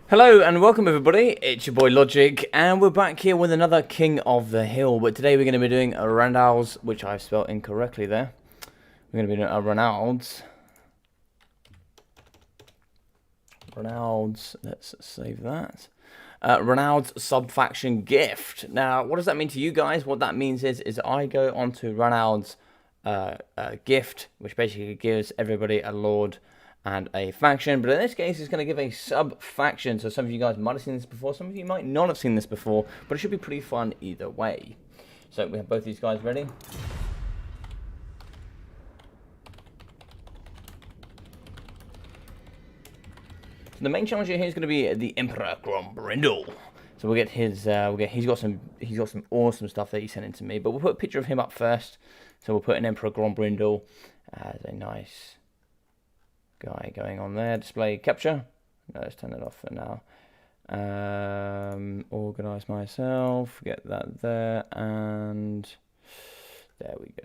Hello and welcome everybody, it's your boy Logic and we're back here with another King of the Hill, but today we're going to be doing a Randal's, which I spelled incorrectly there. We're going to be doing a Ranald's, let's save that. Ranald's sub-faction gift. Now what does that mean to you guys? What that means is I go onto Ranald's gift, which basically gives everybody a lord and a faction, but in this case it's going to give a sub-faction, so some of you guys might have seen this before, some of you might not have seen this before, but it should be pretty fun either way. So we have both these guys ready. So the main challenge here is going to be the Emperor Randal. So we'll get his, he's got some awesome stuff that he sent in to me, but we'll put a picture of him up first. So we'll put an Emperor Randal as a nice guy going on there. Display capture. No, let's turn it off for now. Organize myself. Get that there, and there we go.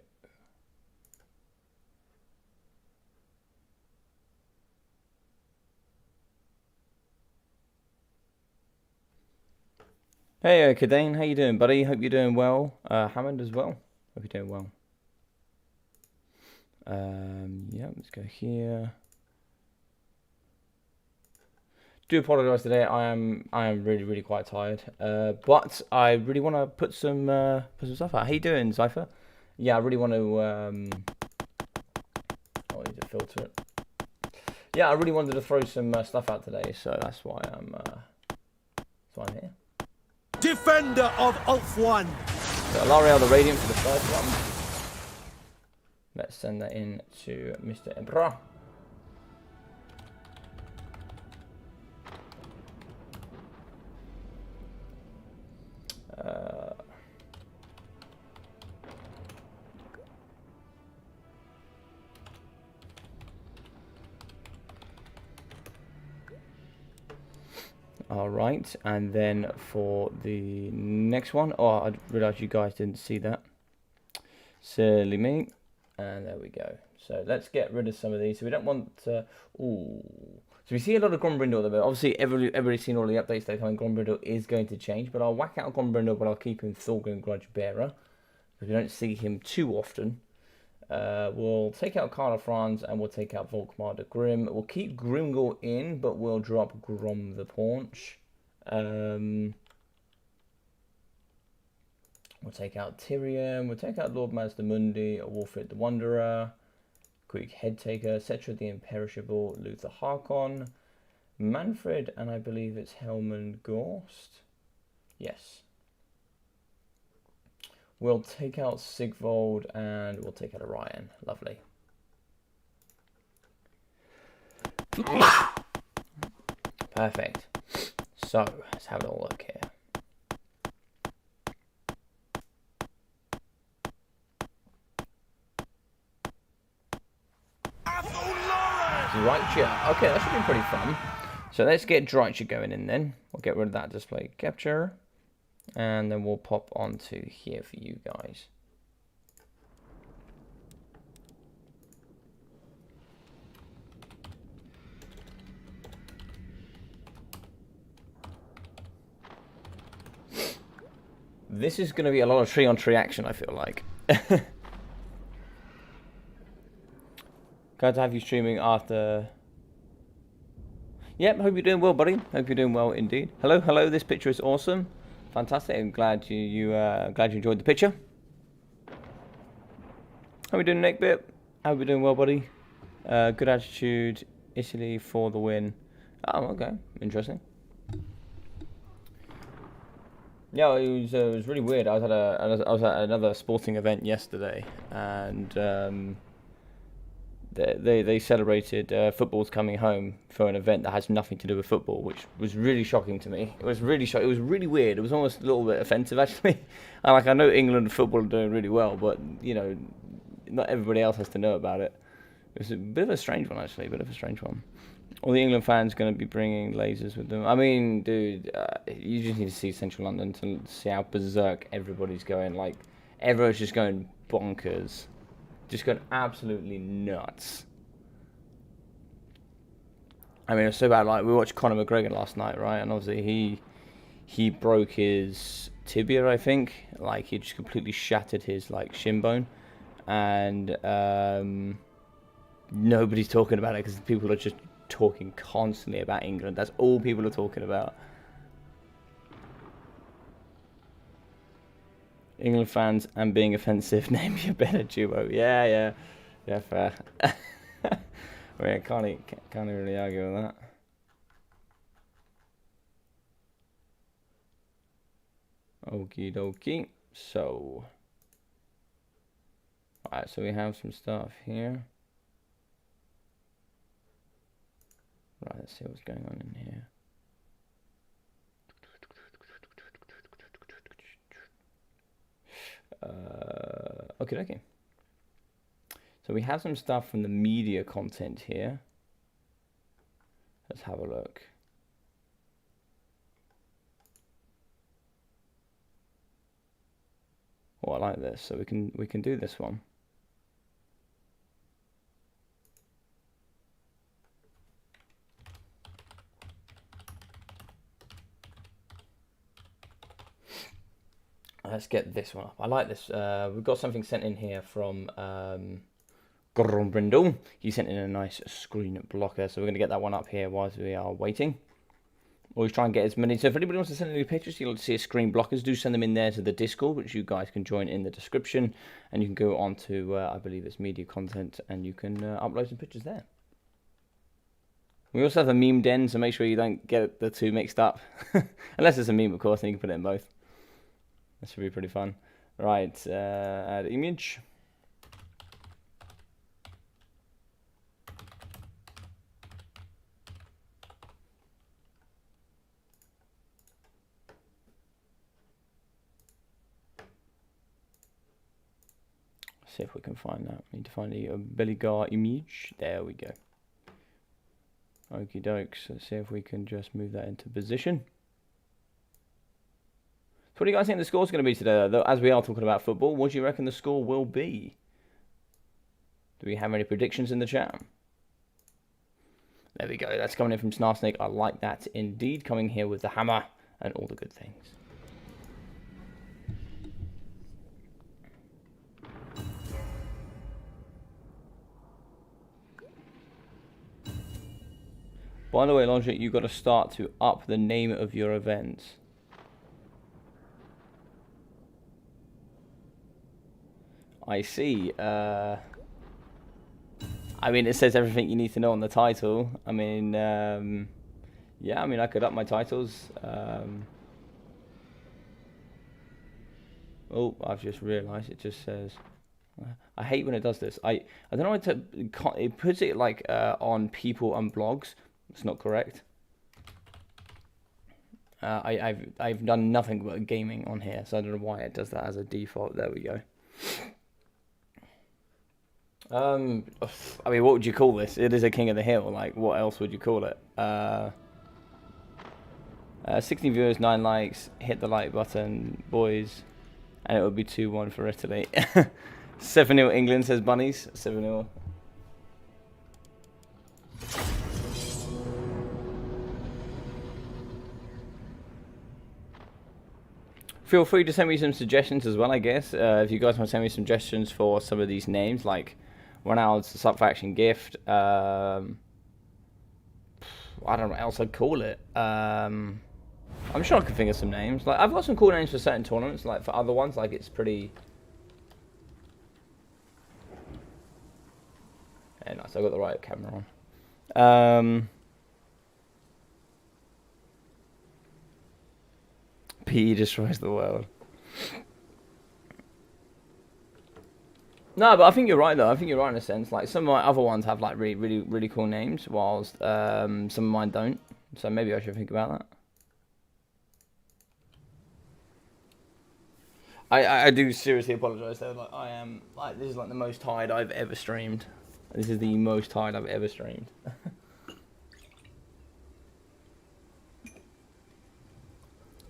Hey, Kadane, how you doing, buddy? Hope you're doing well. Hammond as well. Hope you're doing well. Yeah, let's go here. Do apologise today. I am really quite tired. But I really want to put some stuff out. How you doing, Cypher? Yeah, I really want to. I need to filter it. Yeah, I really wanted to throw some stuff out today, so that's why I'm here. Defender of Ulf 1. So Alariel the Radiant for the first one. Let's send that in to Mr. Emperor. Alright, and then for the next one, oh, I realised you guys didn't see that. Silly me. And there we go. So let's get rid of some of these. So we don't want to... Ooh. So we see a lot of Grombrindle at the moment. Obviously, everybody's seen all the updates that are coming. Grombrindle is going to change, but I'll whack out Grombrindle, but I'll keep him Thorgun Grudge Bearer, because we don't see him too often. We'll take out Carla Franz, and we'll take out Volkmar the Grim. We'll keep Grimgor in, but we'll drop Grom the Paunch. We'll take out Tyrion. We'll take out Lord Mazdamundi, Wolfrid the Wanderer, Greek Headtaker, Cetra the Imperishable, Luther Harkon, Manfred, and I believe it's Helman Gorst. Yes. We'll take out Sigvold, and we'll take out Orion. Lovely. Perfect. So, let's have a look here. Dreicher. Okay, that should be pretty fun. So let's get Dreicher going in then. We'll get rid of that display capture. And then we'll pop onto here for you guys. This is going to be a lot of tree-on-tree action, I feel like. Glad to have you streaming after. Yep, hope you're doing well, buddy. Hope you're doing well indeed. Hello. This picture is awesome, fantastic. I'm glad you enjoyed the picture. How we doing, Nick Bit? How we doing, well, buddy? Good attitude. Italy for the win. Oh, okay, interesting. Yeah, it was really weird. I was at another sporting event yesterday, and they celebrated football's coming home for an event that has nothing to do with football, which was really shocking to me. It was really It was really weird. It was almost a little bit offensive, actually. I know England football are doing really well, but you know, not everybody else has to know about it. It was a bit of a strange one, actually. A bit of a strange one. All the England fans going to be bringing lasers with them. I mean, dude, you just need to see Central London to see how berserk everybody's going. Like, everyone's just going bonkers. Just going absolutely nuts. I mean, it's so bad. Like, we watched Conor McGregor last night, right? And obviously he broke his tibia, I think. Like, he just completely shattered his, like, shin bone. And nobody's talking about it because people are just talking constantly about England. That's all people are talking about. England fans and being offensive. Name your better duo. Yeah, fair. I mean, can't really argue with that. Okie dokie. So, alright, so we have some stuff here. Right, let's see what's going on in here. Okay. So we have some stuff from the media content here. Let's have a look. Oh, I like this. So we can do this one. Let's get this one up. I like this. We've got something sent in here from Randal. He sent in a nice screen blocker, so we're going to get that one up here whilst we are waiting. Always try and get as many. So if anybody wants to send any pictures, you'll see a screen blockers. Do send them in there to the Discord, which you guys can join in the description, and you can go on to I believe it's media content, and you can upload some pictures there. We also have a meme den, so make sure you don't get the two mixed up, unless it's a meme, of course, and you can put it in both. That should be pretty fun. Right, add image. See if we can find that. We need to find a Belligar image. There we go. Okie dokes. Let's see if we can just move that into position. So what do you guys think the score's going to be today? Though, as we are talking about football, what do you reckon the score will be? Do we have any predictions in the chat? There we go. That's coming in from Snarsnake. I like that indeed. Coming here with the hammer and all the good things. By the way, Logic, you've got to start to up the name of your events. I see. I mean, it says everything you need to know on the title. I mean, yeah, I mean, I could up my titles. Oh, I've just realised it just says... I hate when it does this. I don't know what to... It puts it like on people and blogs. It's not correct. I've done nothing but gaming on here, so I don't know why it does that as a default. There we go. I mean, what would you call this? It is a King of the Hill. Like, what else would you call it? 16 viewers, 9 likes. Hit the like button, boys. And it would be 2-1 for Italy. 7-0 England, says Bunnies. 7-0. Feel free to send me some suggestions as well, I guess. If you guys want to send me suggestions for some of these names, like Ranald's Subfaction Gift. I don't know what else I'd call it. I'm sure I can think of some names. Like, I've got some cool names for certain tournaments. Like, for other ones, like, it's pretty... Yeah, nice. I've got the right camera on. PE destroys the world. No, but I think you're right, though. I think you're right in a sense. Like, some of my other ones have, like, really cool names, whilst some of mine don't. So maybe I should think about that. I do seriously apologise, though. Like, I am... Like, this is, like, the most tired I've ever streamed. This is the most tired I've ever streamed.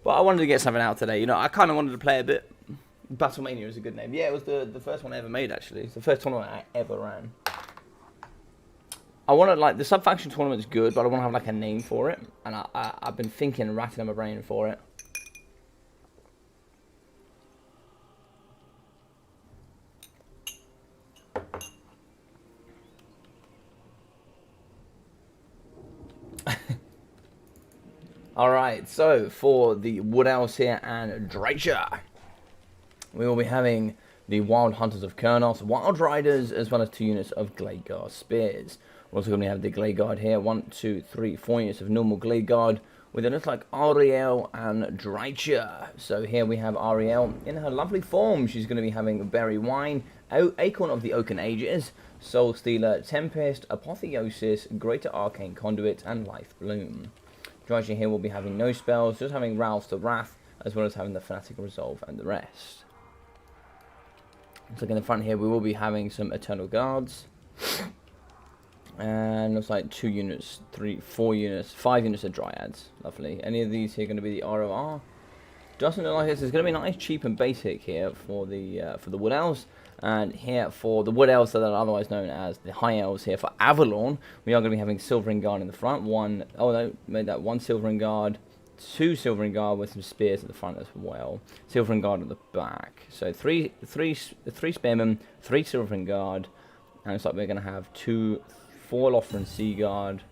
But I wanted to get something out today. You know, I kind of wanted to play a bit. Battlemania is a good name. Yeah, it was the first one I ever made, actually. It's the first tournament I ever ran. I want to, like, the sub-faction tournament's good, but I want to have, like, a name for it. And I've been thinking, racking on my brain for it. Alright, so for the Wood Elves here and Dreicher, we will be having the Wild Hunters of Kurnos, Wild Riders, as well as 2 units of Glade Guard Spears. We're also going to have the Glade Guard here, 4 units of normal Glade Guard, with it looks like Ariel and Dreicher. So here we have Ariel in her lovely form. She's going to be having Berry Wine, Acorn of the Oaken Ages, Soul Stealer, Tempest, Apotheosis, Greater Arcane Conduit, and Life Bloom. Dreicher here will be having no spells, just having Rouse to Wrath, as well as having the Fanatic Resolve and the rest. Looks like in the front here we will be having some Eternal Guards. And looks like 2 units, 4 units, 5 units of Dryads. Lovely. Any of these here going to be the ROR? Doesn't look like this. It's going to be nice, cheap and basic here for the Wood Elves. And here for the Wood Elves that are otherwise known as the High Elves here for Avalon, we are going to be having Silvering Guard in the front. One Silvering Guard, 2 Silvering Guard with some spears at the front as well. Silvering Guard at the back. So three Spearmen, 3 Silvering Guard, and it's like we're going to have 4 Lothran Sea Guard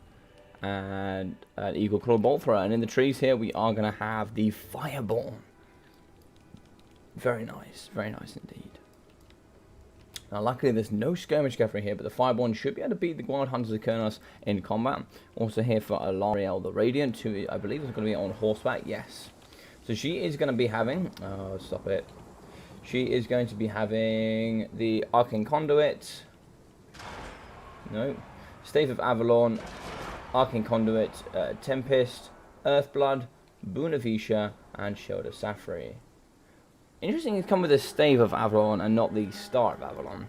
and an Eagle Claw Bolt Thrower. And in the trees here we are going to have the Fireborn. Very nice indeed. Now, luckily, there's no skirmish gathering here, but the Fireborn should be able to beat the Wild Hunters of Kurnos in combat. Also here for Alariel the Radiant, who I believe is going to be on horseback. Yes. So she is going to be having... Oh, stop it. She is going to be having the Arcane Conduit. No. Stave of Avalon, Arcane Conduit, Tempest, Earthblood, Boon of Isha, and Shield of Safri. Interesting, it's come with a Stave of Avalon and not the Star of Avalon.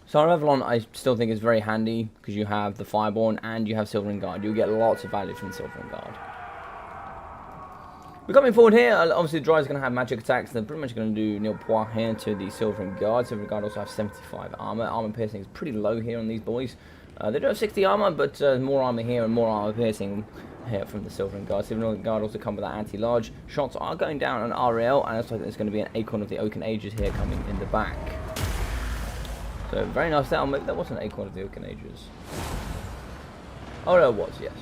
Star of Avalon I still think is very handy because you have the Fireborn and you have Silvering Guard. You'll get lots of value from the Silvering Guard. We're coming forward here. Obviously, the Dry's going to have magic attacks. They're pretty much going to do nil pois here to the Silvering Guard. Silvering Guard also have 75 armor. Armor piercing is pretty low here on these boys. They do have 60 armor, but more armor here and more armor piercing here from the Silvering Guard. Silvering Guard also come with that anti-large. Shots are going down on Ariel, and it looks like there's going to be an Acorn of the Oaken Ages here coming in the back. So very nice there. Maybe that was an Acorn of the Oaken Ages. Oh no, it was, yes.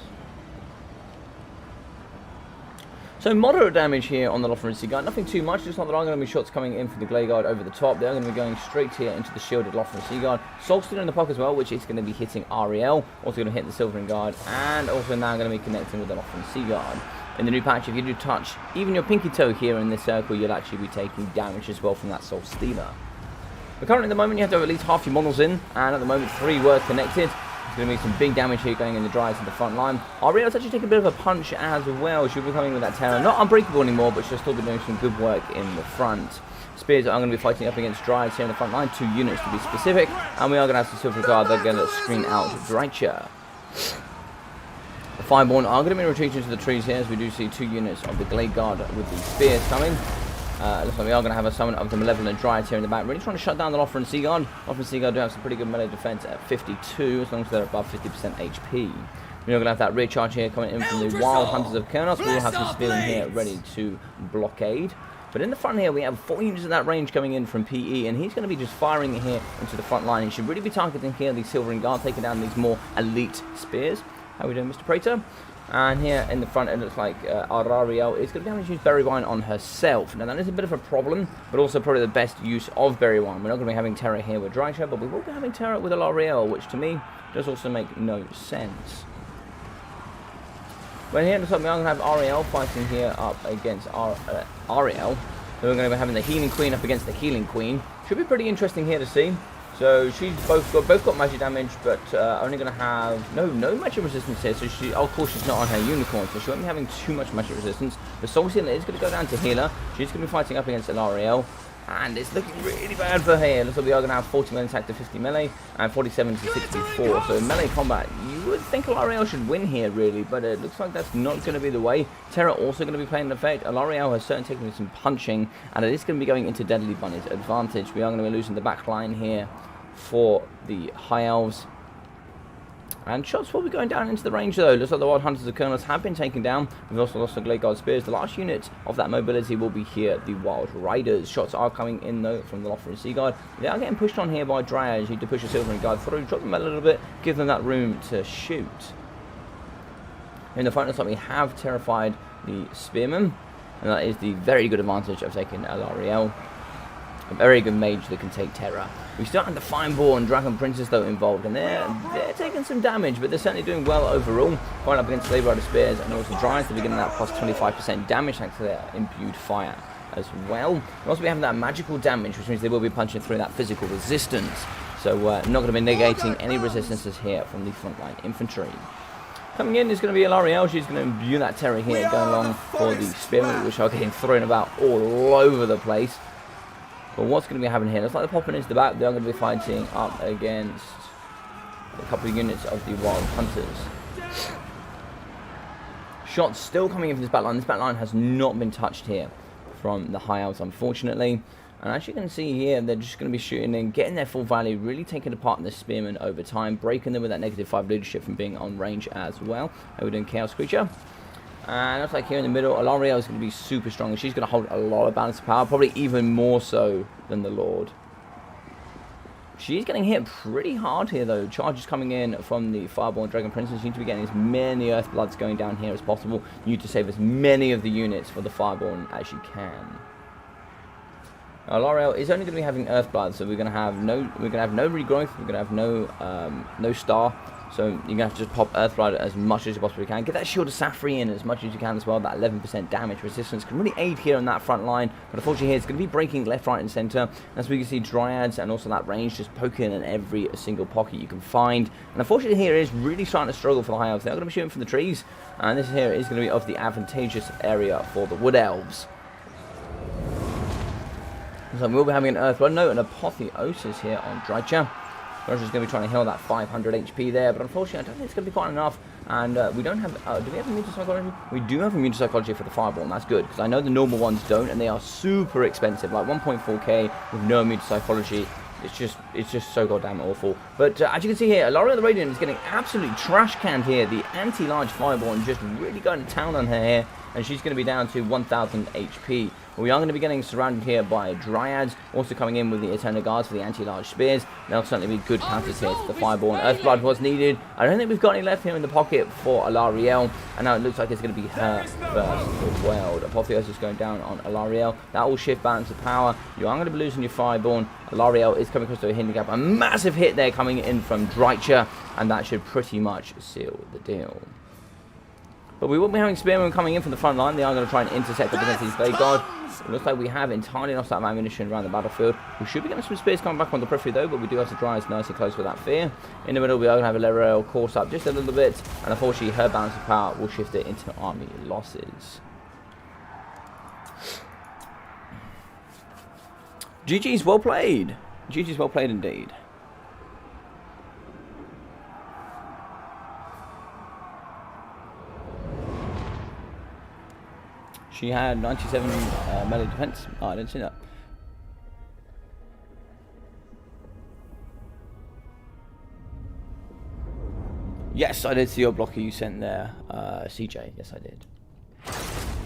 So moderate damage here on the Lothran Sea Guard. Nothing too much, just not that I'm going to be shots coming in from the Glade Guard over the top. They're going to be going straight here into the shielded Lothran Sea Guard. Soul Stealer in the pocket as well, which is going to be hitting Ariel. Also going to hit the Silvering Guard. And also now going to be connecting with the Lothran Sea Guard. In the new patch, if you do touch even your pinky toe here in this circle, you'll actually be taking damage as well from that Soul Stealer. But currently at the moment, you have to have at least half your models in. And at the moment, 3 were connected. There's going to be some big damage here going in the Dryas in the front line. Ariel's actually taking a bit of a punch as well. She'll be coming with that terror. Not unbreakable anymore, but she'll still be doing some good work in the front. Spears are going to be fighting up against Dryas here in the front line. 2 units to be specific. And we are going to have some Silver Guard. They're going to screen out Dreicher. The Fireborn are going to be retreating to the trees here, as we do see 2 units of the Glade Guard with the spears coming. Looks like we are going to have a summon of the Malevolent Dryad here in the back. Really trying to shut down the Lothran Sea Guard. Lothran Sea Guard do have some pretty good melee defense at 52, as long as they're above 50% HP. We're going to have that rear charge here coming in from the Wild Hunters of Kurnos. We will have some spearmen here ready to blockade. But in the front here, we have 4 units of that range coming in from PE, and he's going to be just firing here into the front line. He should really be targeting here the Silvering Guard, taking down these more elite spears. How are we doing, Mr. Praetor? And here in the front, it looks like Arariel is going to be having to use Berry Wine on herself. Now, that is a bit of a problem, but also probably the best use of Berry Wine. We're not going to be having Terror here with Dreicher, but we will be having Terror with Alariel, which to me does also make no sense. But here in the top, we're going to have Ariel fighting here up against Ariel. So we're going to be having the Healing Queen up against the Healing Queen. Should be pretty interesting here to see. So she's both got magic damage, but only going to have no magic resistance here. So she, of course, she's not on her unicorn, so she won't be having too much magic resistance. The Soul Stealer is going to go down to healer. She's going to be fighting up against Alariel, and it's looking really bad for her. Looks like we are going to have 40 melee attack to 50 melee and 47 to 64. So in melee combat, you would think Alariel should win here, really, but it looks like that's not going to be the way. Terra also going to be playing an effect. Alariel has certainly taken some punching, and it is going to be going into Deadly Bunny's advantage. We are going to be losing the back line here for the High Elves. And shots will be going down into the range though. Looks like the Wild Hunters of Colonels have been taken down. We've also lost the Glade Guard Spears. The last unit of that mobility will be here, the Wild Riders. Shots are coming in though from the Lothran Sea Guard. They are getting pushed on here by Dryads. You need to push the Silvering Guard through, drop them a little bit, give them that room to shoot. In the front, looks like we have terrified the Spearmen. And that is the very good advantage of taking Alarielle. A very good mage that can take terror. We still have the Fineborn Dragon Princess though involved, and they're taking some damage, but they're certainly doing well overall. Going up against Slave Rider Spears and also Dryads, they're getting that plus 25% damage thanks to their imbued fire as well. And also we have that magical damage, which means they will be punching through that physical resistance. So not going to be negating any resistances here from the frontline infantry. Coming in is going to be Alarielle. She's going to imbue that terror here, going along for the Spearmen, which are getting thrown about all over the place. But what's going to be happening here? Looks like they're popping into the back. They're going to be fighting up against a couple of units of the Wild Hunters. Shots still coming in from this back line. This back line has not been touched here from the High Elves, unfortunately. And as you can see here, they're just going to be shooting in, getting their full value, really taking apart the Spearmen over time, breaking them with that -5 leadership from being on range as well. We're doing Chaos Creature. And looks like here in the middle, Alarielle is going to be super strong. And she's going to hold a lot of balance of power, probably even more so than the Lord. She's getting hit pretty hard here, though. Charges coming in from the Fireborn Dragon Princess. You need to be getting as many Earthbloods going down here as possible. You need to save as many of the units for the Fireborn as you can. Alarielle is only going to be having Earthblood, so we're going to have no regrowth. We're going to have no star. So you're going to have to just pop Earthblood as much as you possibly can. Get that Shield of Saffrey in as much as you can as well. That 11% damage resistance can really aid here on that front line. But unfortunately here it's going to be breaking left, right and centre. As we can see, Dryads and also that range just poking in every single pocket you can find. And unfortunately here it is really starting to struggle for the High Elves. They're going to be shooting from the trees. And this here is going to be of the advantageous area for the Wood Elves. So we'll be having an Earthblood note and Apotheosis here on Drycha. Roger's going to be trying to heal that 500 HP there, but unfortunately I don't think it's going to be quite enough. And we don't have... do we have immune to psychology? We do have immune to psychology for the Fireball, and that's good, because I know the normal ones don't, and they are super expensive, like 1.4k with no immune to psychology. It's just so goddamn awful. But as you can see here, Alarielle the Radiant is getting absolutely trash canned here. The anti-large Fireborn just really going to town on her here, and she's going to be down to 1000 HP. We are going to be getting surrounded here by Dryads, also coming in with the Eternal Guards for the anti-large spears. They'll certainly be good counters here to the Fireborn. Earthblood was needed. I don't think we've got any left here in the pocket for Alarielle, and now it looks like it's going to be her first as well. Apotheosis going down on Alarielle. That will shift balance of power. You are going to be losing your Fireborn. Alarielle is coming close to a handicap. A massive hit there coming in from Drycha, and that should pretty much seal the deal. But we will be having Spearmen coming in from the front line. They are going to try and intercept up against these Blade Guard. It looks like we have entirely lost that ammunition around the battlefield. We should be getting some spears coming back on the periphery though, but we do have to Dryads nice and close with that fear. In the middle, we are going to have Alarielle course up just a little bit, and unfortunately her balance of power will shift it into army losses. GG's well played. GG's well played indeed. She had 97 melee defense. Oh, I didn't see that. Yes, I did see your blocker you sent there, CJ. Yes, I did.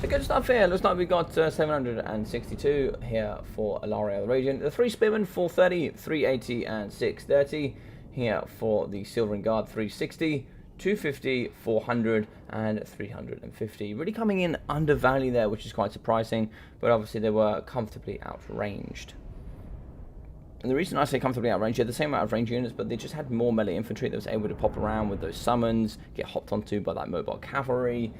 So good stuff here. Looks like we got 762 here for Alarielle the Radiant. The 3 Spearmen, 430, 380, and 630. Here for the Silvering Guard, 360. 250, 400, and 350. Really coming in under value there, which is quite surprising, but obviously they were comfortably outranged. And the reason I say comfortably outranged, they had the same amount of range units, but they just had more melee infantry that was able to pop around with those summons, get hopped onto by that mobile cavalry.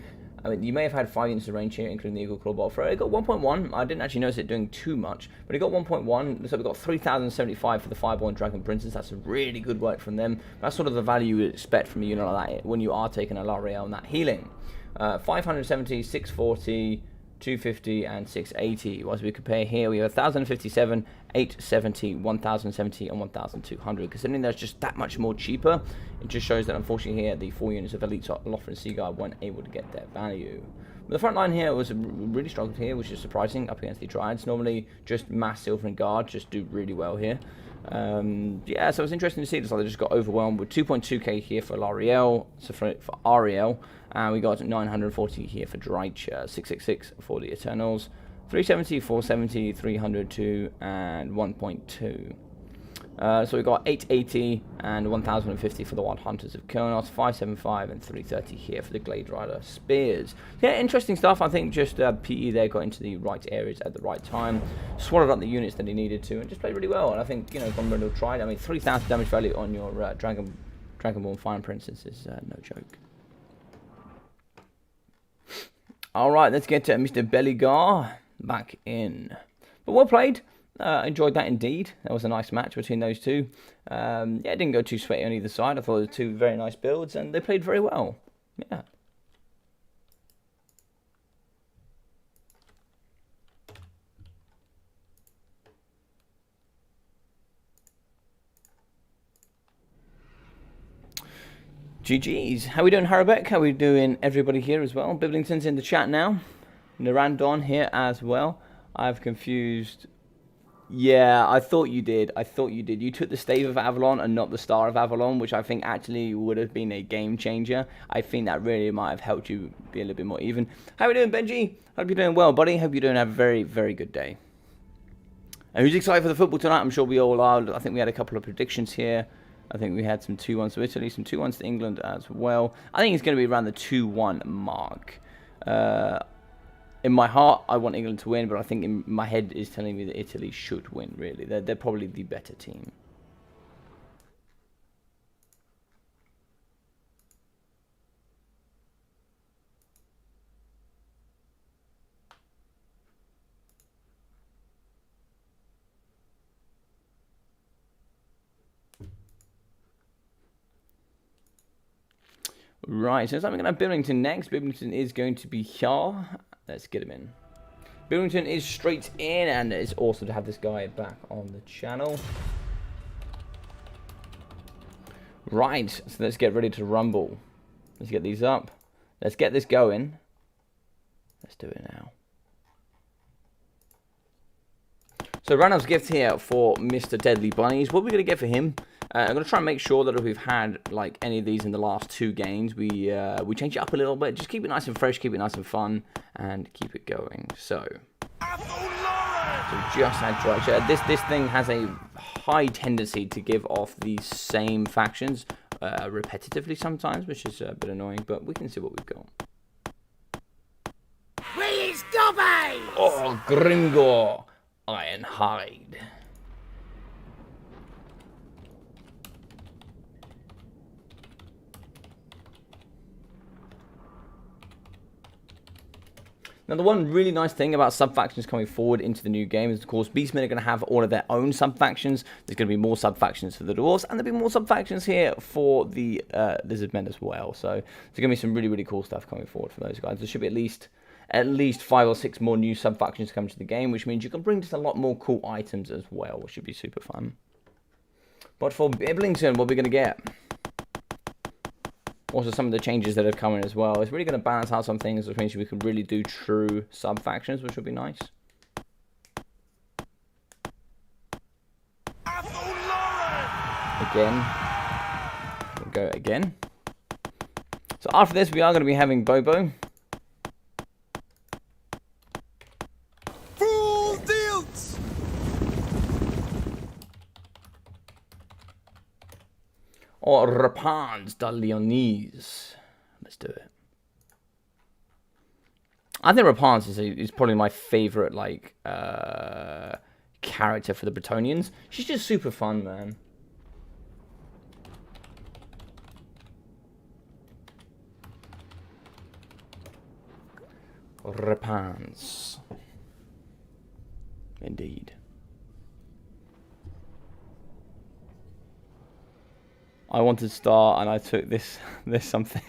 I mean, you may have had 5 units of range here, including the Eagle Claw Bolt Thrower. It got 1.1. I didn't actually notice it doing too much, but it got 1.1. So we got 3,075 for the Fireborn Dragon Princess. That's really good work from them. That's sort of the value you would expect from a unit like that when you are taking Alarielle and that healing. 570, 640, 250, and 680. As we compare here, we have 1,057, 870, 1,070, and 1,200. Considering that's just that much more cheaper, it just shows that unfortunately here the 4 units of Elite Lothran Sea Guard weren't able to get their value. But the front line here was really struggled here, which is surprising up against the Dryads. Normally, just mass Silvering Guard just do really well here. Yeah, so it's interesting to see this. Like, they just got overwhelmed with 2.2k here for L'Ariel, so for Ariel, and we got 940 here for Dryche, 666 for the Eternals, 370, 470, 302, and 1.2. So we got 880 and 1050 for the Wild Hunters of Kurnos, 575 and 330 here for the Glade Rider Spears. Yeah, interesting stuff. I think just PE there got into the right areas at the right time, swallowed up the units that he needed to, and just played really well. And I think, you know, Randal tried. I mean, 3,000 damage value on your Dragonborn Fire Princess is no joke. Alright, let's get to Mr. Belligar back in. But well played. Enjoyed that indeed. That was a nice match between those two. Yeah, it didn't go too sweaty on either side. I thought it was two very nice builds, and they played very well. Yeah. GG's. How we doing, Harabek? How we doing, everybody here as well? Biblington's in the chat now. Narandon here as well. I've confused... Yeah, I thought you did. I thought you did. You took the Stave of Avalon and not the Star of Avalon, which I think actually would have been a game changer. I think that really might have helped you be a little bit more even. How are you doing, Benji? Hope you're doing well, buddy. Hope you're doing a very, very good day. And who's excited for the football tonight? I'm sure we all are. I think we had a couple of predictions here. I think we had some 2-1s to Italy, some 2-1s to England as well. I think it's going to be around the 2-1 mark. In my heart, I want England to win, but I think in my head is telling me that Italy should win, really. They're probably the better team. Right, so I'm going to have Billington next. Billington is going to be here. Let's get him in. Billington is straight in, and it's awesome to have this guy back on the channel. Right, so let's get ready to rumble. Let's get these up. Let's get this going. Let's do it now. So Ranald's gift here for Mr. Deadly Bunnies. What are we going to get for him? I'm going to try and make sure that if we've had like any of these in the last 2 games, we change it up a little bit. Just keep it nice and fresh, keep it nice and fun, and keep it going. So just had Dryche. This thing has a high tendency to give off the same factions repetitively sometimes, which is a bit annoying, but we can see what we've got. Where is Dobby? Oh, Gringo! Ironhide. Now, the one really nice thing about sub-factions coming forward into the new game is, of course, Beastmen are going to have all of their own sub-factions. There's going to be more sub-factions for the Dwarves, and there'll be more sub-factions here for the Lizardmen as well. So, there's going to be some really, really cool stuff coming forward for those guys. There should be at least 5 or 6 more new sub-factions coming to the game, which means you can bring just a lot more cool items as well, which should be super fun. But for Biblington, what are we going to get? Also, some of the changes that have come in as well. It's really going to balance out some things, which means we can really do true sub-factions, which would be nice. Again. We'll go again. So after this, we are going to be having Bobo. Full deals. Or Rapans da Leonese. Let's do it. I think Rapans is probably my favorite like character for the Bretonians. She's just super fun, man. Rapans. Indeed. I wanted Star and I took this something.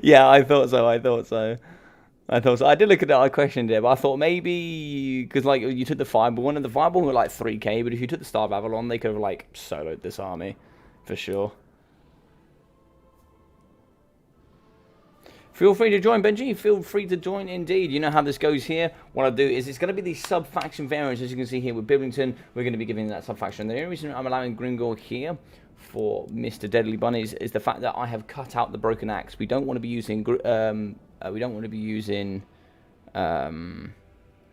Yeah, I thought so. I did look at it, I questioned it, but I thought maybe, because like you took the Fireball one, and the Fireball were like 3k, but if you took the Star of Avalon, they could have like soloed this army, for sure. Feel free to join, Benji. Feel free to join indeed. You know how this goes here. What I'll do is it's going to be the sub-faction variants, as you can see here with Biblington. We're going to be giving that sub-faction. The only reason I'm allowing Grimgore here for Mr. Deadly Bunnies is the fact that I have cut out the Broken Axe. We don't want to be using Grom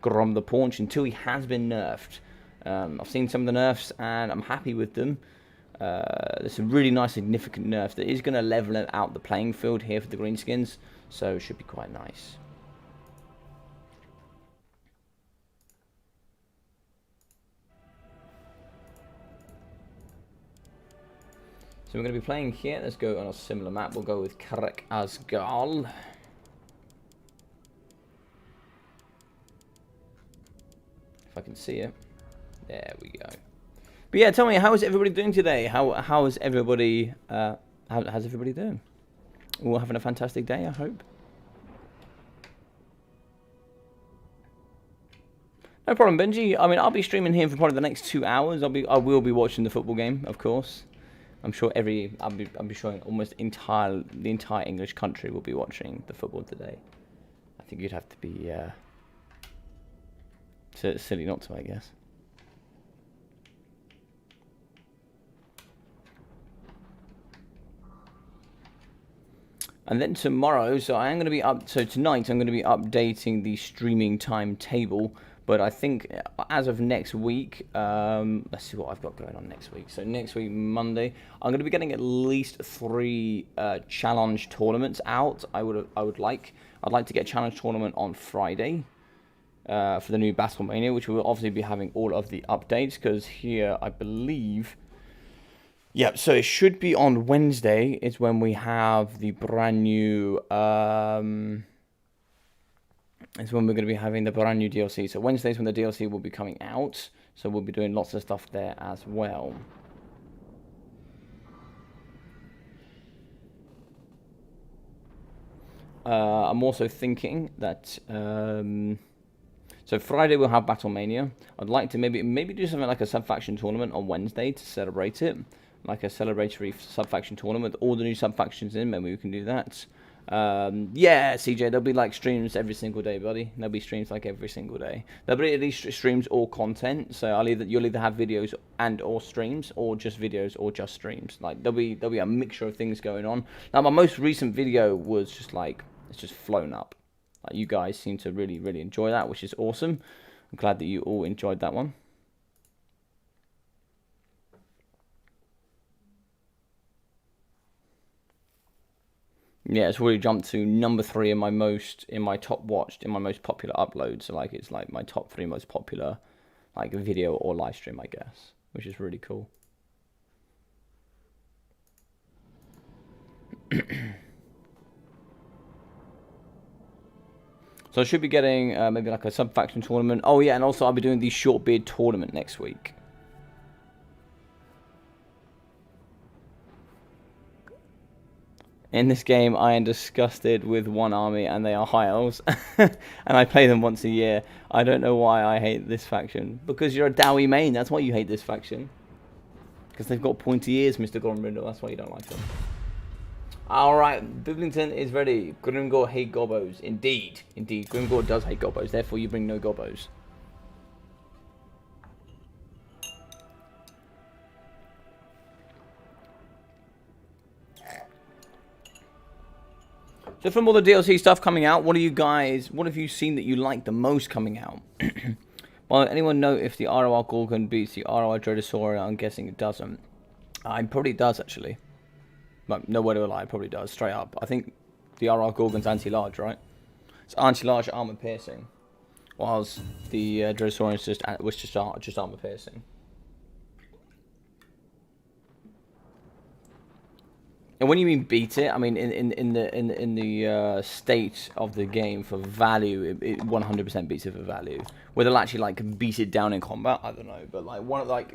the Paunch until he has been nerfed. I've seen some of the nerfs and I'm happy with them. There's some really nice significant nerfs that is going to level out the playing field here for the Greenskins, so it should be quite nice. So we're going to be playing here. Let's go on a similar map. We'll go with Karak Asgal. If I can see it. There we go. But yeah, tell me, how is everybody doing today? How is everybody? How's everybody doing? All having a fantastic day, I hope. No problem, Benji. I mean, I'll be streaming here for probably the next 2 hours. I will be watching the football game, of course. I'm sure I'll be showing almost the entire English country will be watching the football today. I think you'd have to be silly not to, I guess. And then tomorrow, so I am going to be tonight I'm going to be updating the streaming timetable. But I think as of next week, let's see what I've got going on next week. So next week, Monday, I'm going to be getting at least 3 challenge tournaments out. I'd like to get a challenge tournament on Friday for the new Battlemania, which will obviously be having all of the updates. Because here, I believe, yeah. So it should be on Wednesday. Is when we have the brand new. It's when we're going to be having the brand new DLC. So Wednesday's when the DLC will be coming out. So we'll be doing lots of stuff there as well. I'm also thinking that so Friday we'll have Battlemania. I'd like to maybe do something like a sub-faction tournament on Wednesday to celebrate it, like a celebratory sub-faction tournament. All the new sub-factions in, maybe we can do that. Yeah, CJ, there'll be like streams every single day, buddy. There'll be streams like every single day. There'll be at least streams or content. So you'll either have videos and or streams, or just videos or just streams. Like there'll be a mixture of things going on. Now my most recent video was just like it's just flown up. Like you guys seem to really enjoy that, which is awesome. I'm glad that you all enjoyed that one. Yeah, it's already jumped to number 3 in my most popular uploads. So like it's like my top 3 most popular like video or live stream, I guess, which is really cool. So I should be getting maybe like a sub-faction tournament. Oh yeah, and also I'll be doing the short beard tournament next week. In this game, I am disgusted with one army, and they are high elves, and I play them once a year. I don't know why I hate this faction. Because you're a Dowie main, that's why you hate this faction. Because they've got pointy ears, Mr. Gormriddle, that's why you don't like them. Alright, Biblington is ready. Grimgore hate gobbos. Indeed. Indeed, Grimgore does hate gobbos, therefore you bring no gobbos. So from all the DLC stuff coming out, what have you seen that you like the most coming out? Well, anyone know if the ROR Gorgon beats the ROR Droidosaur? I'm guessing it doesn't. It probably does, actually. But no word of a lie, it probably does, straight up. I think the ROR Gorgon's anti-large, right? It's anti-large armor piercing. Whilst the Droidosaur was just armor piercing. And when you mean beat it, I mean in the state of the game for value, it 100% beats it for value. Whether it'll actually like beat it down in combat, I don't know. But like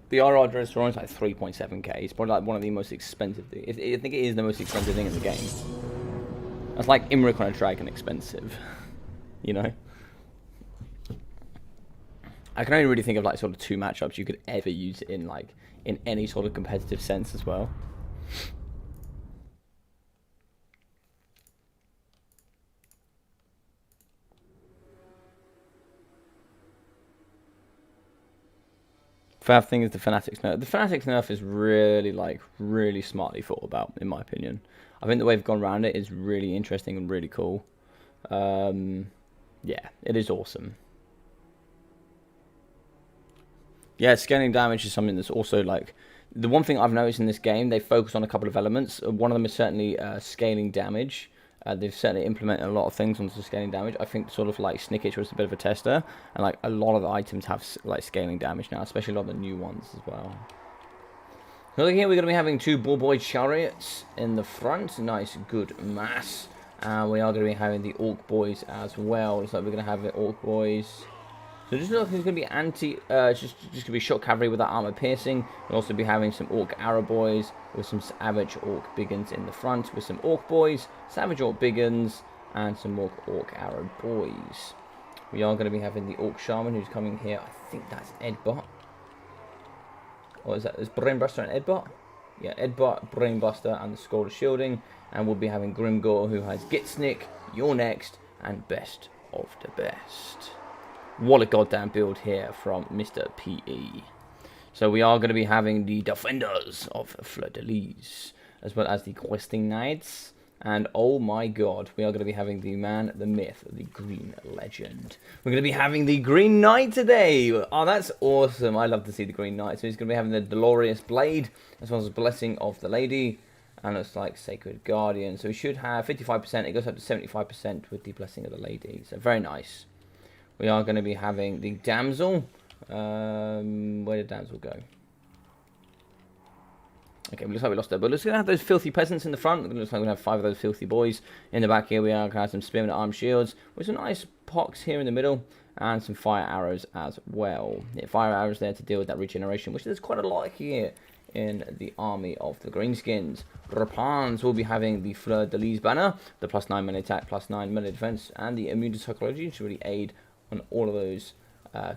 the RR Droidosaur is like 3.7k. It's probably like one of the most expensive things. I think it is the most expensive thing in the game. That's like Imrik on a dragon expensive, you know. I can only really think of like sort of 2 matchups you could ever use it in any sort of competitive sense as well. Bad thing is the Fanatics nerf. The Fanatics nerf is really, like, really smartly thought about, in my opinion. I think the way they've gone around it is really interesting and really cool. Yeah, it is awesome. Yeah, scaling damage is something that's also, like... The one thing I've noticed in this game, they focus on a couple of elements. One of them is certainly scaling damage. They've certainly implemented a lot of things onto scaling damage. I think sort of like Snicketch was a bit of a tester, and like a lot of the items have like scaling damage now, especially a lot of the new ones as well. So here we're going to be having 2 ball boy chariots in the front, nice good mass, and we are going to be having the orc boys as well. Looks like we're going to have the orc boys. So just looks like it's going to be just going to be shot cavalry with that armor piercing. We'll also be having some orc arrow boys with some savage orc biggins in the front, with some orc boys, savage orc biggins, and some more orc arrow boys. We are going to be having the orc shaman who's coming here. I think that's Edbot. Or is Brainbuster and Edbot? Yeah, Edbot, Brainbuster, and the Skull of Shielding. And we'll be having Grimgore who has Gitsnick, You're Next, and Best of the Best. What a goddamn build here from Mr. PE. So we are going to be having the Defenders of Fleur-de-Lis, as well as the Questing Knights. And oh my god, we are going to be having the man, the myth, the Green Legend. We're going to be having the Green Knight today. Oh, that's awesome. I love to see the Green Knight. So he's going to be having the Dolorous Blade, as well as the Blessing of the Lady. And it's like Sacred Guardian. So we should have 55%. It goes up to 75% with the Blessing of the Lady. So very nice. We are going to be having the Damsel. Where did Damsel go? Okay, looks like we lost her. But let's have those filthy peasants in the front. It looks like we're going to have 5 of those filthy boys. In the back here we are going to have some spearmen arm shields with some nice pox here in the middle. And some fire arrows as well. Yeah, fire arrows there to deal with that regeneration, which there's quite a lot here in the army of the Greenskins. Rapans will be having the Fleur-de-Lis banner, the +9 melee attack, +9 melee defense, and the immune to psychology to really aid on all of those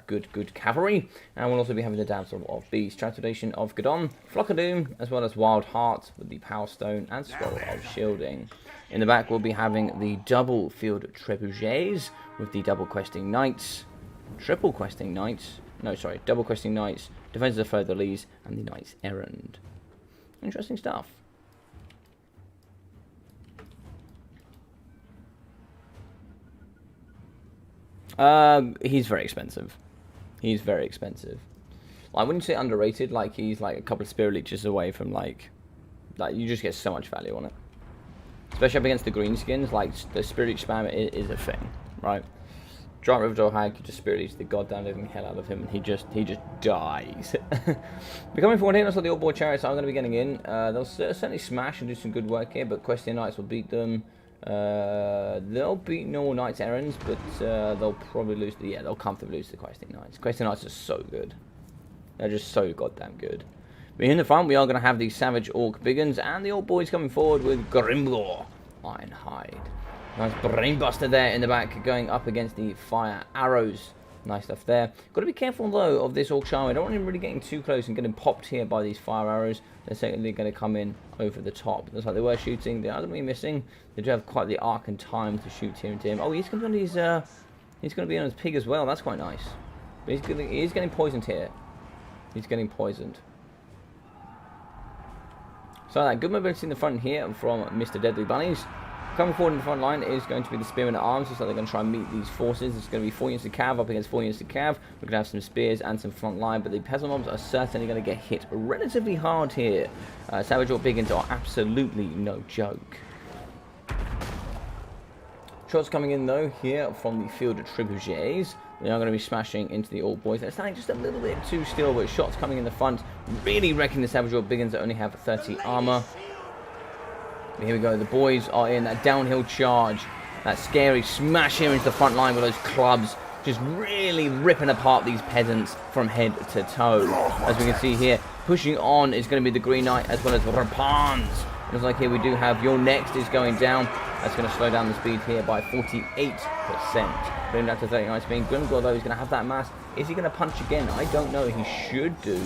good cavalry. And we'll also be having the Damsel of Beast, Transformation of Godon, Flock of Doom, as well as Wild Heart with the Power Stone and Scroll of Shielding. In the back we'll be having the double field trebuchets with the double questing knights, triple questing knights, no sorry, double questing knights, Defenders of Fleur-de-Lis, and the Knights Errant. Interesting stuff. He's very expensive. He's very expensive. I wouldn't say underrated. Like he's like a couple of spirit leeches away from like you just get so much value on it. Especially up against the greenskins. Like the spirit leech spam is a thing, right? Giant Riverdale Hag could just spirit leech the goddamn living hell out of him, and he just dies. Becoming forward here, looks like the Old Boy Chariots are going to be getting in. They'll certainly smash and do some good work here, but Question Knights will beat them. They'll beat normal Knights Errands, but they'll probably lose they'll comfortably lose the Questing Knights. Questing Knights are so good. They're just so goddamn good. But in the front, we are going to have the Savage Orc Biggins and the Old Boys coming forward with Grimgore, Ironhide. Nice Brainbuster there in the back, going up against the Fire Arrows. Nice stuff there. Got to be careful though of this Orc Shaman. I don't want him really getting too close and getting popped here by these Fire Arrows. They're certainly going to come in over the top. Looks like they were shooting. They are going to be missing. They do have quite the arc and time to shoot here and to him. Oh, he's going to be on his he's going to be on his pig as well. That's quite nice. But he's getting poisoned here. He's getting poisoned. So that good mobility in the front here from Mr. Deadly Bunnies. Coming forward in the front line is going to be the Spearmen at Arms, so they're going to try and meet these forces. It's going to be 4 units of cav up against 4 units of cav. We're going to have some spears and some front line, but the peasant mobs are certainly going to get hit relatively hard here. Savage Orc Biggins are absolutely no joke. Shots coming in though here from the field of trebuchets. They are going to be smashing into the Orc Boys. They're standing just a little bit too still, but shots coming in the front, really wrecking the Savage Orc Biggins that only have 30 armor. But here we go, the boys are in that downhill charge, that scary smash here into the front line with those clubs, just really ripping apart these peasants from head to toe. As we can see here, pushing on is going to be the Green Knight as well as Rapans. Looks like here we do have Your Next is going down. That's going to slow down the speed here by 48%. Bring that to 39 speed. Grimgore though is going to have that mass. Is he going to punch again? I don't know. He should do.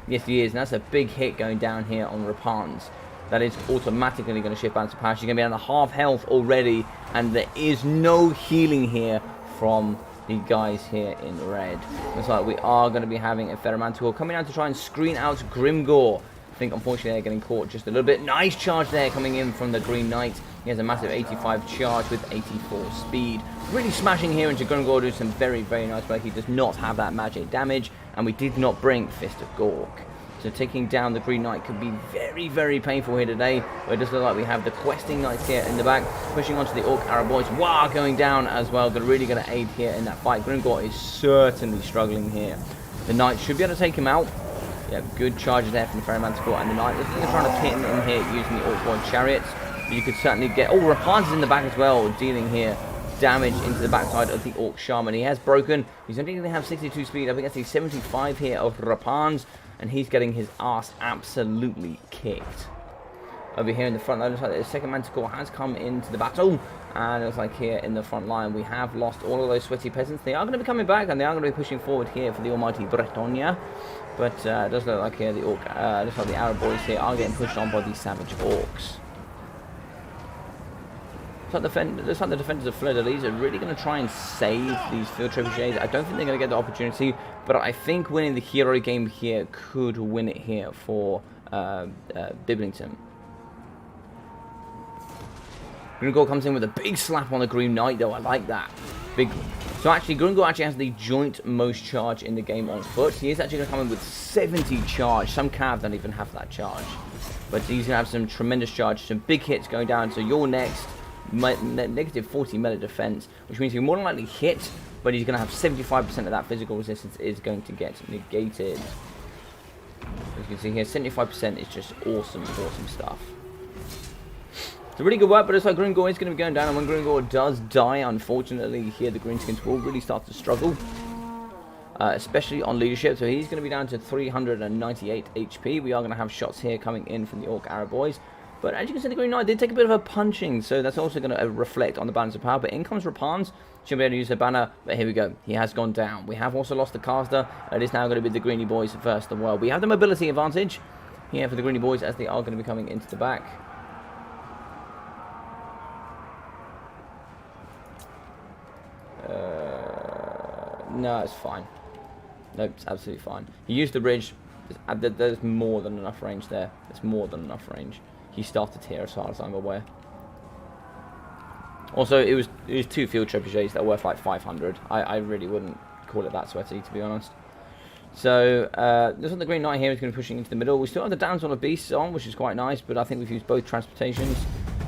Yes, he is. And that's a big hit going down here on Rapans. That is automatically going to shift balance of power. She's going to be on the half health already. And there is no healing here from the guys here in red. Looks like we are going to be having a Ferromanticore coming out to try and screen out Grimgor. I think unfortunately they're getting caught just a little bit. Nice charge there coming in from the Green Knight. He has a massive 85 charge with 84 speed. Really smashing here into Grimgor, doing some very, very nice work. He does not have that magic damage, and we did not bring Fist of Gork. So taking down the Green Knight could be very, very painful here today. But it does look like we have the Questing Knights here in the back, pushing onto the Orc Arrow Boys. Wow, going down as well. Really going to aid here in that fight. Grimgor is certainly struggling here. The Knight should be able to take him out. Yeah, good charges there from the Ferromanticore, and the Knight is trying to pin in here using the Orc Boy Chariots. But you could certainly get... Oh, Rapaz is in the back as well, dealing here damage into the backside of the Orc Shaman. He has broken. He's only going to have 62 speed. I think that's a 75 here of Rapaz, and he's getting his ass absolutely kicked. Over here in the front line, looks like the second Manticore has come into the battle, and it looks like here in the front line we have lost all of those sweaty peasants. They are going to be coming back, and they are going to be pushing forward here for the almighty Bretonia. But it does look like here the Orc, looks like the Arab boys here are getting pushed on by these savage Orcs. Looks like the defenders of Fleur-de-Lis are really going to try and save these field trebuchets. I don't think they're going to get the opportunity, but I think winning the hero game here could win it here for Biblington. Grimgor comes in with a big slap on the Green Knight, though. I like that. Big. So actually, Grimgor actually has the joint most charge in the game on foot. He is actually going to come in with 70 charge. Some calves don't even have that charge. But he's going to have some tremendous charge, some big hits going down. So you're next. Negative 40 melee defense, which means you're more than likely hit, but he's going to have 75% of that physical resistance is going to get negated. As you can see here, 75% is just awesome, awesome stuff. It's a really good work, but it's like Grimgor is going to be going down, and when Grimgor does die, unfortunately, here the Greenskins will really start to struggle. Especially on leadership, so he's going to be down to 398 HP. We are going to have shots here coming in from the Orc Arrow Boys. But as you can see, the Green Knight did take a bit of a punching, so that's also going to reflect on the balance of power. But in comes Rapans. She'll be able to use her banner, but here we go. He has gone down. We have also lost the caster. It is now going to be the Greenie Boys first as well. We have the mobility advantage here for the Greenie Boys as they are going to be coming into the back. No, it's fine. Nope, it's absolutely fine. He used the bridge. There's more than enough range there. There's more than enough range. He started here as far as I'm aware. Also, it was 2 field trebuchets that were worth like 500. I really wouldn't call it that sweaty, to be honest. So, this one, the Green Knight here is going to be pushing into the middle. We still have the Damsel of Beasts on, which is quite nice, but I think we've used both transportations.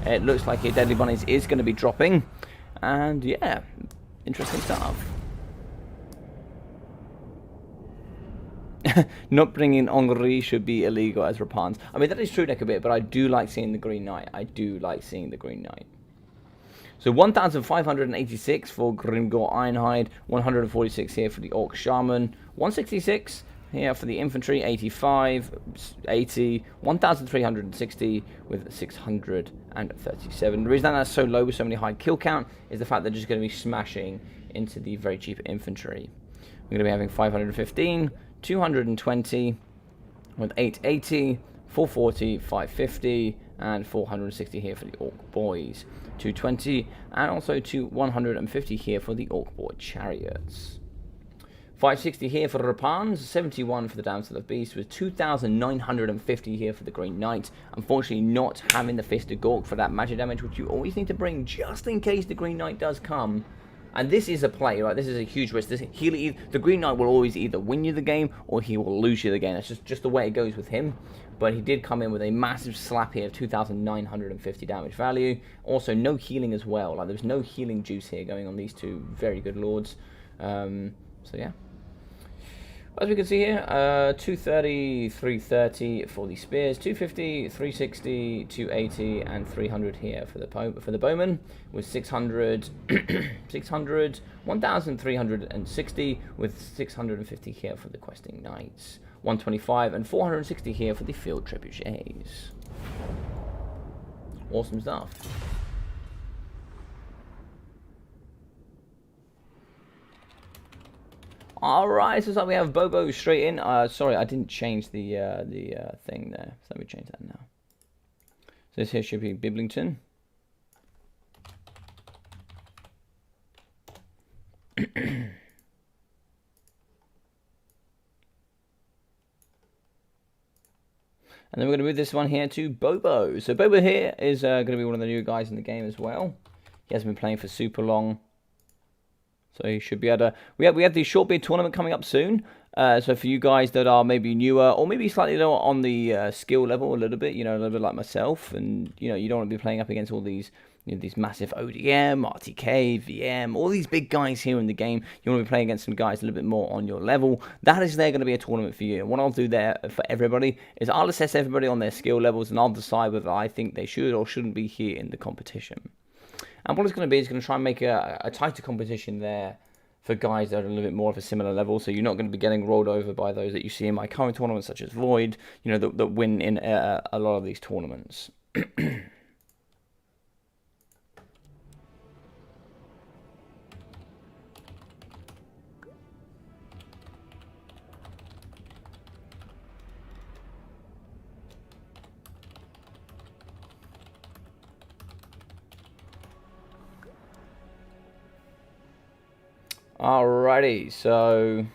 It looks like your Deadly Bunnies is going to be dropping. And yeah, interesting stuff. Not bringing Henri should be illegal as Rapans. I mean, that is true, Nekabit, but I do like seeing the Green Knight. I do like seeing the Green Knight. So 1,586 for Grimgor Ironhide, 146 here for the Orc Shaman, 166 here for the Infantry, 85, 80, 1,360 with 637. The reason that's so low with so many high kill count is the fact they're just going to be smashing into the very cheap Infantry. We're going to be having 515, 220 with 880, 440, 550, and 460 here for the Orc Boys. 220 and also 150 here for the Orc Boy Chariots. 560 here for Rapans, 71 for the Damsel of Beast, with 2,950 here for the Green Knight. Unfortunately, not having the Fist of Gork for that magic damage, which you always need to bring just in case the Green Knight does come. And this is a play, right? This is a huge risk. The Green Knight will always either win you the game or he will lose you the game. That's just the way it goes with him. But he did come in with a massive slap here of 2,950 damage value. Also, no healing as well. Like, there's no healing juice here going on these two very good lords. So, yeah. As we can see here, 230, 330 for the spears, 250, 360, 280, and 300 here for the bowmen, with 600, 600, 1,360, with 650 here for the questing knights, 125 and 460 here for the field trebuchets. Awesome stuff. Alright, so it's like we have Bobo straight in. Sorry, I didn't change the thing there. So let me change that now. So this here should be Biblington. And then we're going to move this one here to Bobo. So Bobo here is going to be one of the new guys in the game as well. He hasn't been playing for super long. So he should be able to... We have the short beard tournament coming up soon. So for you guys that are maybe newer or maybe slightly lower on the skill level a little bit, a little bit like myself, and you don't want to be playing up against all these these massive ODM, RTK, VM, all these big guys here in the game. You want to be playing against some guys a little bit more on your level. That is there going to be a tournament for you. And what I'll do there for everybody is I'll assess everybody on their skill levels and I'll decide whether I think they should or shouldn't be here in the competition. And what it's going to be is going to try and make a tighter competition there for guys that are a little bit more of a similar level, so you're not going to be getting rolled over by those that you see in my current tournaments, such as Void, that win in a lot of these tournaments. Alrighty, so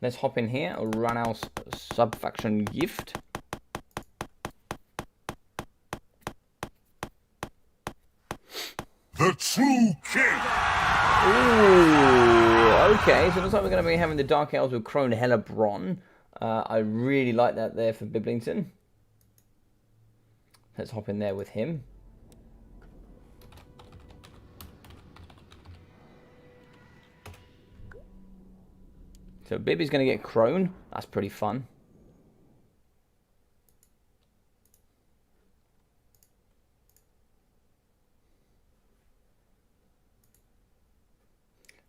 let's hop in here. Ranald's sub-faction gift. The true king. Ooh, okay, so it looks like we're going to be having the Dark Elves with Crone Hellebron. I really like that there for Biblington. Let's hop in there with him. So Bibby's going to get Crone. That's pretty fun.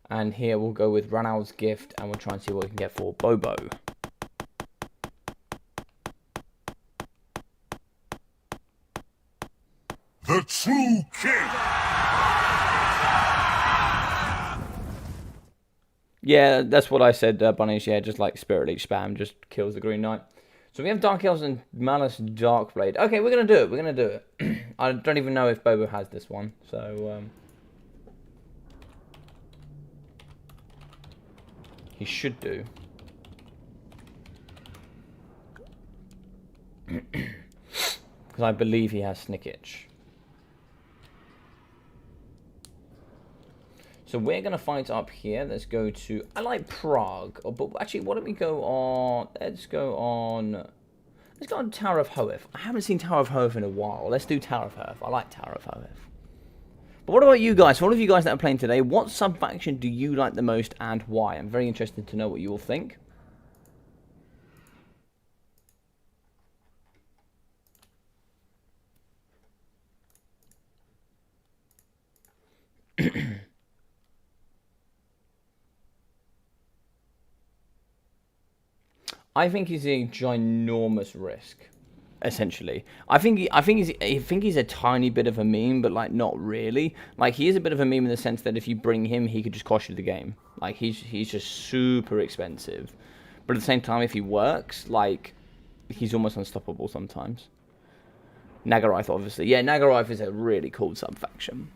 And here we'll go with Ranald's gift and we'll try and see what we can get for Bobo. The true king. Yeah, that's what I said, Bunnies. Yeah, just like Spirit Leech spam, just kills the Green Knight. So we have Dark Elves and Malice Darkblade. Okay, we're going to do it. We're going to do it. I don't even know if Bobo has this one. So, he should do. Because I believe he has Snickitch. So we're going to fight up here. Let's go to... I like Prague. Oh, but actually, why don't we go on... Let's go on Tower of Hoeth. I haven't seen Tower of Hoeth in a while. Let's do Tower of Hoeth. I like Tower of Hoeth. But what about you guys? For all of you guys that are playing today, what sub-faction do you like the most and why? I'm very interested to know what you all think. I think he's a ginormous risk, essentially. I think he's a tiny bit of a meme, but like not really. Like he is a bit of a meme in the sense that if you bring him, he could just cost you the game. Like he's just super expensive, but at the same time, if he works, like he's almost unstoppable sometimes. Nagarythe, obviously, yeah, Nagarythe is a really cool sub faction.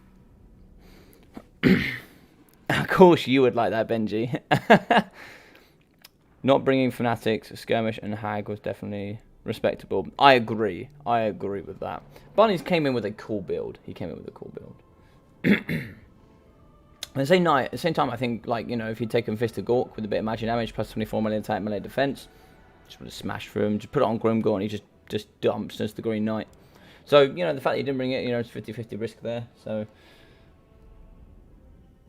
Of course, you would like that, Benji. Not bringing Fanatics, Skirmish, and Hag was definitely respectable. I agree. I agree with that. Barney's came in with a cool build. He came in with a cool build. At the same time, I think, like, if you'd taken Fist of Gork with a bit of magic damage, plus 24 melee attack, melee defense, just would have smashed through him. Just put it on Grimgor, and he just dumps as the Green Knight. So, the fact that he didn't bring it, it's 50-50 risk there. So,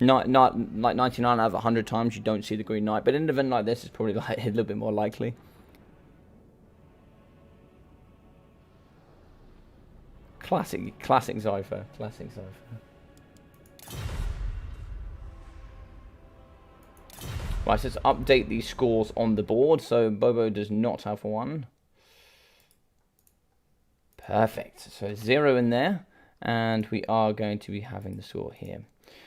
not like 99 out of 100 times you don't see the Green Knight, but in an event like this, it's probably like a little bit more likely. Classic Zypher. Classic Zypher. Right, so let's update these scores on the board. So Bobo does not have one. Perfect. So 0 in there, and we are going to be having the score here.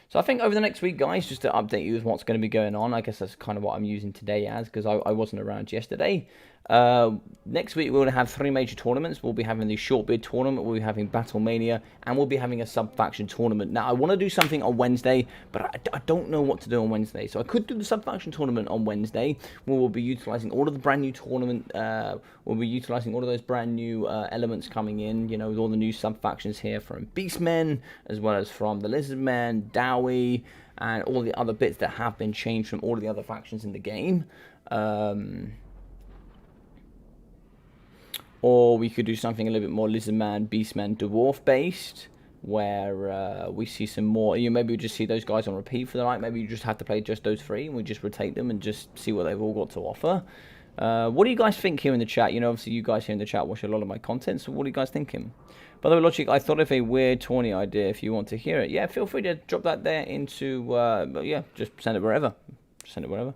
So I think over the next week, guys, just to update you with what's going to be going on, I guess that's kind of what I'm using today as, because I wasn't around yesterday. Next week we're going to have 3 major tournaments. We'll be having the short bid tournament, we'll be having Battle Mania, and we'll be having a sub-faction tournament. Now I want to do something on Wednesday, but I don't know what to do on Wednesday. So I could do the sub-faction tournament on Wednesday, where we'll be utilising all of the brand new tournament, we'll be utilising all of those brand new elements coming in, you know, with all the new sub-factions here from Beastmen, as well as from the Lizardmen, Dowie, and all the other bits that have been changed from all of the other factions in the game. Or we could do something a little bit more Lizardman, Beastman, Dwarf based, where we see some more. You know, maybe we just see those guys on repeat for the night. Maybe you just have to play just those 3, and we just rotate them and just see what they've all got to offer. What do you guys think here in the chat? You know, obviously you guys here in the chat watch a lot of my content, so what are you guys thinking? By the way, Logic, I thought of a weird tourney idea if you want to hear it. Yeah, feel free to drop that there into, yeah, just send it wherever. Send it wherever.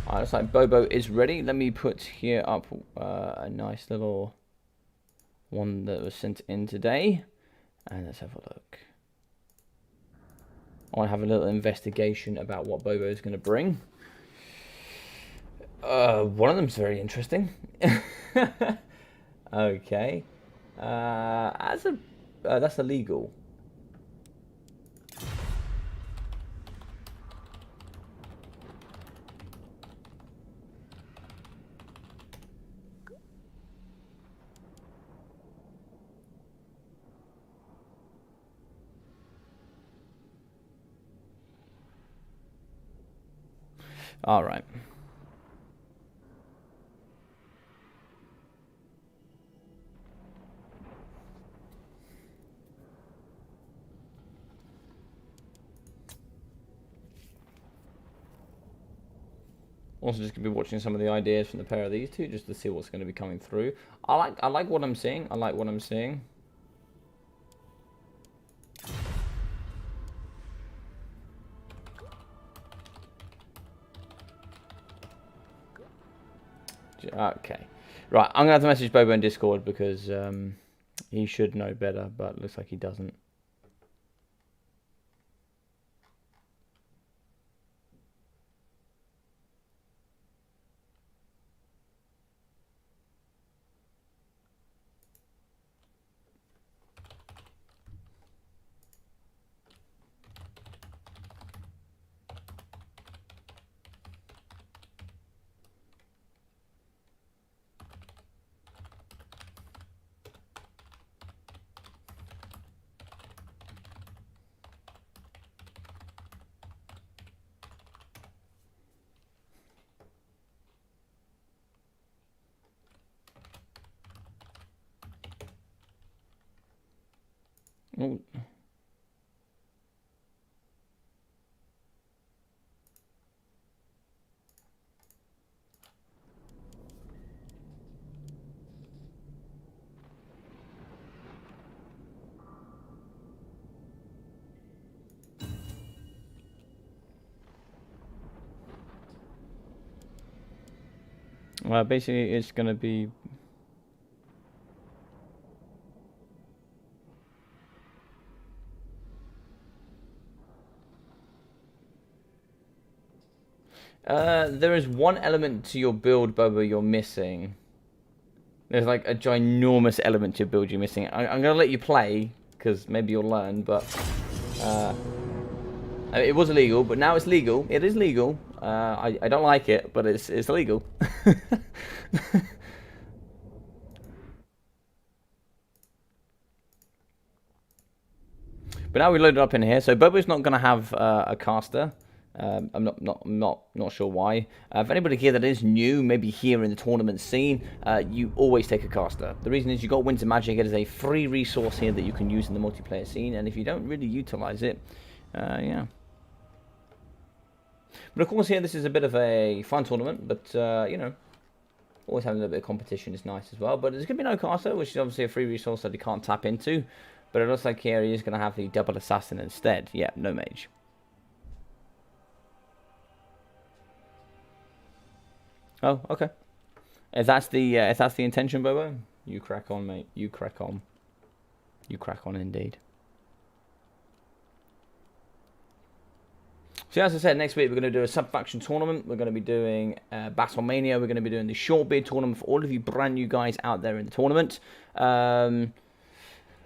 Alright, looks like Bobo is ready. Let me put here up a nice little one that was sent in today. And let's have a look. I want to have a little investigation about what Bobo is going to bring. One of them's very interesting. Okay. That's illegal. All right. Also, just gonna be watching some of the ideas from the pair of these two, just to see what's going to be coming through. I like what I'm seeing. I like what I'm seeing. Okay, right. I'm gonna have to message Bobo in Discord because he should know better, but looks like he doesn't. Oh. Well, basically, it's going to be... there is one element to your build, Bobo, you're missing. There's like a ginormous element to your build you're missing. I'm going to let you play, because maybe you'll learn, but... it was illegal, but now it's legal. It is legal. I don't like it, but it's legal. But now we loaded up in here, so Bobo's not going to have a caster. I'm not sure why. If anybody here that is new, maybe here in the tournament scene, you always take a caster. The reason is you got Winter Magic. It is a free resource here that you can use in the multiplayer scene, and if you don't really utilize it, yeah. But of course, here this is a bit of a fun tournament, but you know, always having a little bit of competition is nice as well. But there's going to be no caster, which is obviously a free resource that he can't tap into. But it looks like here he is going to have the double assassin instead. Yeah, no mage. Oh, okay. If that's the intention, Bobo, you crack on, mate. You crack on. You crack on, indeed. So as I said, next week we're going to do a sub-faction tournament. We're going to be doing Battlemania. We're going to be doing the short beard tournament for all of you brand new guys out there in the tournament. A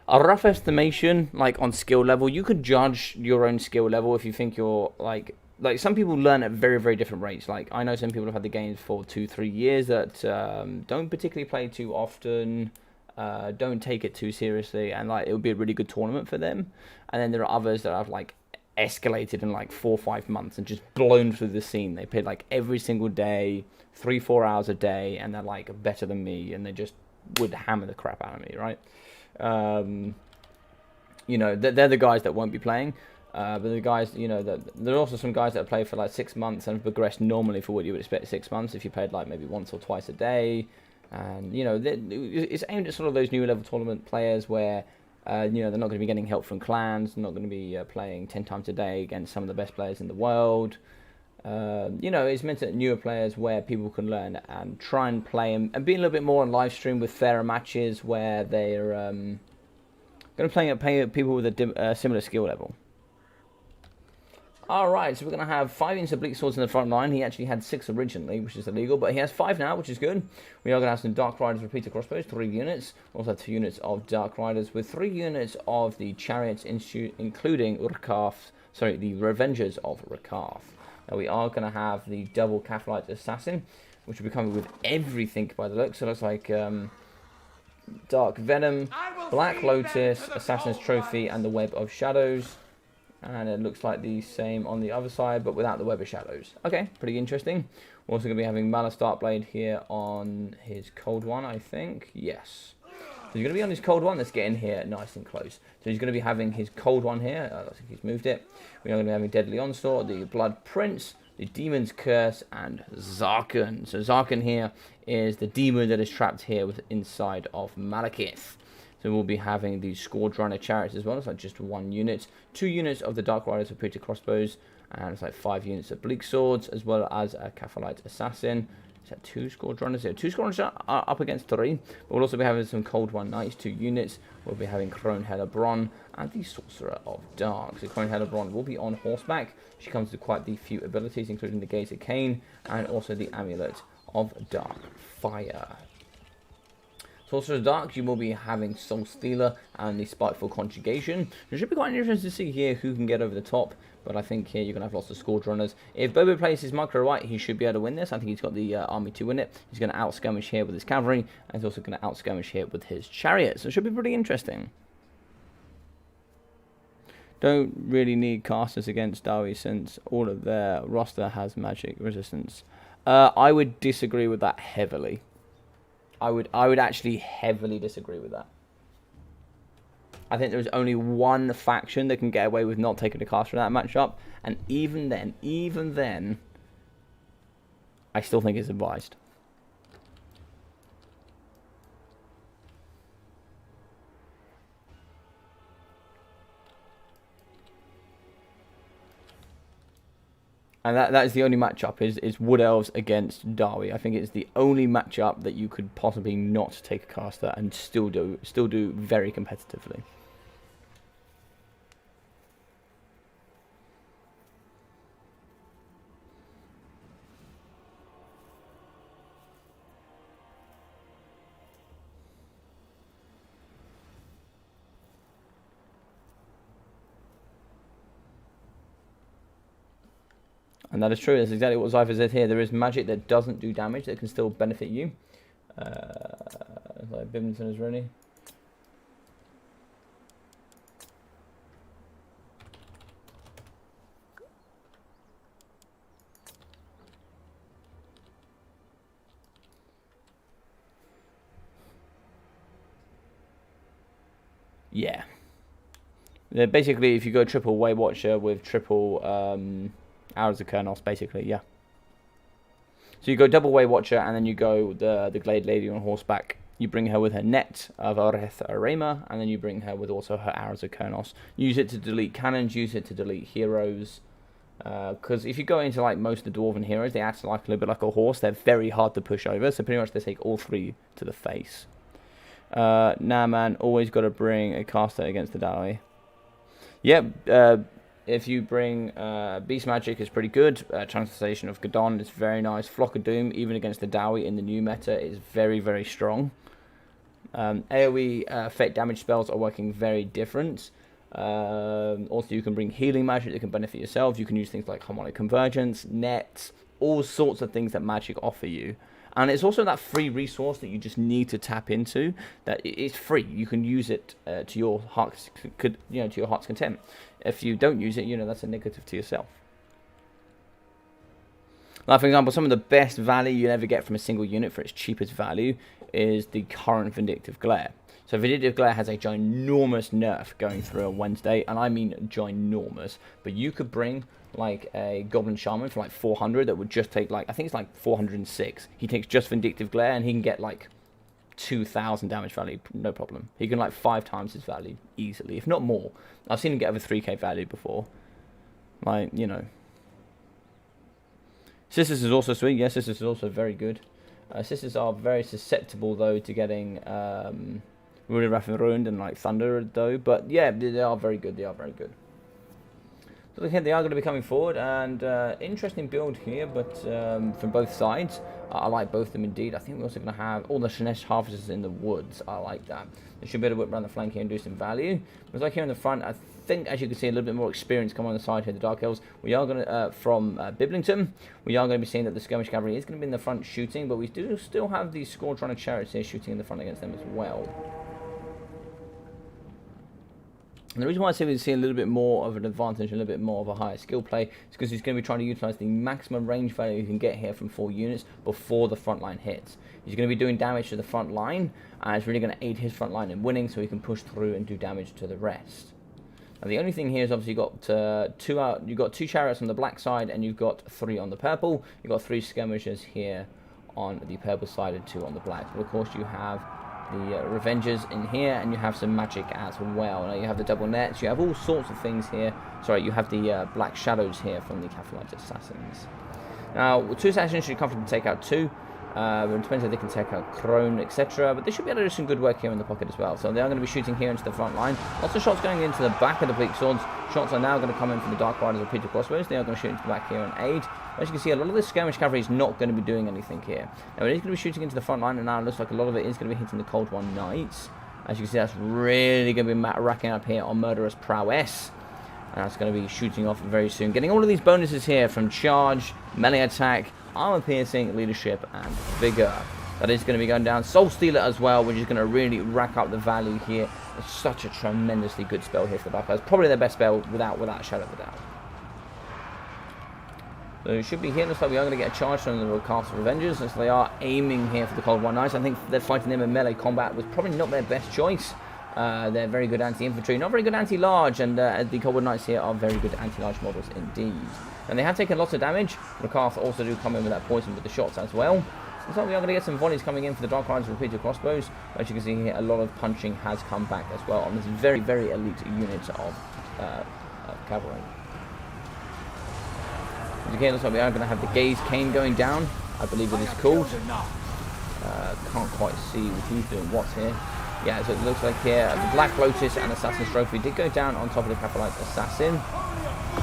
rough estimation, like on skill level, you could judge your own skill level if you think you're like some people learn at very, very different rates. Like I know some people have had the games for 2-3 years that don't particularly play too often, don't take it too seriously, and like it would be a really good tournament for them. And then there are others that have like escalated in like 4 or 5 months and just blown through the scene. They played like every single day, 3-4 hours a day, and they're like better than me, and they just would hammer the crap out of me, right? You know, they're the guys that won't be playing, but the guys, you know, there are also some guys that play for like 6 months and have progressed normally for what you would expect 6 months if you played like maybe once or twice a day. And you know, it's aimed at sort of those new level tournament players where you know, they're not going to be getting help from clans, not going to be playing 10 times a day against some of the best players in the world. You know, it's meant at newer players where people can learn and try and play and be a little bit more on live stream with fairer matches where they're going to play people with a similar skill level. Alright, so we're going to have 5 units of Bleak Swords in the front line. He actually had 6 originally, which is illegal, but he has 5 now, which is good. We are going to have some Dark Riders Repeater Crossbows, 3 units. Also 2 units of Dark Riders with 3 units of the Chariots Institute, including the Revengers of Rakarth. Now we are going to have the double Cathalite Assassin, which will be coming with everything by the looks. So it looks like Dark Venom, Black Lotus, Assassin's Trophy, and the Web of Shadows. And it looks like the same on the other side, but without the Web of Shadows. Okay, pretty interesting. We're also going to be having Malice Darkblade here on his Cold One, I think. Yes. So he's going to be on his Cold One. Let's get in here nice and close. So he's going to be having his Cold One here. Looks like he's moved it. We are going to be having Deadly Onslaught, the Blood Prince, the Demon's Curse, and Zarkon. So Zarkon here is the demon that is trapped here inside of Malekith. So we'll be having the Scourge Runner Chariots as well. It's like just 1 unit. 2 units of the Dark Riders Repeater Crossbows. And it's like 5 units of Bleak Swords, as well as a Cathalite Assassin. Is that 2 Scourge Runners here? 2 Scourge Runners are up against 3. But we'll also be having some Cold One Knights, 2 units. We'll be having Crone Hellerbron and the Sorcerer of Dark. So Crone Hellerbron will be on horseback. She comes with quite the few abilities, including the Gaze of Cain and also the Amulet of Dark Fire. Sorcerer of Dark, you will be having Soul Stealer and the Spiteful Conjugation. It should be quite interesting to see here who can get over the top, but I think here you're going to have lots of Scourge Runners. If Bobo plays his Micro White, he should be able to win this. I think he's got the army to win it. He's going to out-skirmish here with his cavalry, and he's also going to out-skirmish here with his chariots. So it should be pretty interesting. Don't really need casters against Dawi since all of their roster has magic resistance. I would disagree with that heavily. I would actually heavily disagree with that. I think there's only one faction that can get away with not taking a caster in that matchup, and even then, I still think it's advised. And that is the only matchup, is Wood Elves against Dawi. I think it's the only matchup that you could possibly not take a caster and still do very competitively. And that is true. That's exactly what Zypher said here. There is magic that doesn't do damage that can still benefit you. Like Bimington is ready. Yeah. Basically, if you go triple Way Watcher with triple Arrows of Kernos, basically, yeah. So you go double Way Watcher, and then you go the Glade Lady on horseback. You bring her with her net of Oreth Arema, and then you bring her with also her Arrows of Kernos. Use it to delete cannons, use it to delete heroes. Because if you go into like most of the Dwarven heroes, they act like a little bit like a horse. They're very hard to push over, so pretty much they take all 3 to the face. Nah, man, always got to bring a caster against the Dowey. Yep, if you bring Beast Magic, is pretty good. Translation of Gadon is very nice. Flock of Doom, even against the Dowey in the new meta, is very, very strong. AoE effect damage spells are working very different. Also, you can bring healing magic that can benefit yourself. You can use things like harmonic convergence, nets, all sorts of things that magic offer you. And it's also that free resource that you just need to tap into. That it's free. You can use it to your heart's, to your heart's content. If you don't use it, that's a negative to yourself. Like, for example, some of the best value you'll ever get from a single unit for its cheapest value is the current Vindictive Glare. So Vindictive Glare has a ginormous nerf going through on Wednesday, and I mean ginormous. But you could bring like a Goblin Shaman for like 400 that would just take like, I think it's like 406. He takes just Vindictive Glare and he can get like 2,000 damage value, no problem. He can like 5 times his value easily, if not more. I've seen him get over 3k value before. Like, Sisters is also sweet. Yes, Sisters is also very good. Sisters are very susceptible though to getting really Wrath and Ruined and like Thunder though. But yeah, they are very good. They are very good. So look here, they are going to be coming forward, and interesting build here, but from both sides. I like both of them indeed. I think we're also going to have all the Shanesh Harvesters in the woods. I like that. They should be able to whip around the flank here and do some value. But like here in the front, I think, as you can see, a little bit more experience come on the side here, the Dark Elves. We are going to, from Biblington, we are going to be seeing that the Skirmish Cavalry is going to be in the front shooting, but we do still have the Scourge Runner Chariots here shooting in the front against them as well. And the reason why I say we see a little bit more of an advantage, a little bit more of a higher skill play, is because he's going to be trying to utilise the maximum range value you can get here from 4 units before the front line hits. He's going to be doing damage to the front line, and it's really going to aid his front line in winning, so he can push through and do damage to the rest. Now the only thing here is obviously you've got 2 chariots on the black side, and you've got 3 on the purple. You've got 3 skirmishers here on the purple side and 2 on the black. But of course you have the Revengers in here, and you have some magic as well. Now you have the double nets, you have all sorts of things here. Sorry, you have the Black Shadows here from the Catapult Assassins. Now, 2 assassins should comfortably take out 2. But it depends if they can take out Crone, etc. But they should be able to do some good work here in the pocket as well. So they are going to be shooting here into the front line. Lots of shots going into the back of the Bleak Swords. Shots are now going to come in from the Dark Riders or Peter Crossbows. They are going to shoot into the back here and aid. As you can see, a lot of the Skirmish Cavalry is not going to be doing anything here. Now it is going to be shooting into the front line, and now it looks like a lot of it is going to be hitting the Cold One Knights. As you can see, that's really going to be racking up here on Murderous Prowess. And that's going to be shooting off very soon. Getting all of these bonuses here from Charge, Melee Attack, Armor Piercing, Leadership, and Vigor. That is going to be going down. Soul Stealer as well, which is going to really rack up the value here. It's such a tremendously good spell here for the Dark Elves. Probably their best spell without a shadow of a doubt. So it should be here. Looks like we are going to get a charge from the Cast Revengers, as they are aiming here for the Cold One Knights. I think they're fighting them in melee combat was probably not their best choice. They're very good anti-infantry, not very good anti-large, and the Cold War Knights here are very good anti-large models indeed. And they have taken lots of damage. The Cath also do come in with that poison with the shots as well. Looks like we are going to get some volleys coming in for the Dark Riders with Repeater Crossbows. As you can see here, a lot of punching has come back as well on this very, very elite unit of cavalry. As again, looks like we are going to have the Gaze Cane going down. I believe it is called. Can't quite see who's doing what's here. Yeah, so it looks like here the Black Lotus and Assassin's Trophy did go down on top of the Capellite Assassin.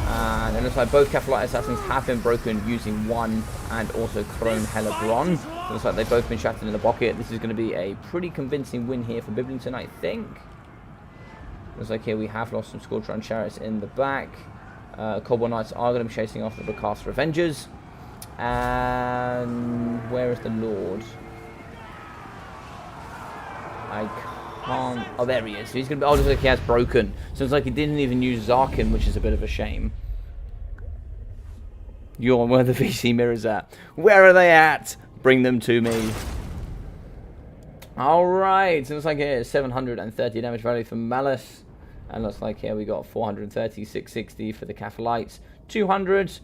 And it looks like both Capellite Assassins have been broken using 1 and also Crone Hellebron. So it looks like they've both been shattered in the pocket. This is going to be a pretty convincing win here for Biblington, I think. Looks like here we have lost some Scourge Runner Chariots in the back. Cold War Knights are going to be chasing off the Recast Revengers. And where is the Lord? I can't. Oh, there he is. So he's going to be. Oh, looks like he has broken. So it's like he didn't even use Zarkin, which is a bit of a shame. You're where the VC mirrors at. Where are they at? Bring them to me. Alright. So it's like here 730 damage value for Malice. And looks like here we got 430, 660 for the Catholites. 200.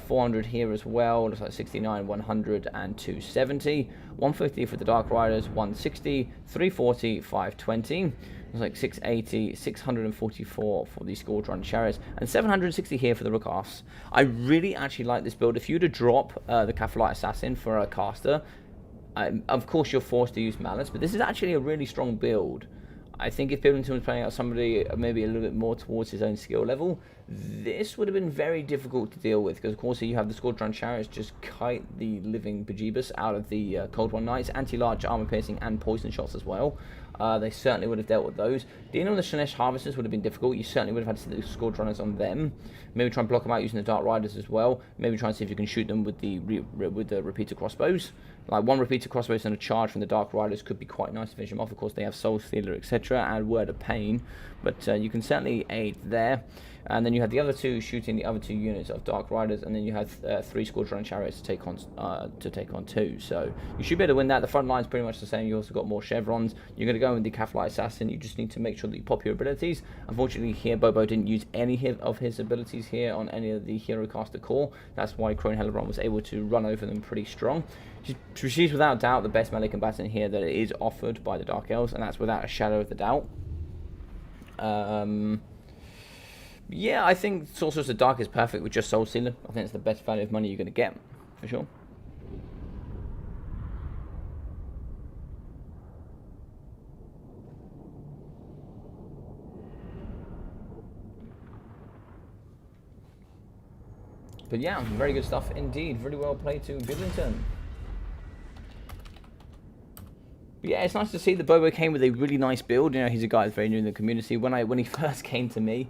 400 here as well. Looks like 69, 100, and 270. 150 for the Dark Riders, 160, 340, 520. It's like 680, 644 for the Squadron Chariots, and 760 here for the Rookaffs. I really actually like this build. If you were to drop the Catapult Assassin for a caster, of course you're forced to use Malice, but this is actually a really strong build. I think if Billington was playing out somebody maybe a little bit more towards his own skill level, this would have been very difficult to deal with, because of course you have the Squadron Chariots just kite the living bejeebus out of the Cold One Knights, anti-large armor piercing and poison shots as well. They certainly would have dealt with those. Dealing with the Slanesh Harvesters would have been difficult. You certainly would have had to see the Scourge Runners on them. Maybe try and block them out using the Dark Riders as well. Maybe try and see if you can shoot them with the repeater crossbows. Like one repeater crossbows and a charge from the Dark Riders could be quite nice to finish them off. Of course, they have Soul Stealer, etc., and Word of Pain, but you can certainly aid there. And then you had the other two shooting the other two units of Dark Riders, and then you had 3 Squadron Chariots to take on 2. So you should be able to win that. The front line's pretty much the same. You also got more chevrons. You're going to go with the Catapult Assassin. You just need to make sure that you pop your abilities. Unfortunately, here Bobo didn't use any of his abilities here on any of the Hero Caster core. That's why Crone Hellebrand was able to run over them pretty strong. She's without doubt the best melee combatant here that is offered by the Dark Elves, and that's without a shadow of the doubt. Yeah, I think Sorceress of the Dark is perfect with just Soul Stealer. I think it's the best value of money you're going to get, for sure. But yeah, very good stuff indeed. Really well played to Bidlington. But yeah, it's nice to see that Bobo came with a really nice build. You know, he's a guy that's very new in the community. When he first came to me,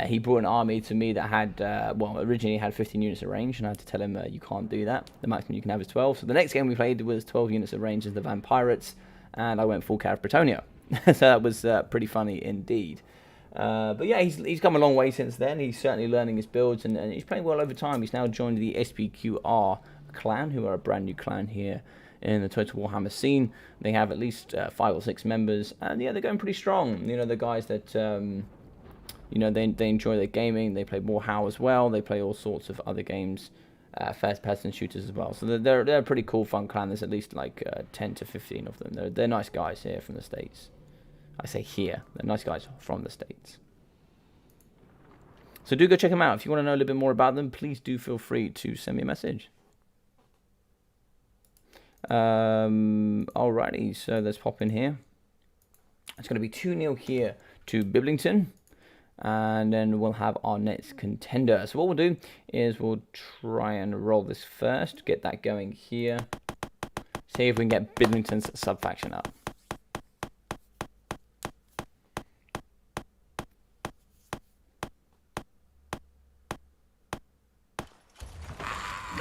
he brought an army to me that had, well, originally had 15 units of range, and I had to tell him, you can't do that. The maximum you can have is 12. So the next game we played was 12 units of range as the Vampirates, and I went full Cat of Bretonia. So that was pretty funny indeed. But yeah, he's come a long way since then. He's certainly learning his builds, and he's playing well over time. He's now joined the SPQR clan, who are a brand new clan here in the Total Warhammer scene. They have at least 5 or 6 members, and yeah, they're going pretty strong. You know, the guys that you know, they enjoy their gaming. They play Warhammer as well. They play all sorts of other games, first-person shooters as well. So they're a pretty cool, fun clan. There's at least like 10 to 15 of them. They're nice guys here from the States. I say here, they're nice guys from the States. So do go check them out. If you want to know a little bit more about them, please do feel free to send me a message. Alrighty, so let's pop in here. It's going to be 2-0 here to Biblington, and then we'll have our next contender. So what we'll do is we'll try and roll this first, get that going here, see if we can get Biblington's sub-faction up.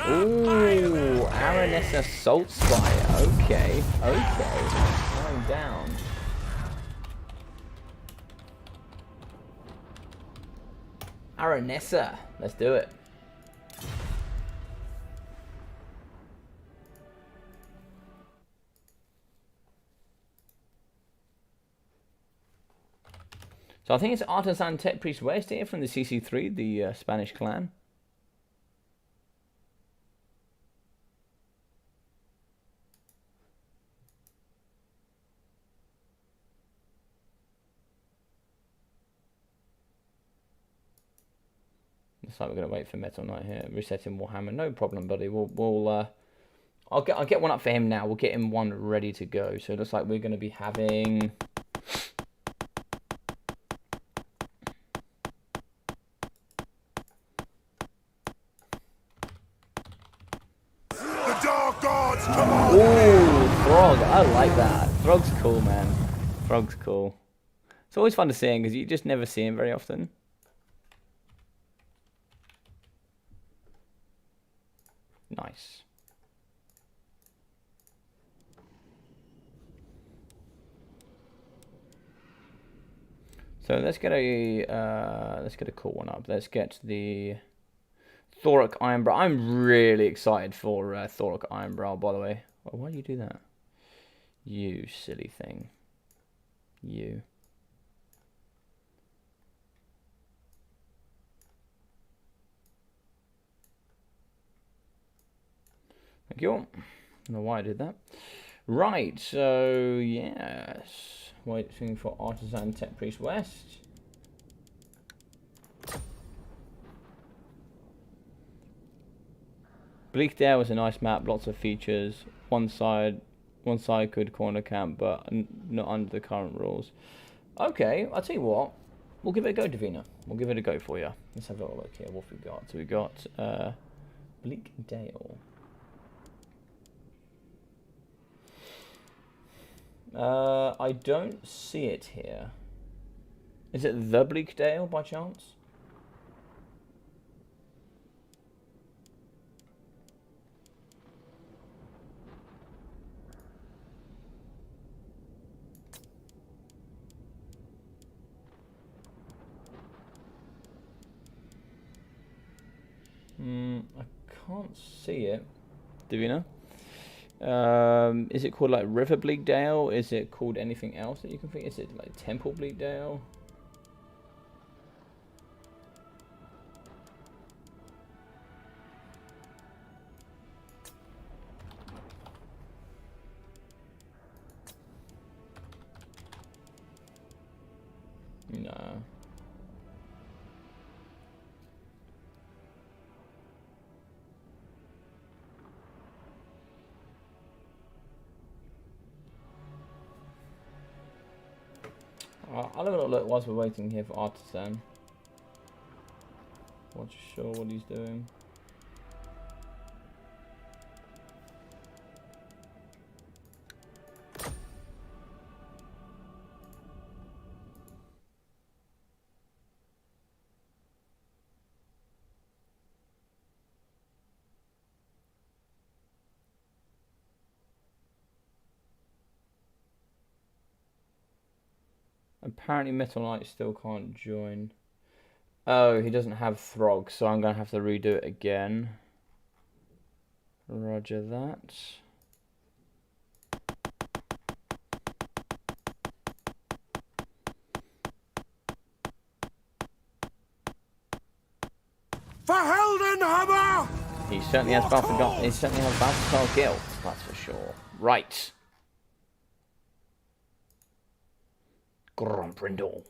Ooh, Aranessa Salt Spire. Okay. Calm down. Aranessa. Let's do it. So I think it's Artisan Tech Priest West here from the CC3, the Spanish clan. Looks like we're gonna wait for Metal Knight here. Resetting Warhammer, no problem, buddy. I'll get one up for him now. We'll get him one ready to go. So it looks like we're gonna be having. The Dark Gods come on! Ooh, Throg. I like that. Throg's cool, man. Throg's cool. It's always fun to see him because you just never see him very often. Nice. So let's get a cool one up. Let's get the Thoric Ironbrow. I'm really excited for Thoric Ironbrow, by the way. Oh, why do you do that? You silly thing. You. Thank you. I don't know why I did that. Right, so yes. Waiting for Artisan Tech Priest West. Bleakdale was a nice map, lots of features. One side could corner camp, but not under the current rules. Okay, I'll tell you what. We'll give it a go, Davina. We'll give it a go for you. Let's have a little look here. What have we got? So we got Bleakdale. I don't see it here. Is it the Bleakdale by chance? I can't see it. Do you know? Is it called like River Bleakdale? Is it called anything else that you can think? Is it like Temple Bleakdale? No. I'll have a little look whilst we're waiting here for Artisan. Not sure what he's doing. Apparently Metal Knight still can't join. Oh, he doesn't have Throg, so I'm going to have to redo it again. Roger that. For Heldenhammer! He certainly has Balthasar guilt, that's for sure. Right. Gromprindle.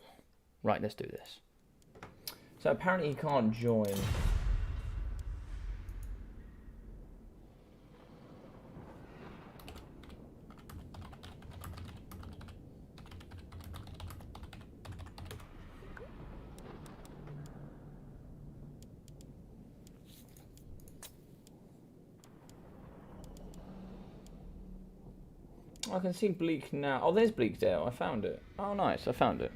Right, let's do this. So apparently he can't join. I can see Bleak now. Oh, there's Bleakdale. I found it. Oh, nice. I found it.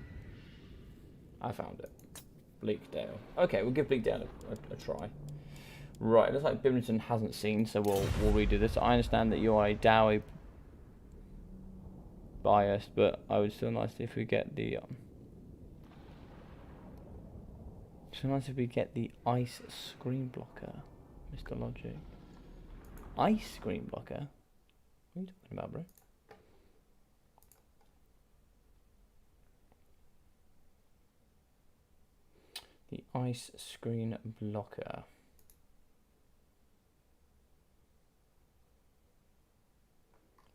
Bleakdale. Okay, we'll give Bleakdale a try. Right, looks like Bimington hasn't seen, so we'll redo this. I understand that you are a Dowie biased, but I would still nice if we get the still nice if we get the ice screen blocker, Mr. Logic. Ice screen blocker? What are you talking about, bro? The ice screen blocker.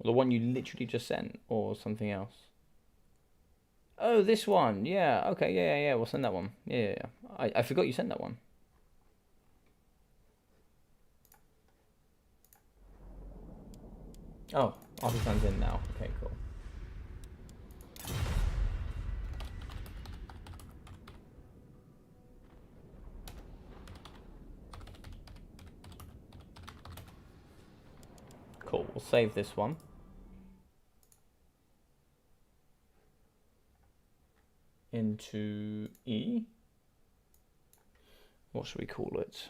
The one you literally just sent, or something else? Oh, this one. Yeah. Okay. Yeah. We'll send that one. Yeah. I forgot you sent that one. Oh, Artisan's in now. Okay, cool. Cool. We'll save this one. Into E. What should we call it?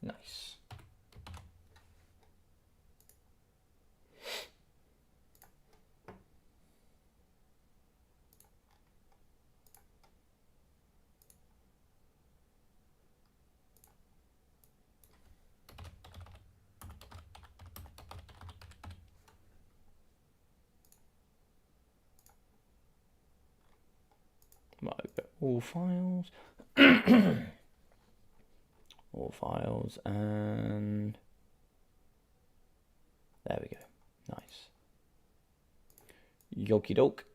Nice. All files. All files and Yoki doke.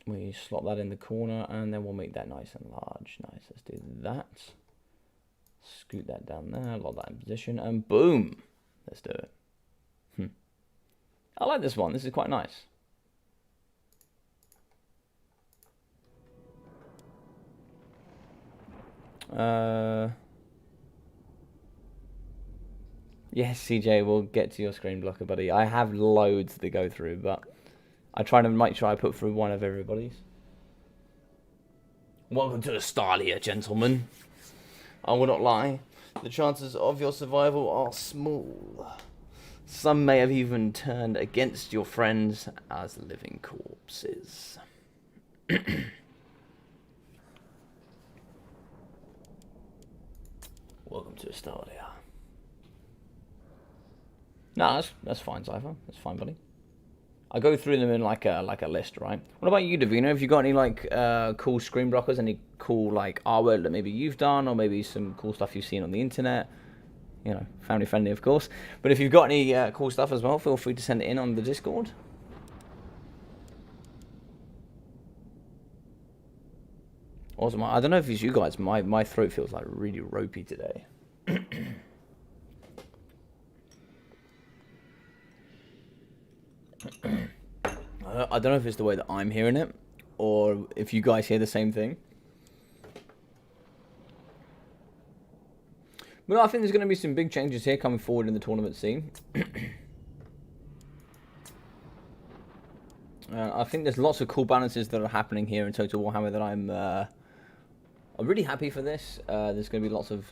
We slot that in the corner, and then we'll make that nice and large. Nice, let's do that. Scoot that down there, lock that in position, and boom! Let's do it. I like this one, this is quite nice. Yes, CJ, we'll get to your screen blocker, buddy. I have loads to go through, but I try to make sure I put through one of everybody's. Welcome to the start here, gentlemen. I will not lie. The chances of your survival are small. Some may have even turned against your friends as living corpses. Welcome to Stadia. No, that's fine, Cypher. That's fine, buddy. I go through them in like a list, right? What about you, Davina? Have you got any like cool screen blockers? Any cool like artwork that maybe you've done, or maybe some cool stuff you've seen on the internet? You know, family friendly, of course. But if you've got any cool stuff as well, feel free to send it in on the Discord. Awesome. I don't know if it's you guys. My throat feels like really ropey today. I don't know if it's the way that I'm hearing it, or if you guys hear the same thing. But no, I think there's going to be some big changes here coming forward in the tournament scene. I think there's lots of cool balances that are happening here in Total Warhammer that I'm really happy for this. There's going to be lots of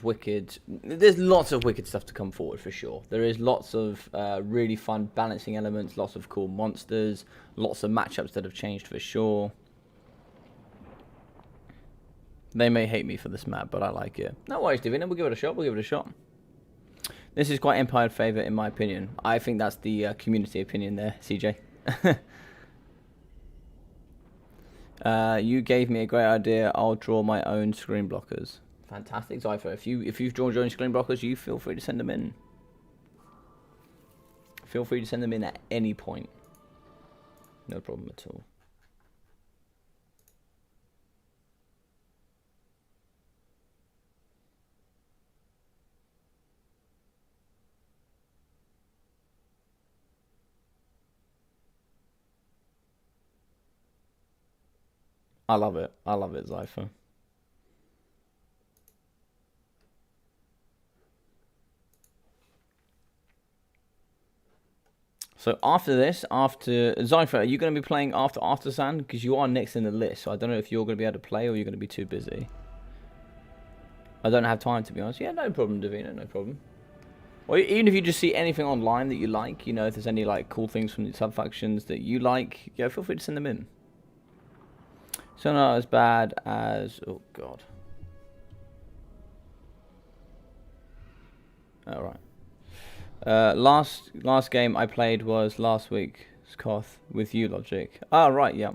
wicked. There's lots of wicked stuff to come forward for sure. There is lots of really fun balancing elements, lots of cool monsters, lots of matchups that have changed for sure. They may hate me for this map, but I like it. No worries, Divina. We'll give it a shot. We'll give it a shot. This is quite Empire favourite in my opinion. I think that's the community opinion there, CJ. You gave me a great idea. I'll draw my own screen blockers. Fantastic, Zypher. If you've drawn your own screen blockers, you feel free to send them in. Feel free to send them in at any point. No problem at all. I love it. I love it, Zypher. So after this, after Zypher, are you going to be playing after Artisan? Because you are next in the list, so I don't know if you're going to be able to play or you're going to be too busy. I don't have time, to be honest. Yeah, no problem, Davina, no problem. Or even if you just see anything online that you like, you know, if there's any like cool things from the sub-factions that you like, yeah, feel free to send them in. So not as bad as... Oh, God. Alright. Last game I played was last week, Koth, with you, Logic. Ah, right, yeah.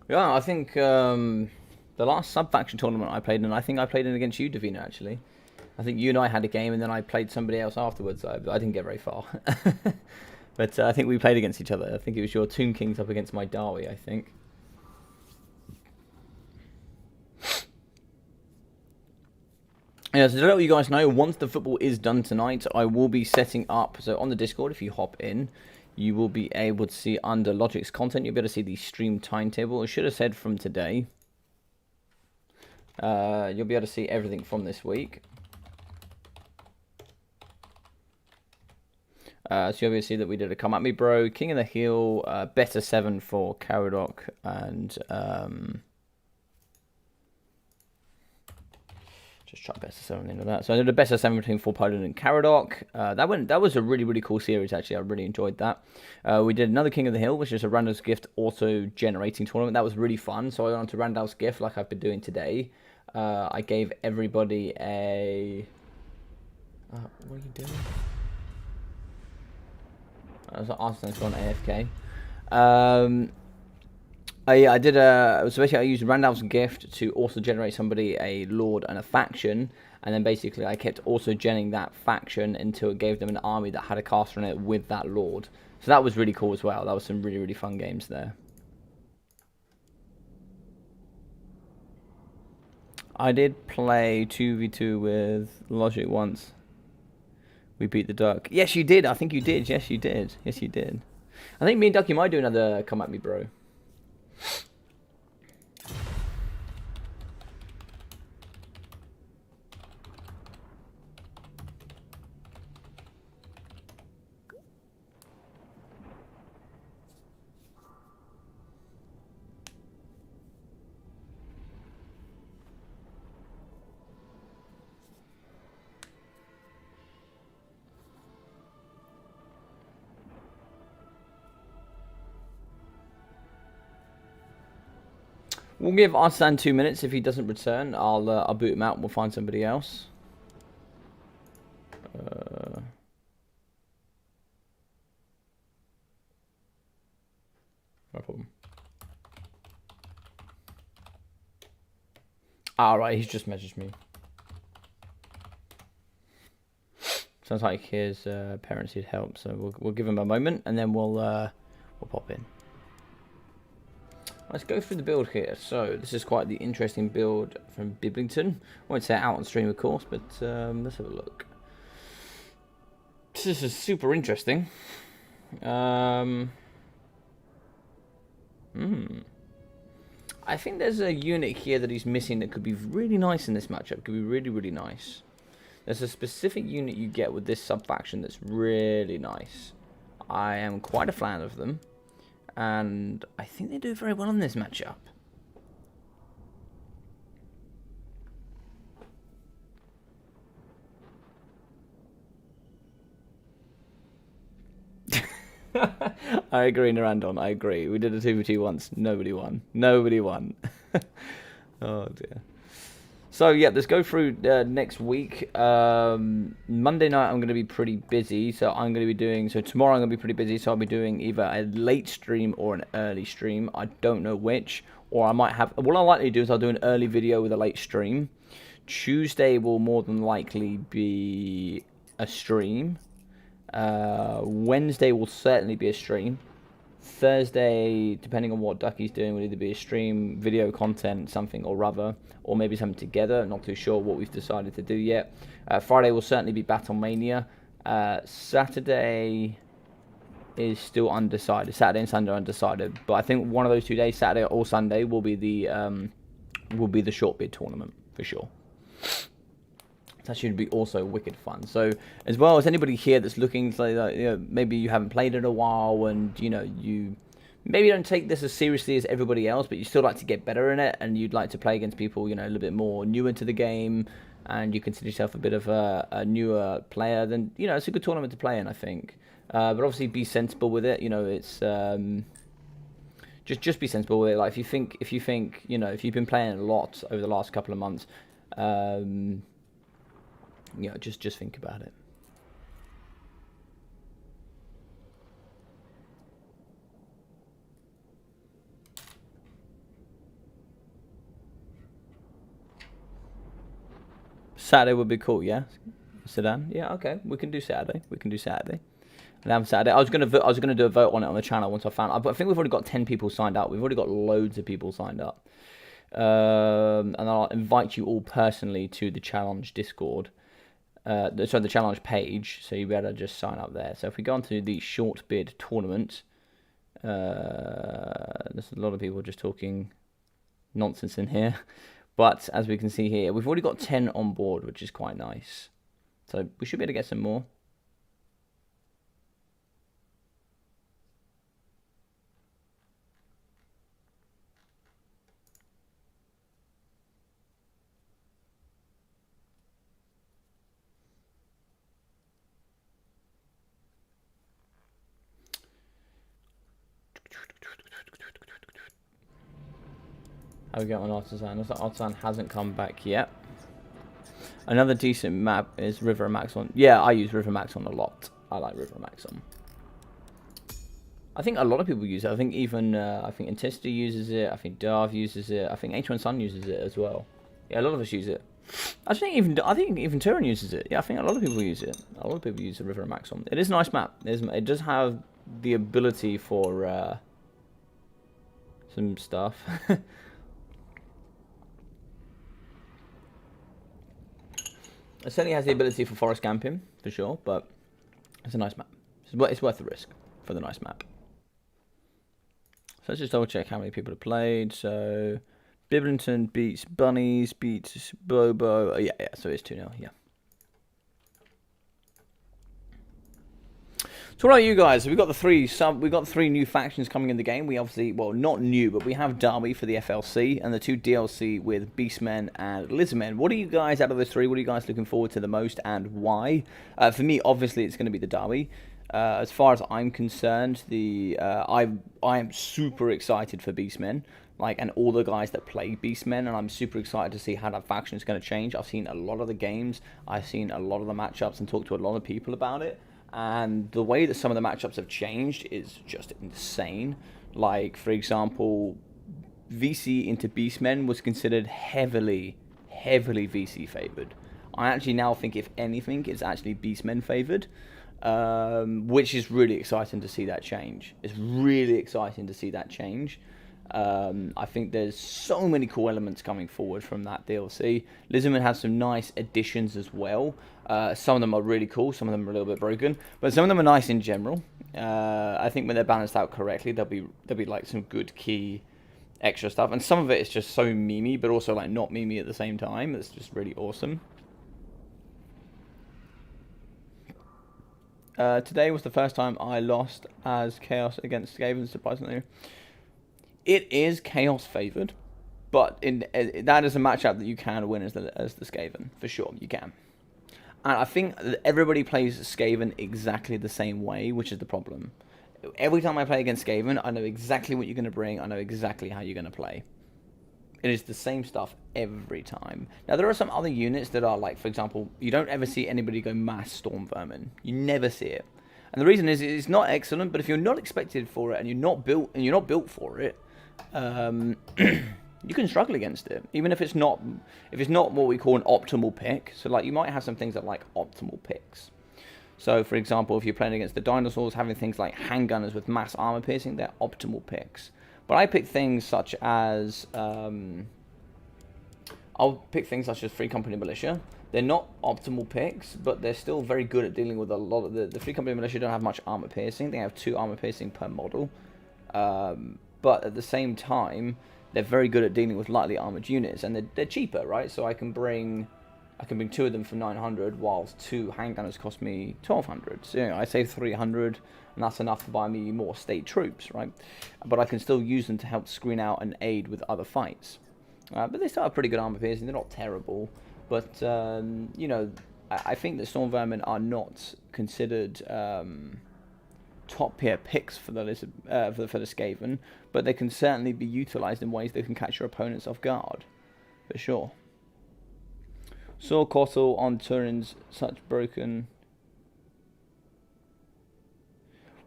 Yeah, I think the last sub-faction tournament I played in, I think I played in against you, Davina, actually. I think you and I had a game, and then I played somebody else afterwards. I didn't get very far. But I think we played against each other. I think it was your Tomb Kings up against my Darwi, I think. Yeah, so to let you guys know, once the football is done tonight, I will be setting up, so on the Discord, if you hop in, you will be able to see under Logic's content, you'll be able to see the stream timetable. It should have said from today. You'll be able to see everything from this week. So you'll be able to see that we did a Come At Me Bro, King of the Hill, Better 7 for Caradoc, and just try Better 7 into that. So I did a Better 7 between Full Poland and Caradoc. That was a really cool series, actually. I really enjoyed that. We did another King of the Hill, which is a Randal's Gift auto-generating tournament. That was really fun. So I went on to Randal's Gift, like I've been doing today. I gave everybody a... what are you doing? Arsenal's gone AFK. I did a so basically I used Randal's gift to also generate somebody a lord and a faction, and then basically I kept also genning that faction until it gave them an army that had a caster in it with that lord. So that was really cool as well. That was some really fun games there. I did play 2v2 with Logic once. We beat the Duck. Yes, you did. I think you did. Yes, you did. Yes, you did. I think me and Ducky might do another Come At Me Bro. We'll give Arslan 2 minutes. If he doesn't return, I'll boot him out and we'll find somebody else. No problem. Alright, he's just messaged me. Sounds like his parents need help, so we'll give him a moment and then we'll pop in. Let's go through the build here. So this is quite the interesting build from Biblington. I won't say it out on stream, of course, but let's have a look. This is super interesting. I think there's a unit here that he's missing that could be really nice in this matchup. Could be really nice. There's a specific unit you get with this sub-faction that's really nice. I am quite a fan of them. And I think they do very well in this matchup. I agree, Randal. I agree. We did a 2v2 once. Nobody won. Nobody won. Oh, dear. So, yeah, let's go through next week. Monday night, I'm going to be pretty busy. So, I'm going to be doing... So, tomorrow, I'm going to be pretty busy. So, I'll be doing either a late stream or an early stream. I don't know which. Or I might have... What I'll likely do is I'll do an early video with a late stream. Tuesday will more than likely be a stream. Wednesday will certainly be a stream. Thursday, depending on what Ducky's doing, will either be a stream, video content, something or other, or maybe something together. Not too sure what we've decided to do yet. Friday will certainly be Battlemania. Saturday is still undecided. Saturday and Sunday are undecided, but I think one of those 2 days, Saturday or Sunday, will be the short bid tournament for sure. That should be also wicked fun. So, as well as anybody here that's looking, like, you know, maybe you haven't played in a while, and you know you maybe don't take this as seriously as everybody else, but you still like to get better in it, and you'd like to play against people, you know, a little bit more newer to the game, and you consider yourself a bit of a newer player. Then you know it's a good tournament to play in, I think. But obviously, be sensible with it. You know, it's just be sensible with it. Like if you think, you know, if you've been playing a lot over the last couple of months. You know, just think about it. Saturday would be cool, yeah. Sedan, yeah, okay. We can do Saturday. We can do Saturday. And have Saturday. I was gonna do a vote on it on the channel once I found out. But I think we've already got 10 people signed up. We've already got loads of people signed up. And I'll invite you all personally to the challenge Discord. The challenge page, so you better just sign up there. So if we go onto the short bid tournament, there's a lot of people just talking nonsense in here, but as we can see here, we've already got 10 on board, which is quite nice. So we should be able to get some more. How we get on Artisan? Looks like Artisan hasn't come back yet. Another decent map is River Maxon. Yeah, I use River Maxon a lot. I like River Maxon. I think a lot of people use it. I think even I think Intensity uses it. I think Darv uses it. I think H1 Sun uses it as well. Yeah, a lot of us use it. I think even Turin uses it. Yeah, I think a lot of people use it. A lot of people use the River of Maxon. It is a nice map. It does have the ability for some stuff. It certainly has the ability for forest camping, for sure, but it's a nice map. It's worth the risk for the nice map. So let's just double check how many people have played. So Biblington beats Bunnies, beats Bobo. Oh, yeah, so it's 2-0, yeah. So what about you guys? We've got the three new factions coming in the game. We obviously, well, not new, but we have Derby for the FLC and the 2 DLC with Beastmen and Lizardmen. What are you guys, out of those 3, what are you guys looking forward to the most and why? For me, obviously, it's going to be the Derby. As far as I'm concerned, I am super excited for Beastmen, and all the guys that play Beastmen, and I'm super excited to see how that faction is going to change. I've seen a lot of the games, I've seen a lot of the matchups, and talked to a lot of people about it. And the way that some of the matchups have changed is just insane. Like, for example, VC into Beastmen was considered heavily VC favoured. I actually now think, if anything, it's actually Beastmen favoured, which is really exciting to see that change. It's really exciting to see that change. I think there's so many cool elements coming forward from that DLC. Lizardman has some nice additions as well. Some of them are really cool, some of them are a little bit broken, but some of them are nice in general. I think when they're balanced out correctly, there'll be like some good key extra stuff, and some of it is just so memey, but also like not memey at the same time. It's just really awesome. Today was the first time I lost as Chaos against Skaven, surprisingly. It is Chaos favoured, but that is a matchup that you can win as the Skaven, for sure, you can. And I think that everybody plays Skaven exactly the same way, which is the problem. Every time I play against Skaven, I know exactly what you're going to bring, I know exactly how you're going to play. It is the same stuff every time. Now, there are some other units that are like, for example, you don't ever see anybody go mass Storm Vermin. You never see it. And the reason is it's not excellent, but if you're not expected for it and you're not built for it, you can struggle against it, even if it's not what we call an optimal pick. So like, you might have some things that are like optimal picks. So for example, if you're playing against the dinosaurs, having things like handgunners with mass armor piercing, they're optimal picks. But I pick things such as Free Company Militia. They're not optimal picks, but they're still very good at dealing with a lot of the Free Company Militia. Don't have much armor piercing. They have 2 armor piercing per model. But at the same time, they're very good at dealing with lightly armored units, and they're cheaper, right? So I can bring 2 of them for 900, whilst 2 handgunners cost me 1200. So I save 300, and that's enough to buy me more state troops, right? But I can still use them to help screen out and aid with other fights. But they still have pretty good armor piercing. They're not terrible, but I think that Storm Vermin are not considered top tier picks for the Skaven, but they can certainly be utilized in ways that can catch your opponents off guard, for sure. Saw Kotl on Turin's such broken.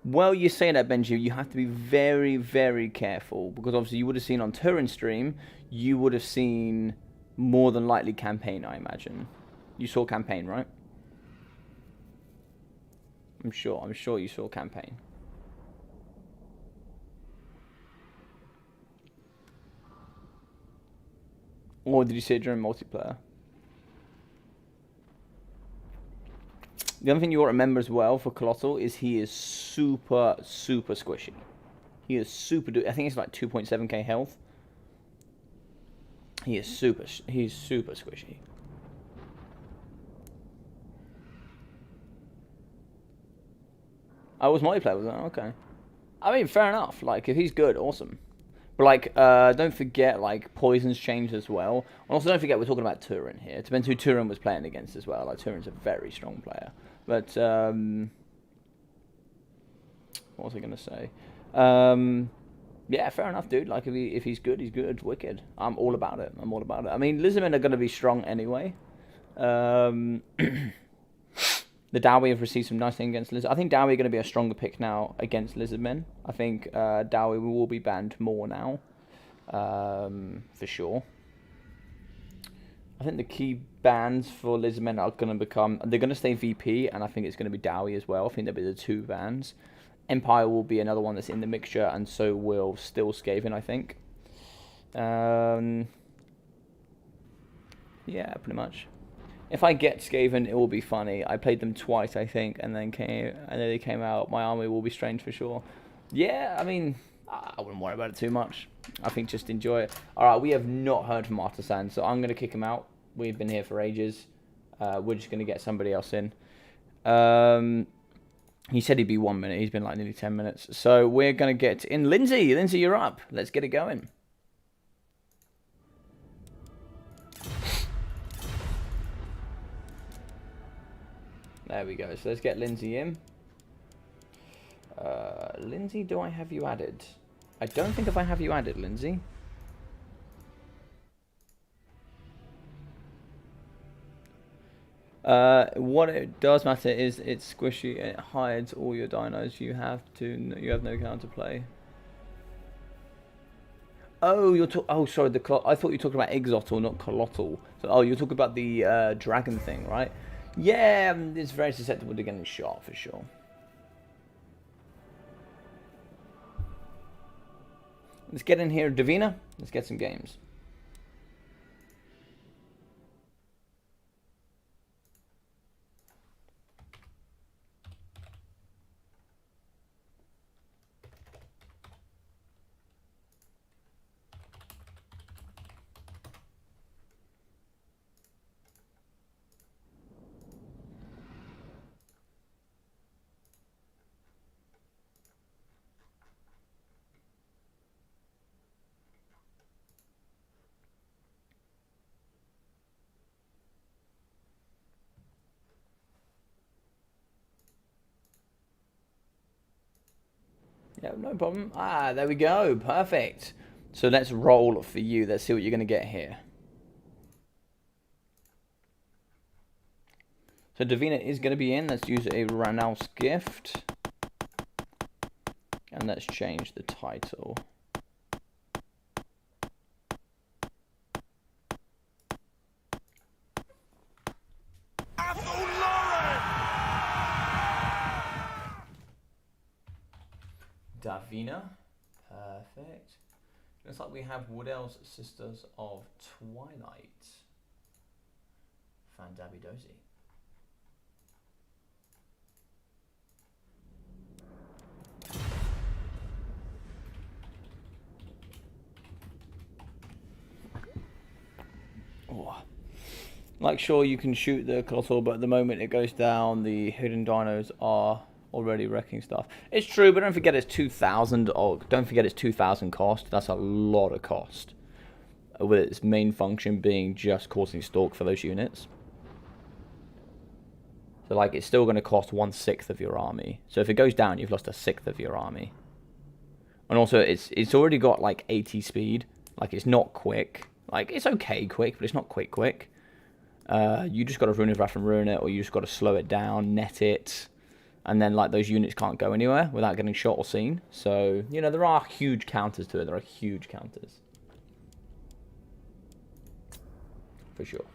Well, you say that, Benji. You have to be very, very careful, because obviously you would have seen on Turin's stream, you would have seen more than likely campaign, I imagine. You saw campaign, right? I'm sure you saw campaign. Or did you see it during multiplayer? The other thing you got to remember as well for Colotl is he is super squishy. He is I think it's like 2.7k health. He's super squishy. Oh, it was multiplayer, was it? Okay. I mean, fair enough. Like, if he's good, awesome. But, like, don't forget, like, poisons changed as well. And also, don't forget, we're talking about Turin here. It depends who Turin was playing against as well. Like, Turin's a very strong player. But, what was I going to say? Yeah, fair enough, dude. Like, if he's good, he's good. Wicked. I'm all about it. I'm all about it. I mean, Lizardmen are going to be strong anyway. The Dowie have received some nice things against Lizard. I think Dowie are going to be a stronger pick now against Lizardmen. I think Dowie will be banned more now, for sure. I think the key bans for Lizardmen are going to become... They're going to stay VP, and I think it's going to be Dowie as well. I think they'll be the two bans. Empire will be another one that's in the mixture, and so will still Skaven, I think. Yeah, pretty much. If I get Skaven, it will be funny. I played them twice, I think, and then they came out. My army will be strange for sure. Yeah, I mean, I wouldn't worry about it too much. I think just enjoy it. All right, we have not heard from Artisan, so I'm going to kick him out. We've been here for ages. We're just going to get somebody else in. He said he'd be 1 minute. He's been like nearly 10 minutes. So we're going to get in Lindsay. Lindsay, you're up. Let's get it going. There we go. So let's get Lindsay in. Lindsay, do I have you added? I don't think if I have you added, Lindsay. What it does matter is it's squishy. It hides all your dinos. You have no counterplay. Oh, oh, sorry. I thought you were talking about Exotl, not Colotl. So, oh, you're talking about the dragon thing, right? Yeah, it's very susceptible to getting shot for sure. Let's get in here, Davina. Let's get some games. Yeah, no problem. Ah, there we go. Perfect. So let's roll for you. Let's see what you're going to get here. So Davina is going to be in. Let's use a Ranald's gift. And let's change the title. Davina. Perfect. Looks like we have Woodell's Sisters of Twilight. Fandabidosi. Oh. Like, sure, you can shoot the Colossal, but at the moment it goes down, the hidden dinos are already wrecking stuff. It's true, but don't forget it's 2,000. Oh, don't forget it's 2,000 cost. That's a lot of cost. With its main function being just causing stalk for those units. So, like, it's still going to cost 1/6 of your army. So if it goes down, you've lost 1/6 of your army. And also, it's already got like 80 speed. Like, it's not quick. Like, it's okay quick, but it's not quick. You just got to ruin it and ruin it, or you just got to slow it down, net it. And then, like, those units can't go anywhere without getting shot or seen. So, you know, there are huge counters to it. There are huge counters. For sure.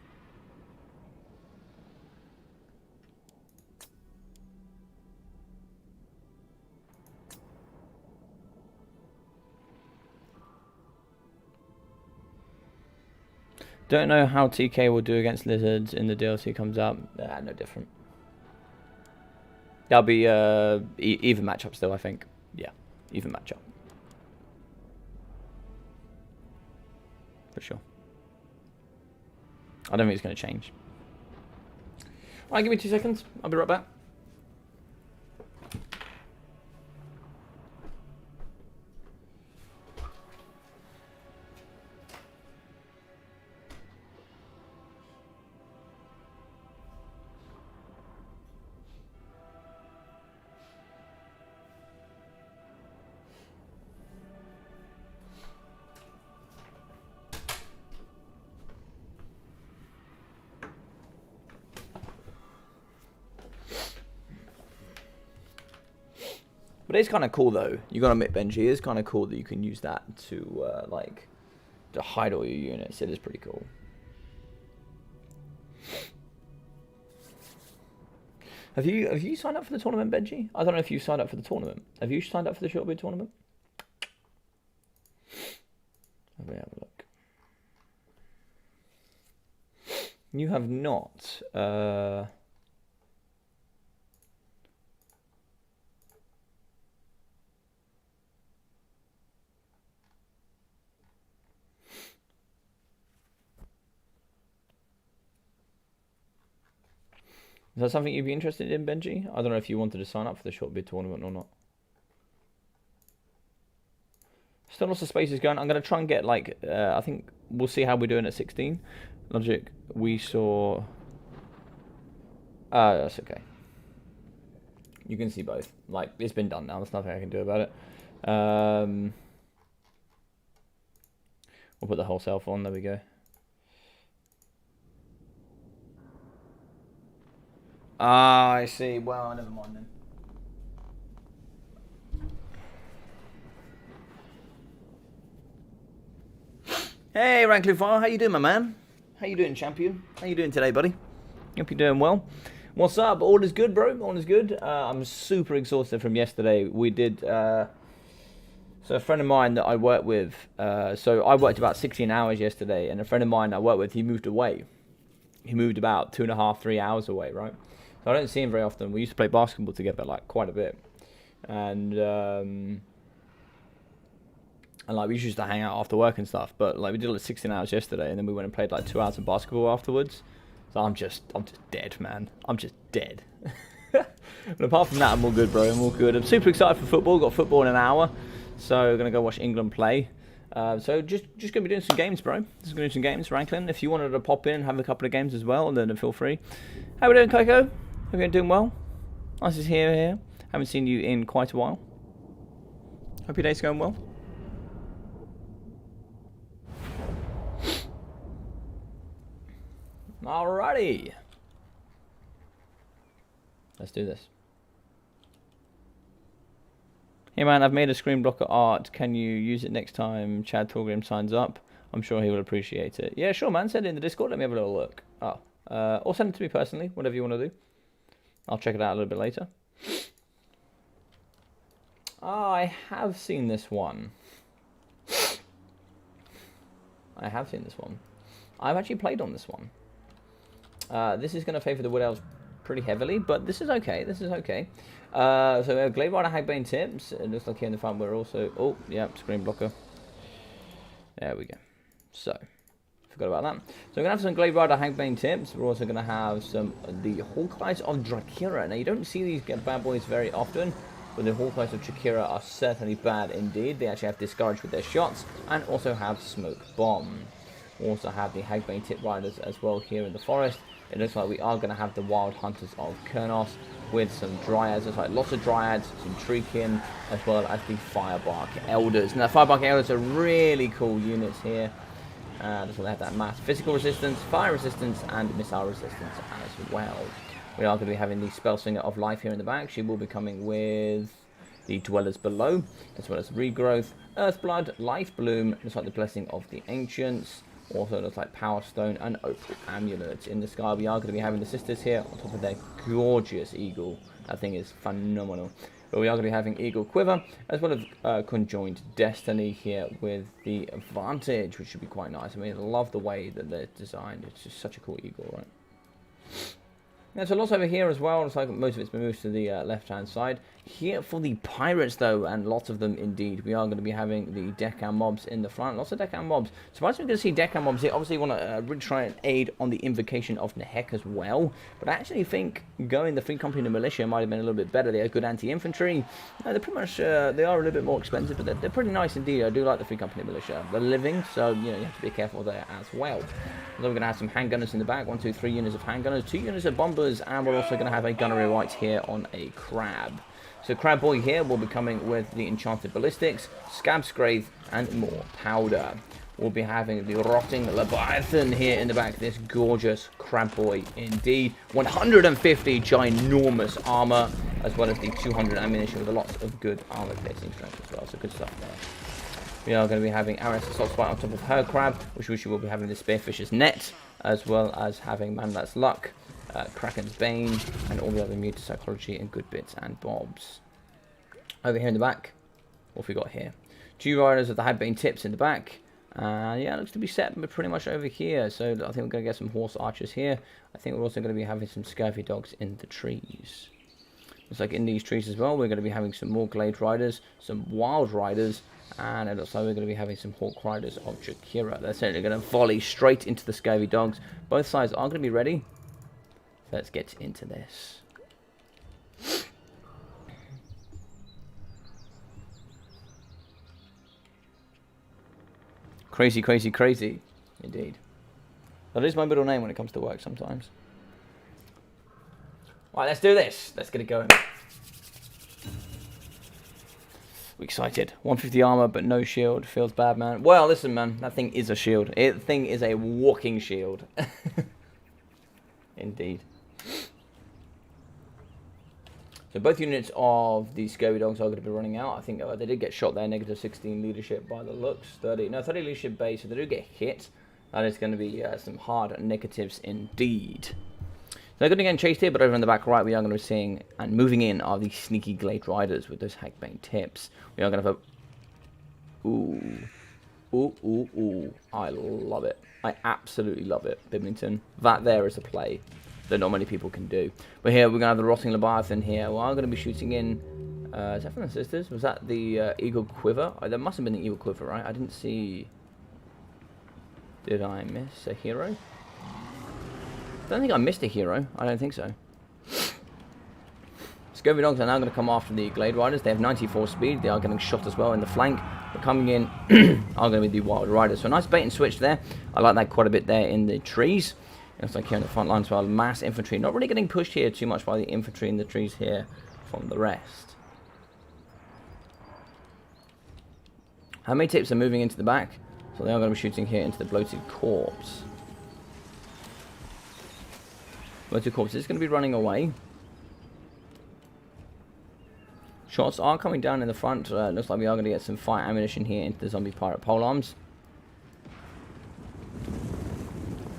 Don't know how TK will do against lizards in the DLC comes out. No different. That'll be even matchup still, I think. Yeah, even matchup. For sure. I don't think it's going to change. Alright, give me 2 seconds. I'll be right back. But it's kind of cool though. You gotta admit, Benji, it's kind of cool that you can use that to like to hide all your units. It is pretty cool. Have you signed up for the tournament, Benji? I don't know if you signed up for the tournament. Have you signed up for the short bid tournament? Let me have a look. You have not. Is that something you'd be interested in, Benji? I don't know if you wanted to sign up for the short bid tournament or not. Still lots of spaces going. I'm going to try and get, like, I think we'll see how we're doing at 16. Logic, we saw... that's okay. You can see both. Like, it's been done now. There's nothing I can do about it. We'll put the whole self on. There we go. Ah, I see. Well, never mind then. Hey, Rankliffe, how you doing, my man? How you doing, champion? How you doing today, buddy? Hope you're doing well. What's up? All is good, bro. All is good. I'm super exhausted from yesterday. We did... so a friend of mine that I work with... so I worked about 16 hours yesterday, and a friend of mine I work with, he moved away. He moved about 2.5, 3 hours away, right? So I don't see him very often. We used to play basketball together, like, quite a bit. And like, we used to hang out after work and stuff. But, like, we did, like, 16 hours yesterday, and then we went and played, like, 2 hours of basketball afterwards. So I'm just dead, man. I'm just dead. But apart from that, I'm all good, bro. I'm all good. I'm super excited for football. Got football in an hour. So we're going to go watch England play. So just going to be doing some games, bro. Just going to do some games, Ranklin. If you wanted to pop in and have a couple of games as well, then feel free. How we doing, Coco? Hope you're doing well. Nice to see you here. Haven't seen you in quite a while. Hope your day's going well. Alrighty. Let's do this. Hey man, I've made a screen blocker art. Can you use it next time Chad Torgrim signs up? I'm sure he will appreciate it. Yeah, sure man. Send it in the Discord. Let me have a little look. Oh. Or send it to me personally. Whatever you want to do. I'll check it out a little bit later. I have seen this one. I have seen this one. I've actually played on this one. This is going to favour the Wood Elves pretty heavily, but this is okay. This is okay. So we have Glade Rider Hagbane tips. It looks like here in the front we're also... Oh, yeah, screen blocker. There we go. So, forgot about that. So we're going to have some Glade Rider Hagbane tips. We're also going to have some the Hawkeyes of Drakira. Now, you don't see these bad boys very often, but the Hawkeyes of Drakira are certainly bad indeed. They actually have Discourage with their shots, and also have Smoke Bomb. We also have the Hagbane Tip Riders as well here in the forest. It looks like we are going to have the Wild Hunters of Kurnos with some Dryads. Looks like lots of Dryads, some Treekin, as well as the Firebark Elders. Now, Firebark Elders are really cool units here. That's why they have that mass physical resistance, fire resistance, and missile resistance as well. We are going to be having the Spellslinger of Life here in the back. She will be coming with the Dwellers Below, as well as Regrowth, Earthblood, Life Bloom, looks like the Blessing of the Ancients. Also looks like Power Stone and Opal Amulets. In the sky we are going to be having the Sisters here on top of their gorgeous Eagle. That thing is phenomenal. But we are going to be having Eagle Quiver, as well as Conjoined Destiny here with the Vantage, which should be quite nice. I mean, I love the way that they're designed. It's just such a cool Eagle, right? There's a lot over here as well. Looks like most of it's been moved to the left-hand side. Here for the Pirates, though, and lots of them indeed. We are going to be having the Deccan mobs in the front. Lots of Deccan mobs. Surprised we're going to see Deccan mobs here. Obviously, we want to really try and aid on the Invocation of Nehek as well. But I actually think going the Free Company Militia might have been a little bit better. They have good anti-infantry. They're pretty much, they are a little bit more expensive, but they're pretty nice indeed. I do like the Free Company Militia. They're living, so, you know, you have to be careful there as well. Then we're going to have some handgunners in the back. 1, 2, 3 units of handgunners, 2 units of bombers, and we're also going to have a gunnery right here on a crab. So Crab Boy here will be coming with the Enchanted Ballistics, Scab Scrape, and more powder. We'll be having the Rotting Leviathan here in the back. This gorgeous Crab Boy indeed. 150 ginormous armor. as well as the 200 ammunition with a lot of good armor piercing strength as well. So good stuff there. We are going to be having Aris Assault Spite on top of her crab, which we will be having the Spearfish's Net, as well as having Man That's Luck, Kraken's Bane, and all the other mutant psychology and good bits and bobs. Over here in the back, what have we got here? 2 riders of the Hagbane Tips in the back. Yeah, it looks to be set pretty much over here. So I think we're going to get some horse archers here. I think we're also going to be having some scurvy dogs in the trees. Looks like in these trees as well, we're going to be having some more glade riders, some wild riders, and it looks like we're going to be having some hawk riders of Jakira. They're certainly going to volley straight into the scurvy dogs. Both sides are going to be ready. So let's get into this. Crazy, crazy, crazy. Indeed. That is my middle name when it comes to work sometimes. Right, let's do this. Let's get it going. We're excited. 150 armor, but no shield. Feels bad, man. Well, listen, man. That thing is a shield. That thing is a walking shield. Indeed. So both units of the Scurvy Dogs are going to be running out. I think they did get shot there. Negative 16 leadership by the looks. 30 leadership base. So they do get hit. That is going to be some hard negatives indeed. They're going to get chased here, but over in the back right, we are going to be seeing and moving in are the sneaky Glade Riders with those Hagbane Tips. We are going to have a... Ooh. I love it. I absolutely love it, Bidlington. That there is a play that not many people can do. But here, we're going to have the Rotting Leviathan here. We are going to be shooting in... is that from the Sisters? Was that the Eagle Quiver? There must have been the Eagle Quiver, right? I didn't see... Did I miss a hero? I don't think I missed a hero. I don't think so. Scurvy Dogs are now going to come after the Glade Riders. They have 94 speed. They are getting shot as well in the flank. But coming in are going to be the Wild Riders. So a nice bait and switch there. I like that quite a bit there in the trees. Looks like here on the front line as well. Mass infantry. Not really getting pushed here too much by the infantry in the trees here from the rest. How many tips are moving into the back? So they are going to be shooting here into the bloated corpse. Bloated corpse is going to be running away. Shots are coming down in the front. Looks like we are going to get some fire ammunition here into the zombie pirate polearms.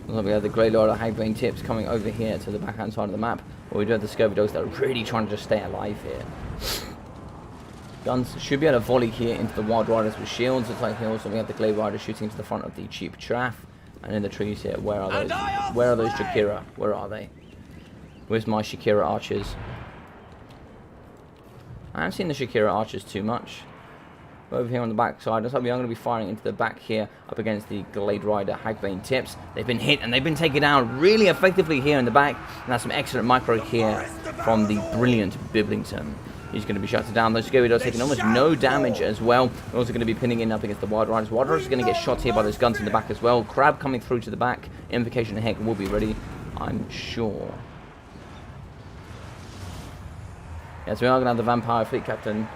Looks like we have the Grey Lord of Hagbane Tips coming over here to the backhand side of the map. But we do have the Scurvy Dogs that are really trying to just stay alive here. Guns should be able to volley here into the Wild Riders with shields. It's like here also we have the Glade Riders shooting into the front of the Cheap Chaff. And in the trees here, where are those? Where are those Jakira? Where are they? Where's my Shakira archers? I haven't seen the Shakira archers too much. Over here on the back side, looks like we are going to be firing into the back here up against the Glade Rider Hagbane Tips. They've been hit and they've been taken down really effectively here in the back. And that's some excellent micro here from the brilliant Biblington. He's going to be shut down. Those Scurvy Dogs taking almost no damage as well. We're also going to be pinning in up against the Wild Riders. Wild Riders are going to get shot here by those guns in the back as well. Crab coming through to the back. Invocation of Heck will be ready, I'm sure. Yes, we are going to have the Vampire Fleet Captain,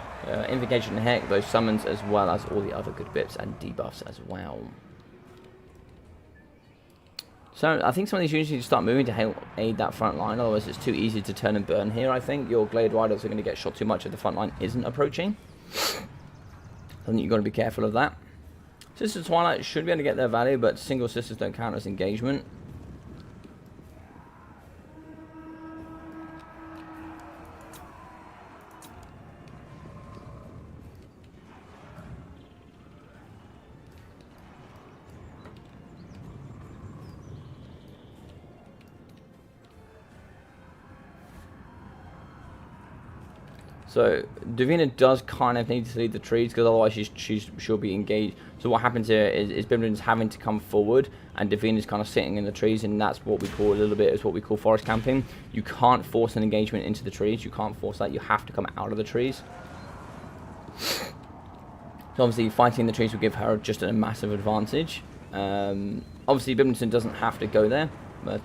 Invocation of Heck, those summons, as well as all the other good bits and debuffs as well. So I think some of these units need to start moving to help aid that front line, otherwise it's too easy to turn and burn here. I think your Glade Riders are going to get shot too much if the front line isn't approaching. I think you've got to be careful of that. Sisters Twilight should be able to get their value, but single sisters don't count as engagement. So Davina does kind of need to lead the trees because otherwise she'll be engaged. So what happens here is Bimlin's having to come forward and Davina's kind of sitting in the trees, and that's what we call a little bit is what we call forest camping. You can't force an engagement into the trees. You can't force that. You have to come out of the trees. So obviously fighting the trees will give her just a massive advantage. Obviously Bimlinson doesn't have to go there, but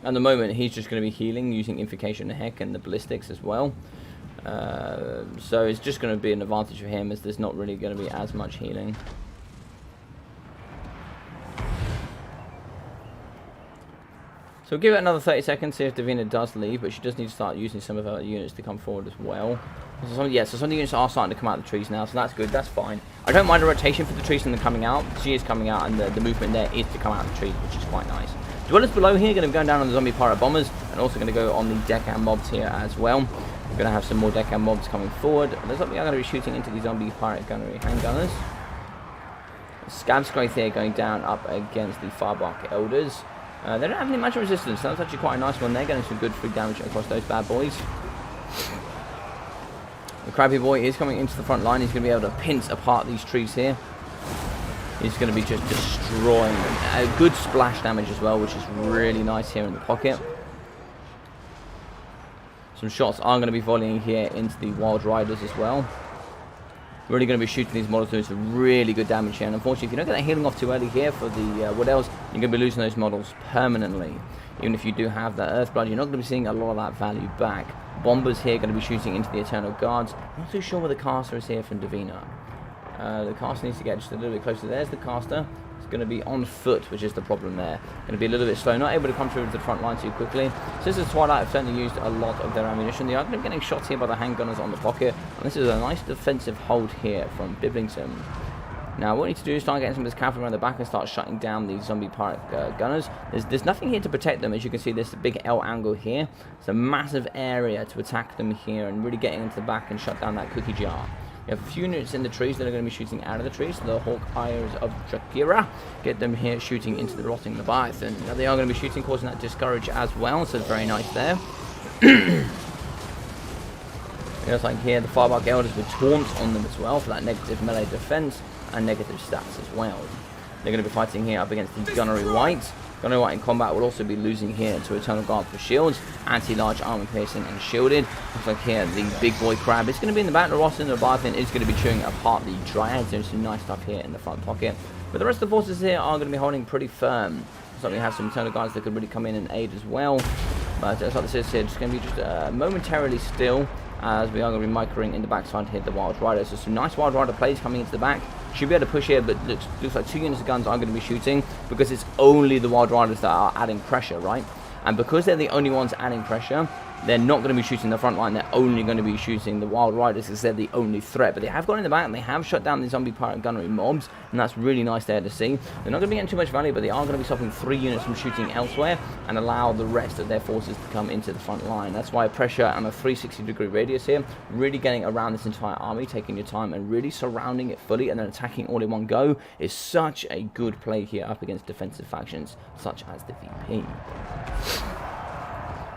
at the moment, he's just going to be healing using Invocation of Heck and the ballistics as well. So it's just going to be an advantage for him as there's not really going to be as much healing. So we'll give it another 30 seconds, see if Davina does leave, but she does need to start using some of her units to come forward as well. So some of the units are starting to come out of the trees now, so that's good, that's fine. I don't mind a rotation for the trees and them coming out. She is coming out, and the movement there is to come out of the trees, which is quite nice. Dwellers below here are going to be going down on the zombie pirate bombers, and also going to go on the deckhand mobs here as well. We're going to have some more deckhand mobs coming forward. There's something I'm going to be shooting into the zombie pirate gunnery handgunners. Scab Scraith here going down up against the Firebark Elders. They don't have any magic resistance, so that's actually quite a nice one. They're getting some good free damage across those bad boys. The Crabby Boy is coming into the front line. He's going to be able to pinch apart these trees here. He's going to be just destroying them. A good splash damage as well, which is really nice here in the pocket. Some shots are going to be volleying here into the Wild Riders as well. Really going to be shooting these models doing some really good damage here. And unfortunately, if you don't get that healing off too early here for the Wood Elves, you're going to be losing those models permanently. Even if you do have that Earthblood, you're not going to be seeing a lot of that value back. Bombers here going to be shooting into the Eternal Guards. Not too sure where the caster is here from Davina. The caster needs to get just a little bit closer. There's the caster. It's going to be on foot, which is the problem there. Going to be a little bit slow, not able to come through to the front line too quickly. Sisters of Twilight have certainly used a lot of their ammunition. They are going to be getting shots here by the handgunners on the pocket. And this is a nice defensive hold here from Biblington. Now, what we need to do is start getting some of this cavalry around the back and start shutting down these zombie pirate gunners. There's nothing here to protect them. As you can see, there's a big L angle here. It's a massive area to attack them here and really getting into the back and shut down that cookie jar. We have a few units in the trees that are going to be shooting out of the trees. The Hawk Eyes of Drakira. Get them here shooting into the Rotting Leviathan. Now, they are going to be shooting, causing that discourage as well. So, it's very nice there. Just like here, the Firebark Elders with Taunt on them as well for that negative melee defense and negative stats as well. They're going to be fighting here up against the Gunnery White. Gunnery White in combat will also be losing here to Eternal Guard for shields, anti-large armor piercing and shielded. Looks like here the big boy crab is going to be in the back. The Rotting Leviathan is going to be chewing apart the Dryads. There's some nice stuff here in the front pocket. But the rest of the forces here are going to be holding pretty firm. So we have some Eternal Guards that could really come in and aid as well. But it's like this is here, just going to be just momentarily still, as we are going to be microing in the backside to hit the Wild Riders. So some nice Wild Rider plays coming into the back. Should be able to push here, but looks like 2 units of guns are going to be shooting because it's only the Wild Riders that are adding pressure, right? And because they're the only ones adding pressure, they're not going to be shooting the front line. They're only going to be shooting the Wild Riders because they're the only threat. But they have gone in the back and they have shut down the zombie pirate gunnery mobs, and that's really nice there to see. They're not going to be getting too much value, but they are going to be stopping 3 units from shooting elsewhere and allow the rest of their forces to come into the front line. That's why pressure and a 360-degree radius here, really getting around this entire army, taking your time and really surrounding it fully and then attacking all in one go is such a good play here up against defensive factions such as the VP.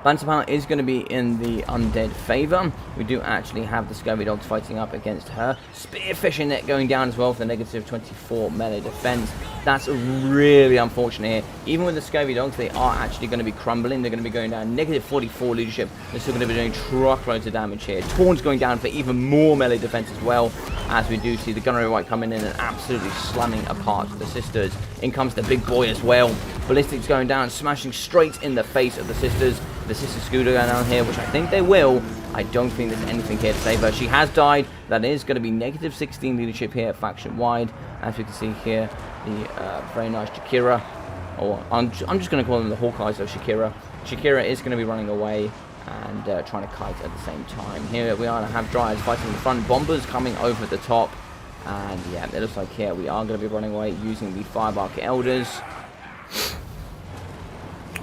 Bantamana is going to be in the undead favour. We do actually have the Scurvy Dogs fighting up against her. Spearfishing Net going down as well for the negative 24 melee defense. That's really unfortunate here. Even with the Scurvy Dogs, they are actually going to be crumbling. They're going to be going down negative 44 leadership. They're still going to be doing truckloads of damage here. Taunt's going down for even more melee defense as well, as we do see the Gunnery White coming in and absolutely slamming apart the Sisters. In comes the big boy as well. Ballistics going down, smashing straight in the face of the Sisters. The Sister Scooter going down here, which I think they will. I don't think there's anything here to save her. She has died. That is going to be negative 16 leadership here faction-wide. As we can see here, the very nice Shakira. Or I'm just going to call them the Hawkeyes of Shakira. Shakira is going to be running away and trying to kite at the same time. Here we are to have Dryads fighting in the front. Bombers coming over the top. And yeah, it looks like here we are going to be running away using the Firebark Elders.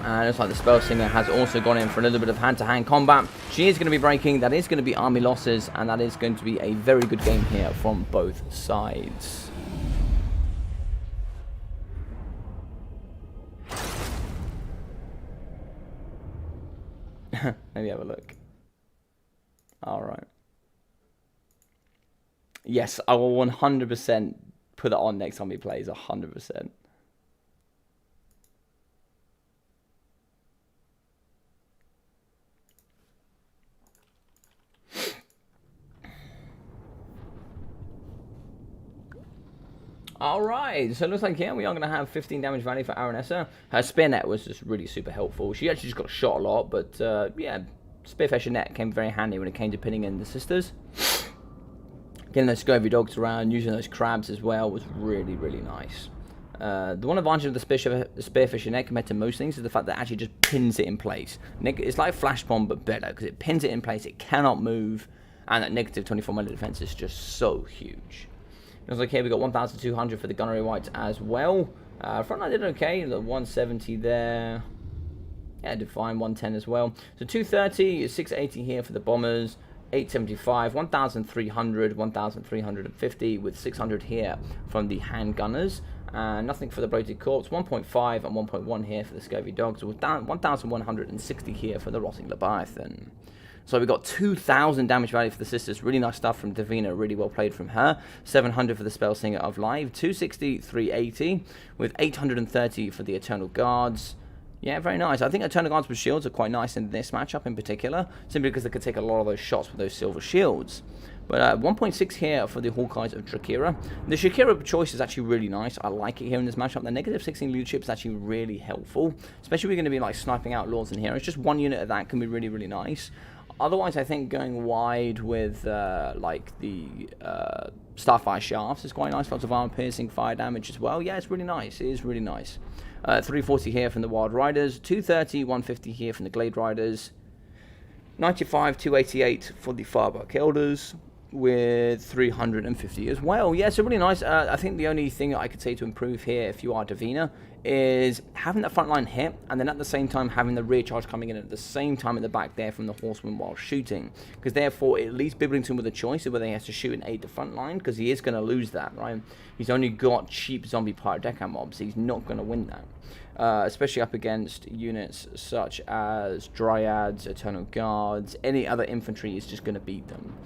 And it looks like the Spell Singer has also gone in for a little bit of hand-to-hand combat. She is going to be breaking. That is going to be army losses. And that is going to be a very good game here from both sides. Maybe have a look. Alright. Yes, I will 100% put it on next time he plays. 100%. Alright, so it looks like here we are going to have 15 damage value for Aranessa. Her Spear Net was just really super helpful. She actually just got shot a lot, but yeah, Spearfisher Net came very handy when it came to pinning in the Sisters. Getting those Scurvy Dogs around, using those crabs as well was really, really nice. The one advantage of the Spearfisher net compared to most things is the fact that it actually just pins it in place. It's like Flash Bomb, but better, because it pins it in place, it cannot move, and that negative 24 melee defense is just so huge. It looks like here we got 1,200 for the Gunnery Whites as well. Frontline did okay, the 170 there. Yeah, did fine, 110 as well. So 230, 680 here for the Bombers, 875, 1,300, 1,350 with 600 here from the Handgunners. And nothing for the Bloated Corpse, 1.5 and 1.1 here for the Scurvy Dogs, with 1,160 here for the Rotting Leviathan. So we got 2,000 damage value for the Sisters. Really nice stuff from Davina. Really well played from her. 700 for the Spellsinger of Live. 260, 380. With 830 for the Eternal Guards. Yeah, very nice. I think Eternal Guards with shields are quite nice in this matchup in particular. Simply because they could take a lot of those shots with those silver shields. But 1.6 here for the Hawkeyes of Drakira. The Shakira choice is actually really nice. I like it here in this matchup. The negative 16 leadership is actually really helpful. Especially if we're going to be like sniping out Lords and Heroes. Just one unit of that can be really, really nice. Otherwise, I think going wide with like the Starfire Shafts is quite nice. Lots of armor piercing, fire damage as well. Yeah, it's really nice. It is really nice. 340 here from the Wild Riders. 230, 150 here from the Glade Riders. 95, 288 for the Firebark Elders. With 350 as well. Yeah, so really nice. I think the only thing that I could say to improve here, if you are Davina, is having that front line hit, and then at the same time having the rear charge coming in at the same time at the back there from the Horseman while shooting. Because therefore, it leaves Biblington with a choice of whether he has to shoot and aid the front line, because he is going to lose that, right? He's only got cheap zombie pirate decker mobs. He's not going to win that. Especially up against units such as Dryads, Eternal Guards, any other infantry is just going to beat them.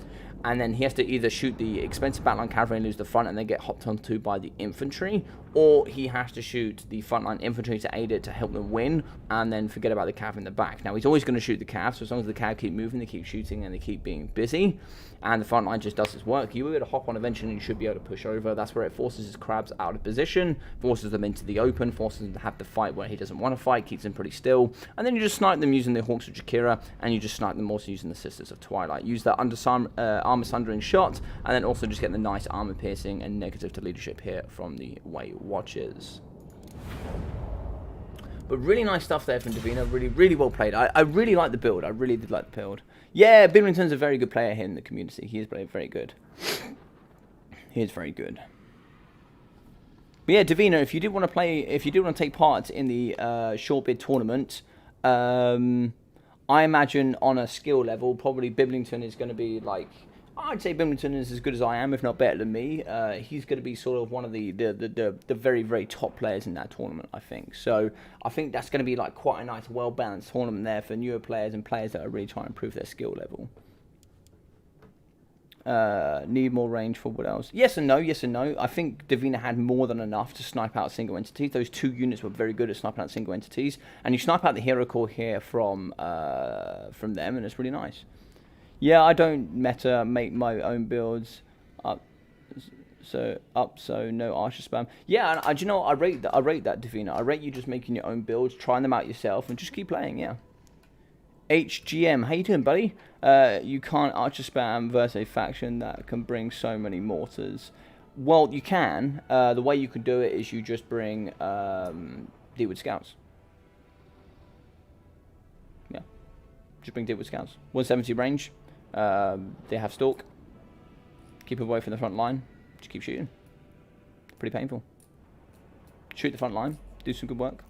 And then he has to either shoot the expensive battleline cavalry and lose the front and then get hopped onto by the infantry, or he has to shoot the frontline infantry to aid it to help them win, and then forget about the cav in the back. Now, he's always going to shoot the cav, so as long as the cav keep moving, they keep shooting, and they keep being busy, and the front line just does its work, you will be able to hop on eventually, and you should be able to push over. That's where it forces his crabs out of position, forces them into the open, forces them to have to fight where he doesn't want to fight, keeps them pretty still, and then you just snipe them using the Hawks of Jakira, and you just snipe them also using the Sisters of Twilight. Use that armor sundering shot, and then also just get the nice armor piercing and negative to leadership here from the Weight Watchers. But really nice stuff there from Davina. Really, really well played. I really like the build. I really did like the build. Yeah, Billington's a very good player here in the community. He is very good. He is very good. But yeah, Davina, if you did want to play, if you did want to take part in the short bid tournament, I imagine on a skill level, probably Biblington is going to be like, I'd say Biblington is as good as I am, if not better than me. He's going to be sort of one of the very, very top players in that tournament, I think. So I think that's going to be like quite a nice, well-balanced tournament there for newer players and players that are really trying to improve their skill level. Need more range for what else? Yes and no, yes and no. I think Davina had more than enough to snipe out single entities. Those two units were very good at sniping out single entities. And you snipe out the hero core here from them, and it's really nice. Yeah, I don't make my own builds so no archer spam. Yeah, and do you know what? I rate that, Davina. I rate you just making your own builds, trying them out yourself, and just keep playing. Yeah. HGM, how you doing, buddy? You can't archer spam versus a faction that can bring so many mortars. Well, you can. The way you can do it is you just bring Deadwood Scouts. Yeah, just bring Deadwood Scouts. 170 range. They have stalk. Keep away from the front line. Just keep shooting. Pretty painful. Shoot the front line. Do some good work.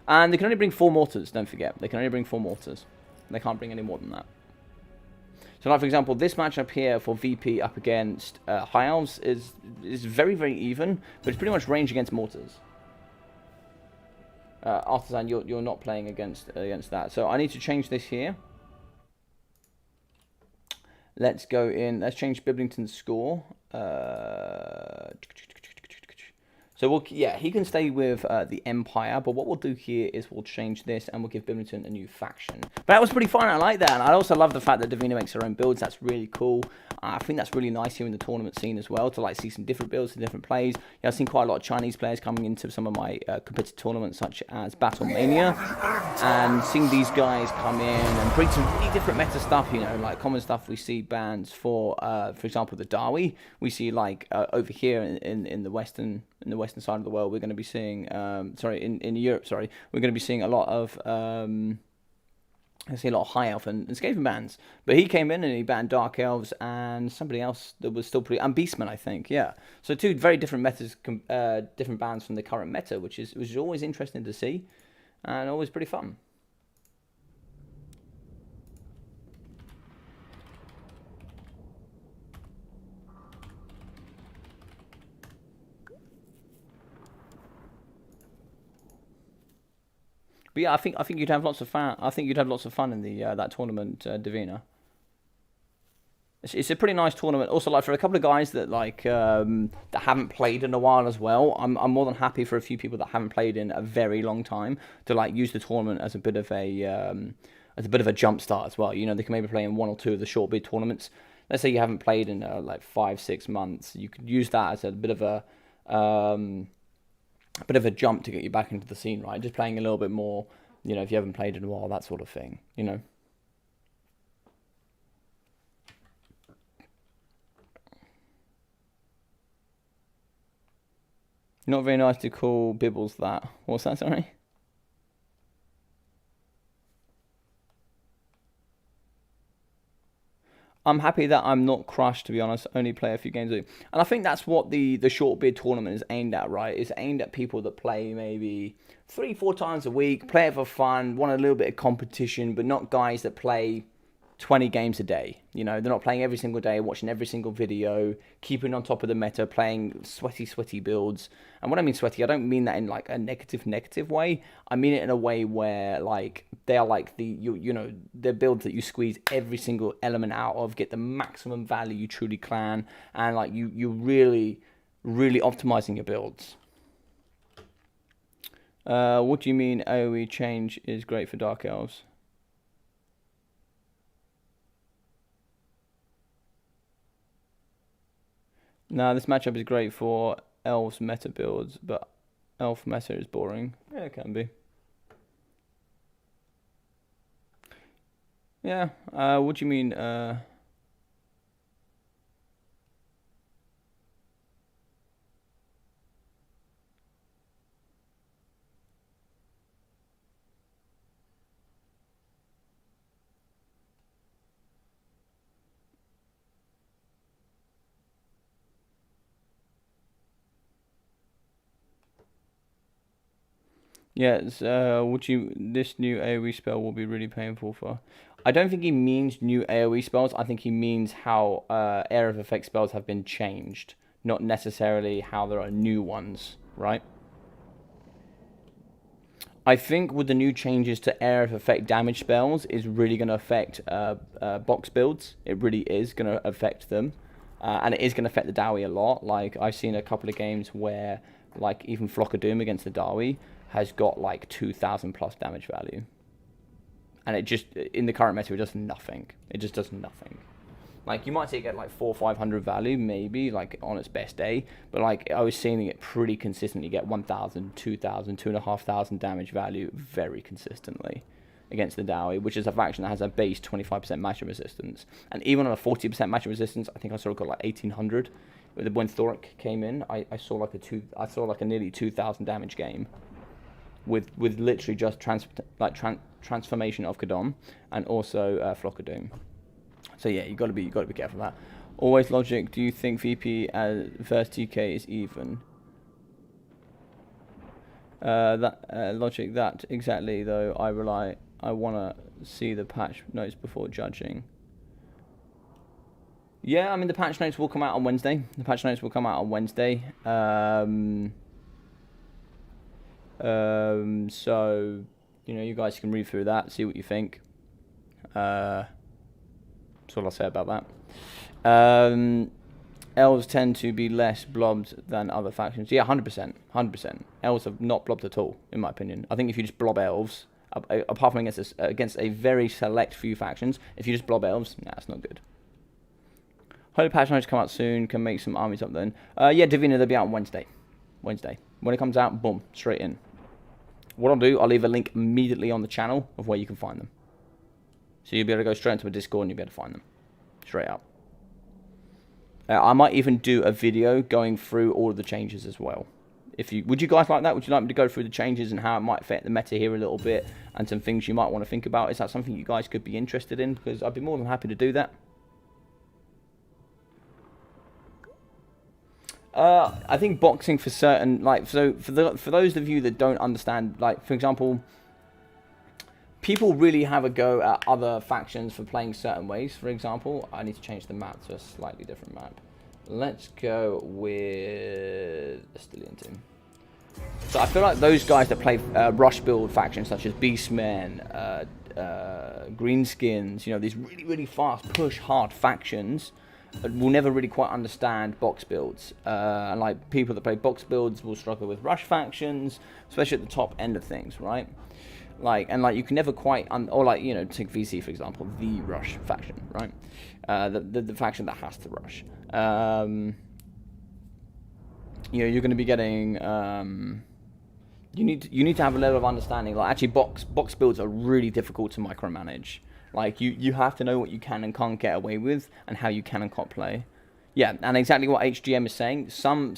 And they can only bring 4 mortars, don't forget. They can only bring 4 mortars. They can't bring any more than that. So like, for example, this matchup here for VP up against High Elves is very, very even, but it's pretty much range against mortars. Artisan, you're not playing against that. So I need to change this here. Let's go in. Let's change Biblington's score. So he can stay with the Empire, but what we'll do here is we'll change this and we'll give Biblington a new faction. But that was pretty fun. I like that, and I also love the fact that Davina makes her own builds. That's really cool. I think that's really nice here in the tournament scene as well, to like see some different builds and different plays. Yeah, I've seen quite a lot of Chinese players coming into some of my competitive tournaments, such as Battlemania, and seeing these guys come in and bring some really different meta stuff. You know, like common stuff we see bans for example, the Dawi. We see like over here in the Western western side of the world, we're going to be seeing, in Europe, we're going to be seeing a lot of, I see a lot of High Elf and Skaven bans. But he came in and he banned Dark Elves and somebody else that was still pretty, and Beastmen, I think, yeah. So two very different methods, different bans from the current meta, which is always interesting to see, and always pretty fun. But yeah, I think you'd have lots of fun. I think you'd have lots of fun in the that tournament, Davina. It's a pretty nice tournament. Also, like for a couple of guys that that haven't played in a while as well. I'm more than happy for a few people that haven't played in a very long time to like use the tournament as a bit of a jump start as well. You know, they can maybe play in 1 or 2 of the short bid tournaments. Let's say you haven't played in like 5-6 months. You could use that as a bit of a jump to get you back into the scene, right? Just playing a little bit more, you know, if you haven't played in a while, that sort of thing, you know. Not very nice to call Bibbles that. What's that, sorry? I'm happy that I'm not crushed, to be honest. Only play a few games a week. And I think that's what the short bid tournament is aimed at, right? It's aimed at people that play maybe 3-4 times a week, play it for fun, want a little bit of competition, but not guys that play 20 games a day. You know, they're not playing every single day, watching every single video, keeping on top of the meta, playing sweaty builds. And when I mean sweaty, I don't mean that in like a negative way. I mean it in a way where like they are like they're builds that you squeeze every single element out of, get the maximum value you truly can, and like you're really optimizing your builds. What do you mean AoE change is great for Dark Elves? No, this matchup is great for Elves meta builds, but Elf meta is boring. Yeah, it can be. Yeah, what do you mean? Yeah, this new AoE spell will be really painful for. I don't think he means new AoE spells. I think he means how area of effect spells have been changed, not necessarily how there are new ones, right? I think with the new changes to area of effect damage spells is really going to affect box builds. It really is going to affect them, and it is going to affect the Dowie a lot. Like I've seen a couple of games where, like even Flock of Doom against the Dowie has got like 2,000 plus damage value, and it just in the current meta it does nothing. It just does nothing. Like you might see it get like 400 or 500 value maybe like on its best day, but like I was seeing it pretty consistently get 1,000, 2,000, 2,500 damage value very consistently against the Dowie, which is a faction that has a base 25% matchup resistance, and even on a 40% matchup resistance, I think I saw it got like 1,800. When Thoric came in, I saw like a nearly 2,000 damage game. With literally just transformation of Kadom and also Flock of Doom. So yeah, you got to be careful of that. Always logic. Do you think VP versus TK is even? Logic that exactly though. I wanna see the patch notes before judging. Yeah, I mean the patch notes will come out on Wednesday. So, you know, you guys can read through that, see what you think. That's all I'll say about that. Elves tend to be less blobbed than other factions. Yeah, 100%. Elves are not blobbed at all, in my opinion. I think if you just blob elves, apart from against a very select few factions, if you just blob elves, nah, it's not good. Holy patch notes come out soon, can make some armies up then. Yeah, Divina, they'll be out on Wednesday. When it comes out, boom, straight in. What I'll do, I'll leave a link immediately on the channel of where you can find them. So you'll be able to go straight into a Discord and you'll be able to find them. Straight up. I might even do a video going through all of the changes as well. Would you guys like that? Would you like me to go through the changes and how it might affect the meta here a little bit, and some things you might want to think about? Is that something you guys could be interested in? Because I'd be more than happy to do that. I think boxing for certain, like, so for those of you that don't understand, like, for example, people really have a go at other factions for playing certain ways. For example, I need to change the map to a slightly different map. Let's go with a Stillion team. So I feel like those guys that play rush build factions such as Beastmen, Greenskins, you know, these really, really fast, push hard factions, will never really quite understand box builds. And like people that play box builds will struggle with rush factions, especially at the top end of things, right? Like you can never quite or like, you know, take VC for example, the rush faction, right? The faction that has to rush. You know, you're going to be getting you need to have a level of understanding. Like actually box builds are really difficult to micromanage. Like you have to know what you can and can't get away with, and how you can and can't play. Yeah, and exactly what HGM is saying. Some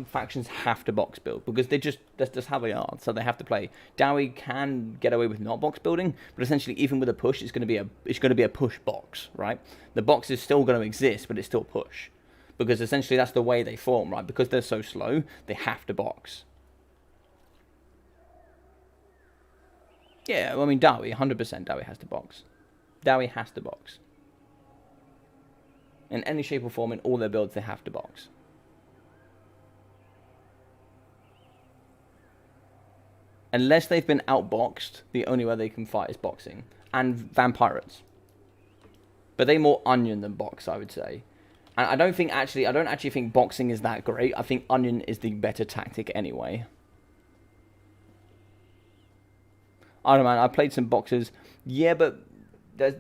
factions have to box build because that's just how they are. So they have to play. Dowie can get away with not box building, but essentially even with a push, it's going to be a push box, right? The box is still going to exist, but it's still push, because essentially that's the way they form, right? Because they're so slow, they have to box. Yeah, well, I mean Dowie, 100% Dowie has to box. Dowie has to box. In any shape or form, in all their builds, they have to box. Unless they've been outboxed, the only way they can fight is boxing. And vampirates. But they more onion than box, I would say. And I don't actually think boxing is that great. I think onion is the better tactic anyway. I don't know, man. I played some boxers. Yeah, but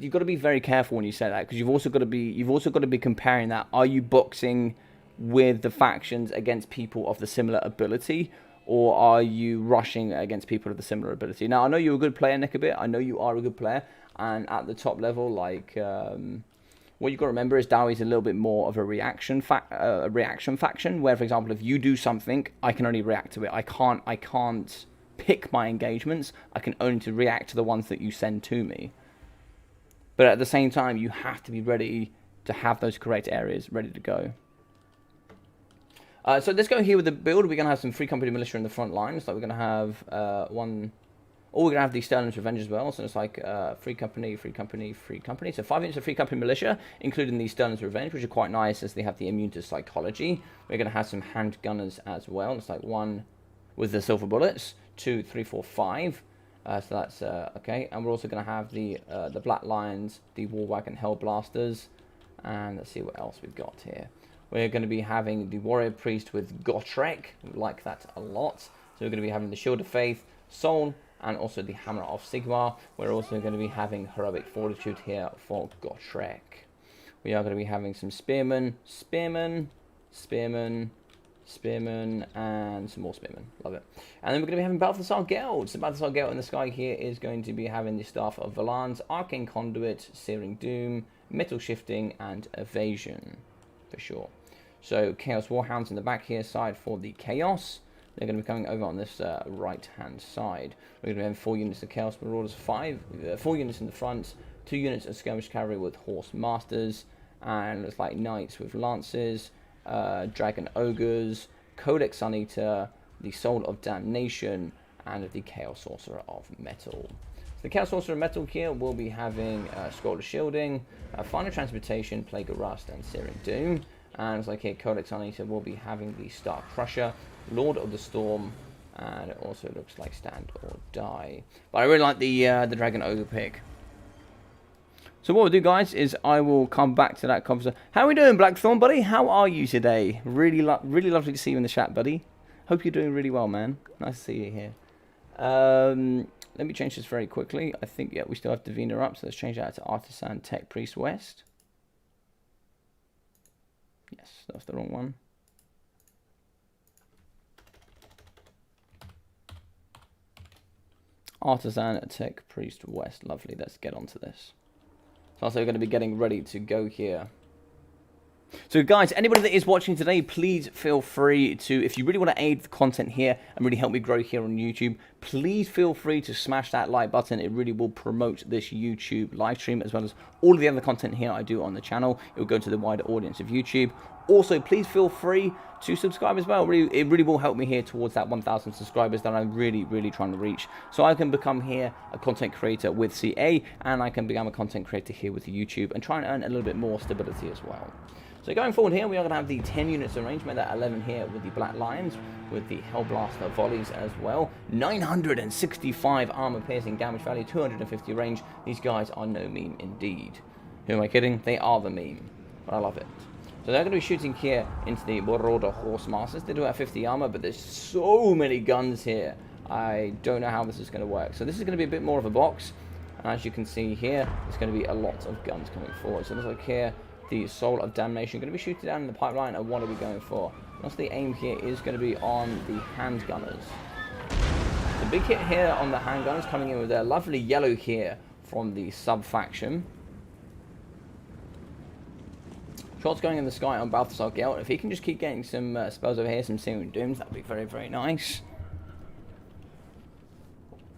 you've got to be very careful when you say that, because you've also got to be comparing that. Are you boxing with the factions against people of the similar ability, or are you rushing against people of the similar ability? Now, I know you're a good player, Nick, a bit. I know you are a good player, and at the top level, like what you've got to remember is Dowie's a little bit more of a reaction faction, where, for example, if you do something, I can only react to it. I can't pick my engagements. I can only react to the ones that you send to me. But at the same time, you have to be ready to have those correct areas ready to go. So let's go here with the build. We're going to have some Free Company Militia in the front line. So we're going to have one... Or we're going to have the Sterling's Revenge as well. So it's like Free Company, Free Company, Free Company. So 5 units of Free Company Militia, including the Sterling's Revenge, which are quite nice as they have the immune to psychology. We're going to have some handgunners as well. It's like 1 with the silver bullets, 2, 3, 4, 5. So that's okay, and we're also going to have the Black Lions, the War Wagon Hellblasters, and let's see what else we've got here. We're going to be having the Warrior Priest with Gotrek. We like that a lot. So we're going to be having the Shield of Faith, Soul, and also the Hammer of Sigmar. We're also going to be having Heroic Fortitude here for Gotrek. We are going to be having some Spearmen, and some more Spearmen. Love it. And then we're going to be having Balthasar Geld. So Balthasar Geld in the sky here is going to be having the Staff of Valance, Arcane Conduit, Searing Doom, Metal Shifting, and Evasion. For sure. So Chaos Warhounds in the back here side for the Chaos. They're going to be coming over on this right-hand side. We're going to be having 4 units of Chaos Marauders, 4 units in the front, 2 units of Skirmish Cavalry with Horse Masters, and looks like Knights with Lances, Dragon Ogres, Codex Suneater, the Soul of Damnation, and the Chaos Sorcerer of Metal. So the Chaos Sorcerer of Metal here will be having Scroll of Shielding, Final Transportation, Plague of Rust, and Searing Doom. And it's like here, Codex Suneater will be having the Star Crusher, Lord of the Storm, and it also looks like Stand or Die. But I really like the Dragon Ogre pick. So what we'll do, guys, is I will come back to that conversation. How are we doing, Blackthorn, buddy? How are you today? Really lovely to see you in the chat, buddy. Hope you're doing really well, man. Nice to see you here. Let me change this very quickly. I think, yeah, we still have Divina up, so let's change that to Artisan Tech Priest West. Yes, that's the wrong one. Artisan Tech Priest West. Lovely. Let's get onto this. So also we're going to be getting ready to go here. So guys, anybody that is watching today, please feel free to, if you really want to aid the content here and really help me grow here on YouTube, please feel free to smash that like button. It really will promote this YouTube live stream as well as all of the other content here I do on the channel. It will go to the wider audience of YouTube. Also, please feel free to subscribe as well. It really will help me here towards that 1,000 subscribers that I'm really trying to reach. So I can become here a content creator with CA, and I can become a content creator here with YouTube and try and earn a little bit more stability as well. So going forward here, we are going to have the 10 units arrangement at 11 here with the Black Lions, with the Hellblaster volleys as well. 965 armor piercing damage value, 250 range. These guys are no meme indeed. Who am I kidding? They are the meme. But I love it. So they're going to be shooting here into the Marauder Horsemasters. They do have 50 armor, but there's so many guns here. I don't know how this is going to work. So this is going to be a bit more of a box. And as you can see here, there's going to be a lot of guns coming forward. So it looks like here, the Soul of Damnation going to be shooting down in the pipeline. And what are we going for? Once the aim here is going to be on the handgunners. The big hit here on the handgunners, coming in with their lovely yellow here from the sub-faction. Shots going in the sky on Balthasar Gelt. If he can just keep getting some spells over here, some Searing Dooms, that would be very nice.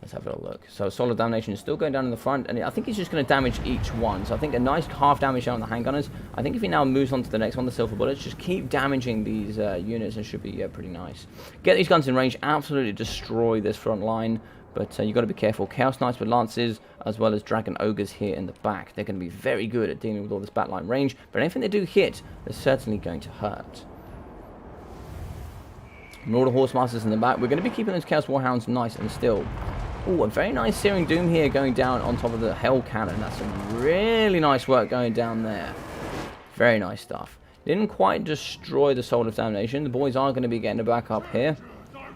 Let's have a little look. So Soul of Damnation is still going down in the front, and I think he's just going to damage each one. So I think a nice half damage here on the handgunners. I think if he now moves on to the next one, the Silver Bullets, just keep damaging these units, and should be pretty nice. Get these guns in range, absolutely destroy this front line. But you've got to be careful. Chaos Knights with Lances, as well as Dragon Ogres here in the back. They're going to be very good at dealing with all this backline range. But anything they do hit, they're certainly going to hurt. Marauder Horsemasters in the back. We're going to be keeping those Chaos Warhounds nice and still. Oh, a very nice Searing Doom here going down on top of the Hell Cannon. That's some really nice work going down there. Very nice stuff. Didn't quite destroy the Soul of Damnation. The boys are going to be getting it back up here.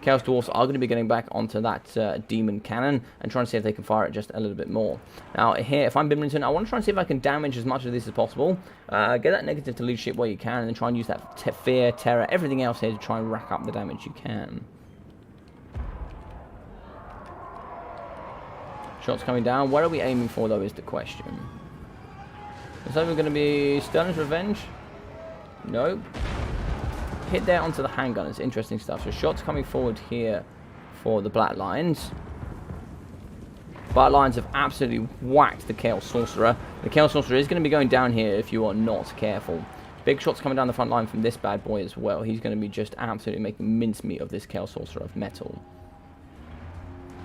Chaos Dwarfs are going to be getting back onto that Demon Cannon and trying to see if they can fire it just a little bit more. Now here, if I'm Bimrington, I want to try and see if I can damage as much of this as possible. Get that negative to leadership where you can, and then try and use that fear, terror, everything else here to try and rack up the damage you can. Shots coming down. Where are we aiming for, though, is the question. Is that going to be Sterling's Revenge? Nope. Hit there onto the handgunners. Interesting stuff. So shots coming forward here for the Black Lions. Black Lions have absolutely whacked the Chaos Sorcerer. The Chaos Sorcerer is going to be going down here if you are not careful. Big shots coming down the front line from this bad boy as well. He's going to be just absolutely making mincemeat of this Chaos Sorcerer of metal.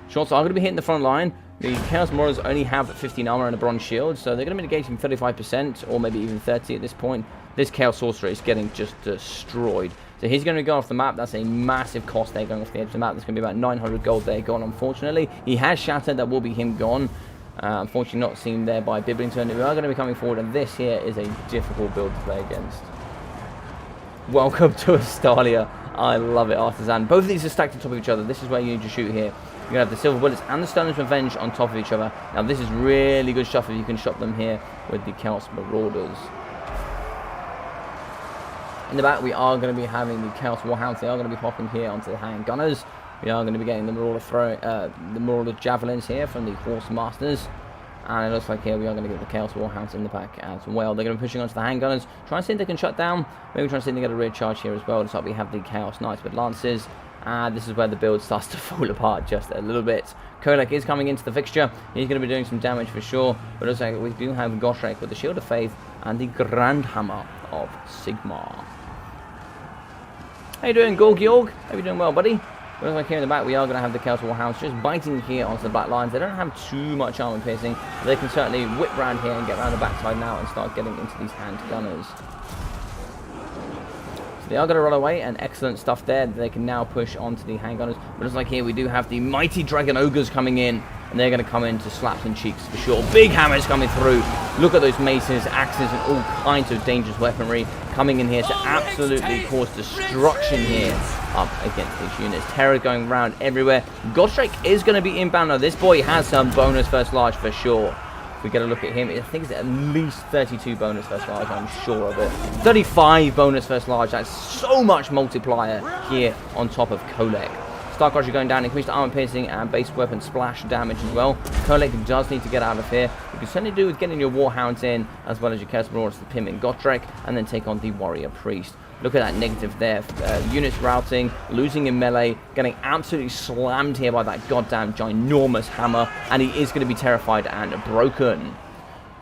Shots are going to be hitting the front line. The Chaos Marauders only have 15 armor and a bronze shield, so they're going to be negating 35% or maybe even 30 at this point. This Chaos Sorcerer is getting just destroyed. So he's going to go off the map. That's a massive cost there going off the edge of the map. There's going to be about 900 gold there gone, unfortunately. He has shattered. That will be him gone. Unfortunately not seen there by Bibblington. We are going to be coming forward, and this here is a difficult build to play against. Welcome to Astalia. I love it, Artisan. Both of these are stacked on top of each other. This is where you need to shoot here. You're going to have the Silver Bullets and the Sterling's Revenge on top of each other. Now, this is really good stuff if you can shot them here with the Chaos Marauders. In the back, we are going to be having the Chaos Warhounds. They are going to be popping here onto the handgunners. We are going to be getting the Marauder Javelins here from the Horse Masters. And it looks like here we are going to get the Chaos Warhounds in the back as well. They're going to be pushing onto the handgunners. Try and see if they can shut down. Maybe try and see if they get a rear charge here as well. Looks like we have the Chaos Knights with Lances. And this is where the build starts to fall apart just a little bit. Kolek is coming into the fixture. He's going to be doing some damage for sure. But it looks like we do have Gotrek with the Shield of Faith and the Grand Hammer of Sigmar. How you doing, Gorgyorg? How you doing well, buddy? Looks like here in the back we are going to have the Chaos Warhounds just biting here onto the Black Lions. They don't have too much armor piercing, but they can certainly whip round here and get around the backside now and start getting into these hand gunners. So they are going to run away, and excellent stuff there. They can now push onto the handgunners. But looks like here we do have the mighty Dragon Ogres coming in, and they're going to come in to slap some cheeks for sure. Big hammers coming through. Look at those maces, axes, and all kinds of dangerous weaponry coming in here to absolutely cause destruction here up against these units. Terror going around everywhere. Gotrek is going to be inbound. Now, this boy has some bonus first large for sure. If we get a look at him, I think it's at least 32 bonus first large, I'm sure of it. 35 bonus first large. That's so much multiplier here on top of Kolek. Stark Archer going down, increased armor piercing and base weapon splash damage as well. Kolek does need to get out of here. You can certainly do with getting your Warhounds in, as well as your Chaos Marauders to pin in Gotrek, and then take on the Warrior Priest. Look at that negative there. Units routing, losing in melee, getting absolutely slammed here by that goddamn ginormous hammer, and he is going to be terrified and broken.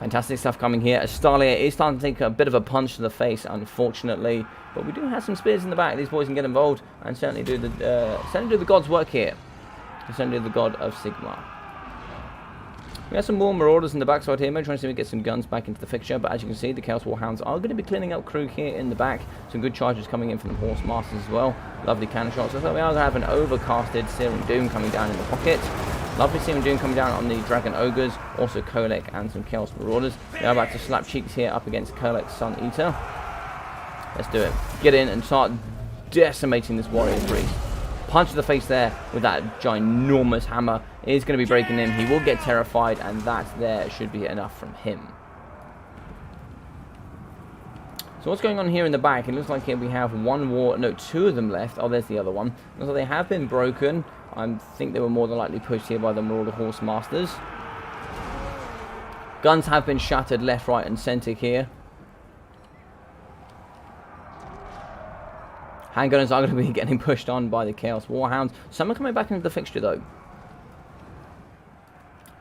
Fantastic stuff coming here. Astalia is starting to take a bit of a punch to the face, unfortunately, but we do have some spears in the back. These boys can get involved and certainly do the god's work here. Certainly do the god of Sigmar. We have some more Marauders in the backside here. Maybe trying to see if we get some guns back into the fixture, but as you can see, the Chaos Warhounds are going to be cleaning up crew here in the back. Some good charges coming in from the Horse Masters as well. Lovely cannon shots. So we are going to have an overcasted Searing Doom coming down in the pocket. Lovely Searing Doom coming down on the Dragon Ogres, also Kolek and some Chaos Marauders. They are about to slap cheeks here up against Kolek's Sun Eater. Let's do it. Get in and start decimating this Warrior Priest. Punch to the face there with that ginormous hammer. It is going to be breaking him. He will get terrified, and that there should be enough from him. So what's going on here in the back? It looks like here we have two of them left. Oh, there's the other one. So they have been broken. I think they were more than likely pushed here by the Marauder Horse Masters. Guns have been shattered left, right, and centre here. Handgunners are going to be getting pushed on by the Chaos Warhounds. Some are coming back into the fixture, though.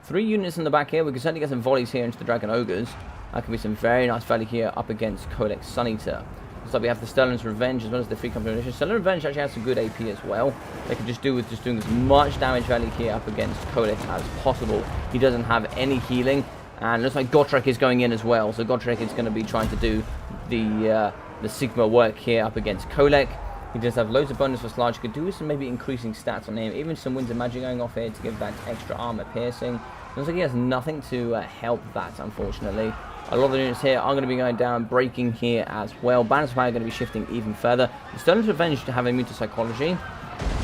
3 units in the back here. We can certainly get some volleys here into the Dragon Ogres. That could be some very nice value here up against Kolek's Sun Eater. Looks like we have the Sterling's Revenge as well as the Free Company Militia. Sterling's Revenge actually has some good AP as well. They could just do with doing as much damage value here up against Kolek as possible. He doesn't have any healing. And it looks like Gotrek is going in as well. So Gotrek is going to be trying to do the Sigma work here up against Kolek. He does have loads of bonus for Sludge. Could do with some maybe increasing stats on him. Even some Winds of Magic going off here to give that extra armor piercing. Looks like he has nothing to help that, unfortunately. A lot of the units here are going to be going down, breaking here as well. Balance of Power are going to be shifting even further. The Sterling's Revenge to have immune to Psychology.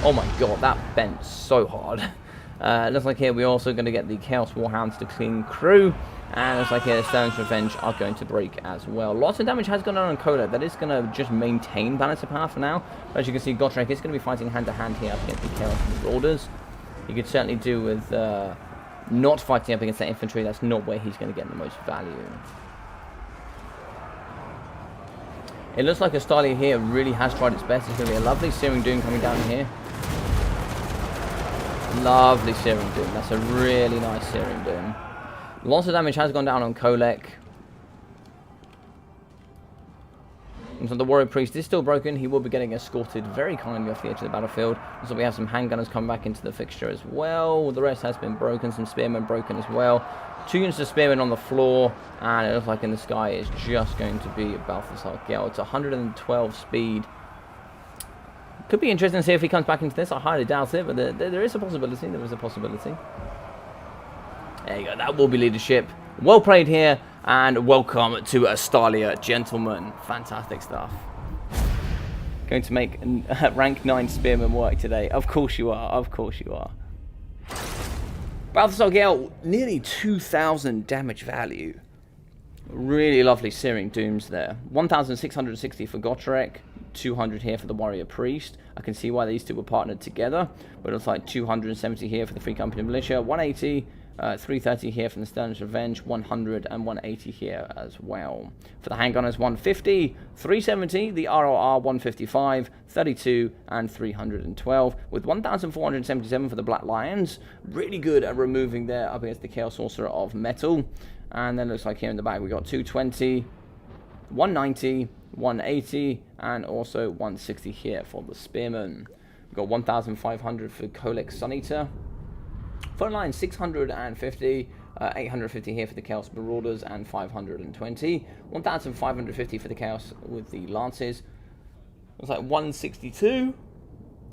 Oh my god, that bent so hard. Looks like here we're also going to get the Chaos Warhounds to clean crew. And looks like here the Sterling's Revenge are going to break as well. Lots of damage has gone on Kolek. That is going to just maintain Balance of Power for now. But as you can see, Gotrek is going to be fighting hand to hand here up against the Chaos Marauders. He could certainly do with not fighting up against that infantry. That's not where he's going to get the most value. It looks like Astalia here really has tried its best. It's going to be a lovely Searing Doom coming down here. Lovely Searing Doom. That's a really nice Searing Doom. Lots of damage has gone down on Kolek. And so the Warrior Priest is still broken. He will be getting escorted very kindly off the edge of the battlefield. So we have some handgunners coming back into the fixture as well. The rest has been broken. Some spearmen broken as well. 2 units of spearmen on the floor. And it looks like in the sky it's just going to be Balthasar Gale. It's 112 speed. Could be interesting to see if he comes back into this. I highly doubt it, but there is a possibility. There is a possibility. There you go. That will be leadership. Well played here. And welcome to Astalia, gentlemen. Fantastic stuff. Going to make rank 9 spearmen work today. Of course you are. Of course you are. Balthasar Gale, nearly 2,000 damage value. Really lovely Searing Dooms there. 1,660 for Gotrek. 200 here for the Warrior Priest. I can see why these two were partnered together. But it looks like 270 here for the Free Company Militia. 180. 330 here from the Sterling's Revenge, 100 and 180 here as well. For the handgunners, 150, 370, the ROR 155, 32 and 312, with 1,477 for the Black Lions. Really good at removing there up against the Chaos Sorcerer of Metal. And then looks like here in the back we got 220, 190, 180, and also 160 here for the Spearmen. We've got 1,500 for Kolek's Sun Eater. Front line 650, 850 here for the Chaos Marauders, and 520. 1,550 for the Chaos with the Lances. Looks like 162.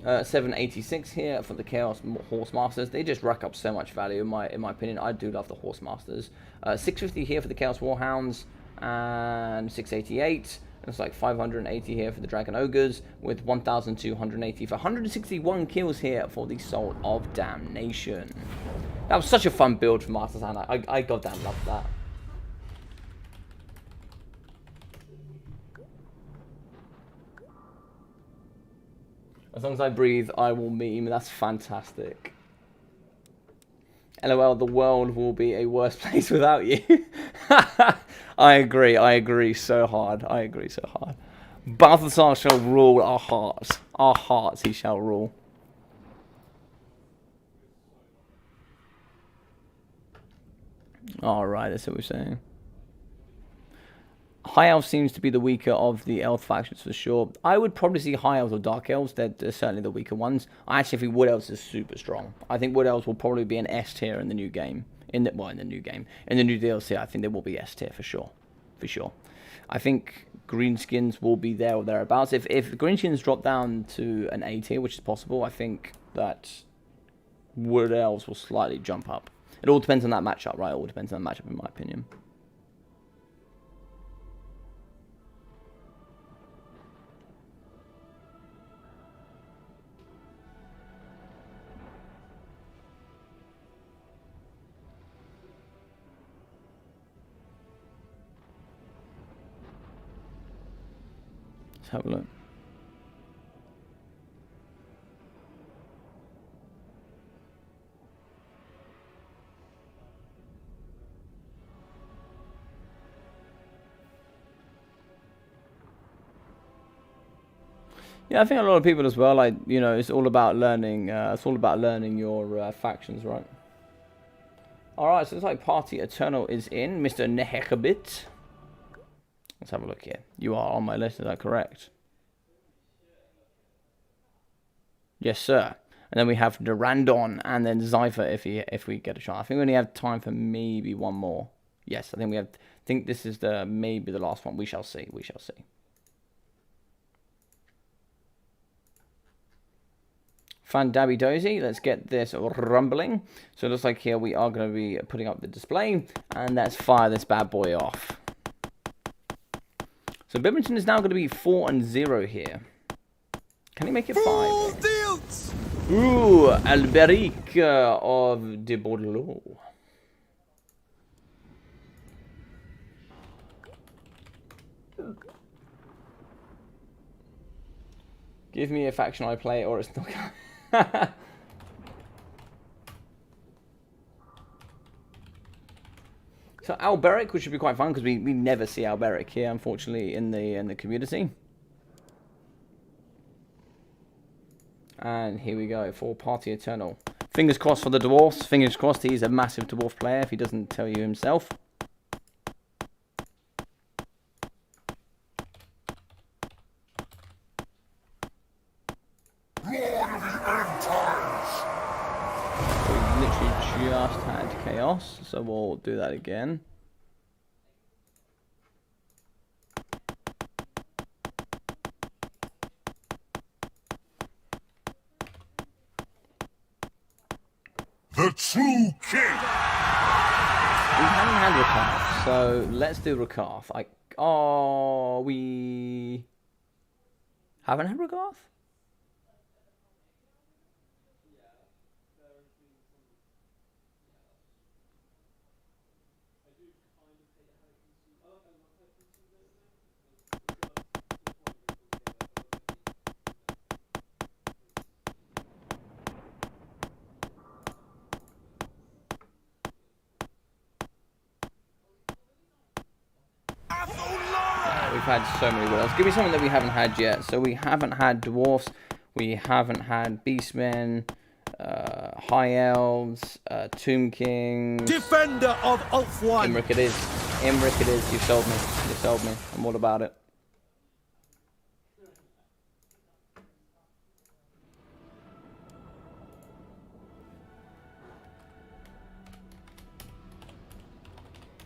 786 here for the Chaos Horse Masters. They just rack up so much value in my opinion. I do love the Horse Masters. 650 here for the Chaos Warhounds, and 688. Looks like 580 here for the Dragon Ogres, with 1,280 for 161 kills here for the Soul of Damnation. That was such a fun build from Master Santa. I goddamn loved that. As long as I breathe, I will meme. That's fantastic. LOL, the world will be a worse place without you. I agree so hard. I agree so hard. Balthazar shall rule our hearts. Our hearts he shall rule. Alright, that's what we're saying. High Elves seems to be the weaker of the Elf factions for sure. I would probably see High Elves or Dark Elves. They're certainly the weaker ones. I actually think Wood Elves is super strong. I think Wood Elves will probably be an S tier in the new game. In the new game. In the new DLC, I think they will be S tier for sure. For sure. I think Greenskins will be there or thereabouts. If Greenskins drop down to an A tier, which is possible, I think that Wood Elves will slightly jump up. It all depends on that matchup, right? It all depends on that matchup, in my opinion. Let's have a look. Yeah, I think a lot of people as well. Like, you know, it's all about learning. It's all about learning your factions, right? All right, so it's like Party Eternal is in, Mr. Nehekabit. Let's have a look here. You are on my list. Is that correct? Yes, sir. And then we have Durandon and then Zypher if we get a shot. I think we only have time for maybe one more. Yes, I think we have. I think this is maybe the last one. We shall see. We shall see. Fandabby Dozy, let's get this rumbling. So it looks like here we are going to be putting up the display, and let's fire this bad boy off. So Bibington is now going to be 4-0 here. Can he make it 5? Ooh, Alberic of de Bordeaux. Give me a faction I play, or it's not going. So Alberic, which should be quite fun because we never see Alberic here, unfortunately, in the community. And here we go for Party Eternal. Fingers crossed for the dwarfs. Fingers crossed he's a massive dwarf player if he doesn't tell you himself. Just had chaos, so we'll do that again. The true king. We haven't had Rakarth, so let's do Rakarth. We haven't had Rakarth? We've had so many worlds. Give me something that we haven't had yet. So we haven't had dwarfs. We haven't had beastmen, high elves, tomb kings. Defender of Ulf One. Imric it is. Imric it is. You sold me. You sold me. I'm all about it.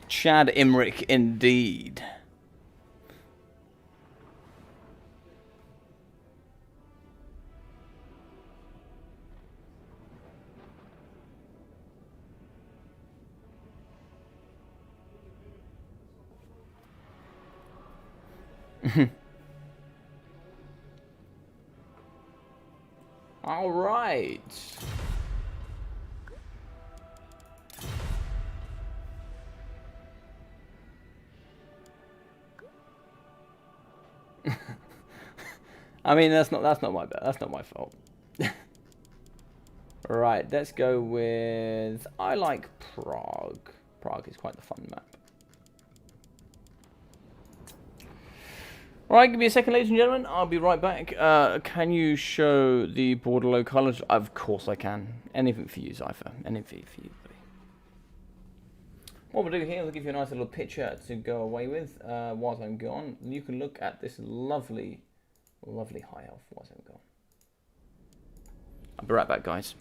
Chad Imric indeed. All right. I mean, that's not my bad. That's not my fault. Right, let's go with... I like Prague. Prague is quite the fun map. Alright, give me a second, ladies and gentlemen. I'll be right back. Can you show the borderlow colours? Of course I can. Anything for you, Zypher. Anything for you, buddy. What we'll do here, we'll give you a nice little picture to go away with whilst I'm gone. You can look at this lovely, lovely high elf whilst I'm gone. I'll be right back, guys.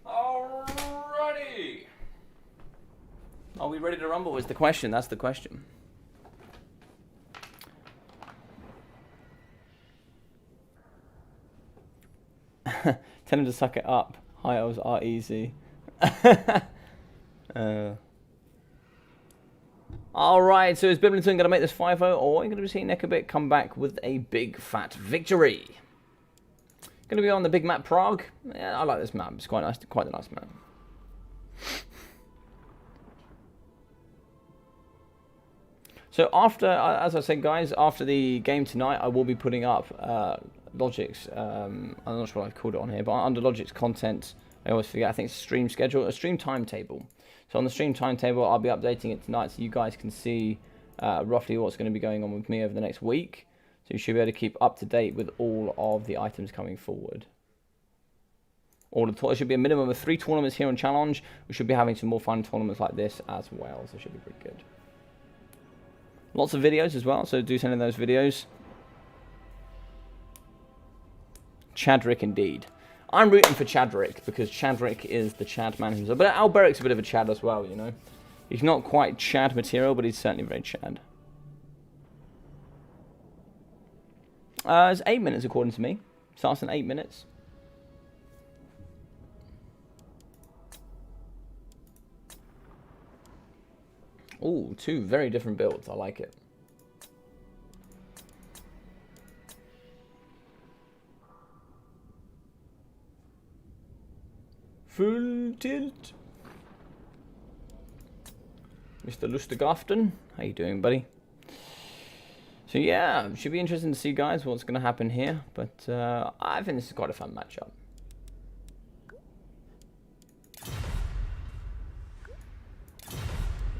Alrighty. Are we ready to rumble is the question. That's the question. Tell him to suck it up. High elves are easy. Alright, so is Biblington going to make this 5-0, or are you going to see Nekabit come back with a big fat victory? Going to be on the big map Prague. Yeah, I like this map. It's quite nice. Quite a nice map. So after, as I said, guys, after the game tonight, I will be putting up Logic's. I'm not sure what I've called it on here, but under Logic's content, I always forget. I think it's stream schedule, a stream timetable. So on the stream timetable, I'll be updating it tonight, so you guys can see roughly what's going to be going on with me over the next week. So you should be able to keep up to date with all of the items coming forward. There should be a minimum of 3 tournaments here on Challenge. We should be having some more fun tournaments like this as well, so it should be pretty good. Lots of videos as well, so do send in those videos. Chadrick indeed. I'm rooting for Chadrick because Chadrick is the Chad man himself. But Alberic's a bit of a Chad as well, you know. He's not quite Chad material, but he's certainly very Chad. It's 8 minutes according to me. Starts in 8 minutes. Ooh, 2 very different builds. I like it. Full tilt. Mr. Lustigafton. How you doing, buddy? So yeah, should be interesting to see, guys, what's going to happen here. But I think this is quite a fun matchup.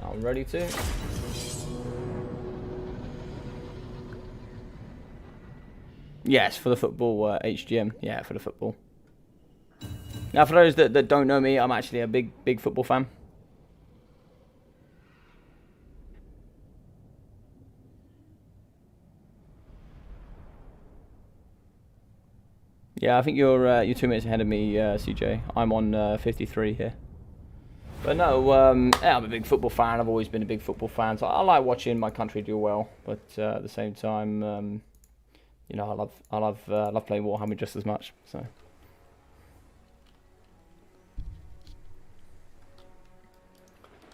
I'm ready to. Yes, for the football HGM. Yeah, for the football. Now, for those that don't know me, I'm actually a big football fan. Yeah, I think you're 2 minutes ahead of me, CJ. I'm on 53 here. But no, yeah, I'm a big football fan. I've always been a big football fan, so I like watching my country do well. But at the same time, you know, I love playing Warhammer just as much. So.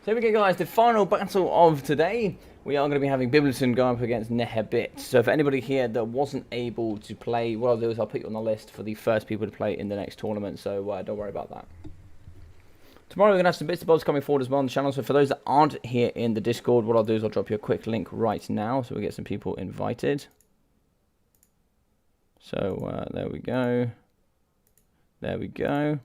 So here we go, guys, the final battle of today. We are going to be having Biblington go up against Nekabit. So for anybody here that wasn't able to play, what I'll do is I'll put you on the list for the first people to play in the next tournament, so don't worry about that. Tomorrow we're going to have some bits and bobs coming forward as well on the channel. So for those that aren't here in the Discord, what I'll do is I'll drop you a quick link right now so we get some people invited. So there we go. There we go.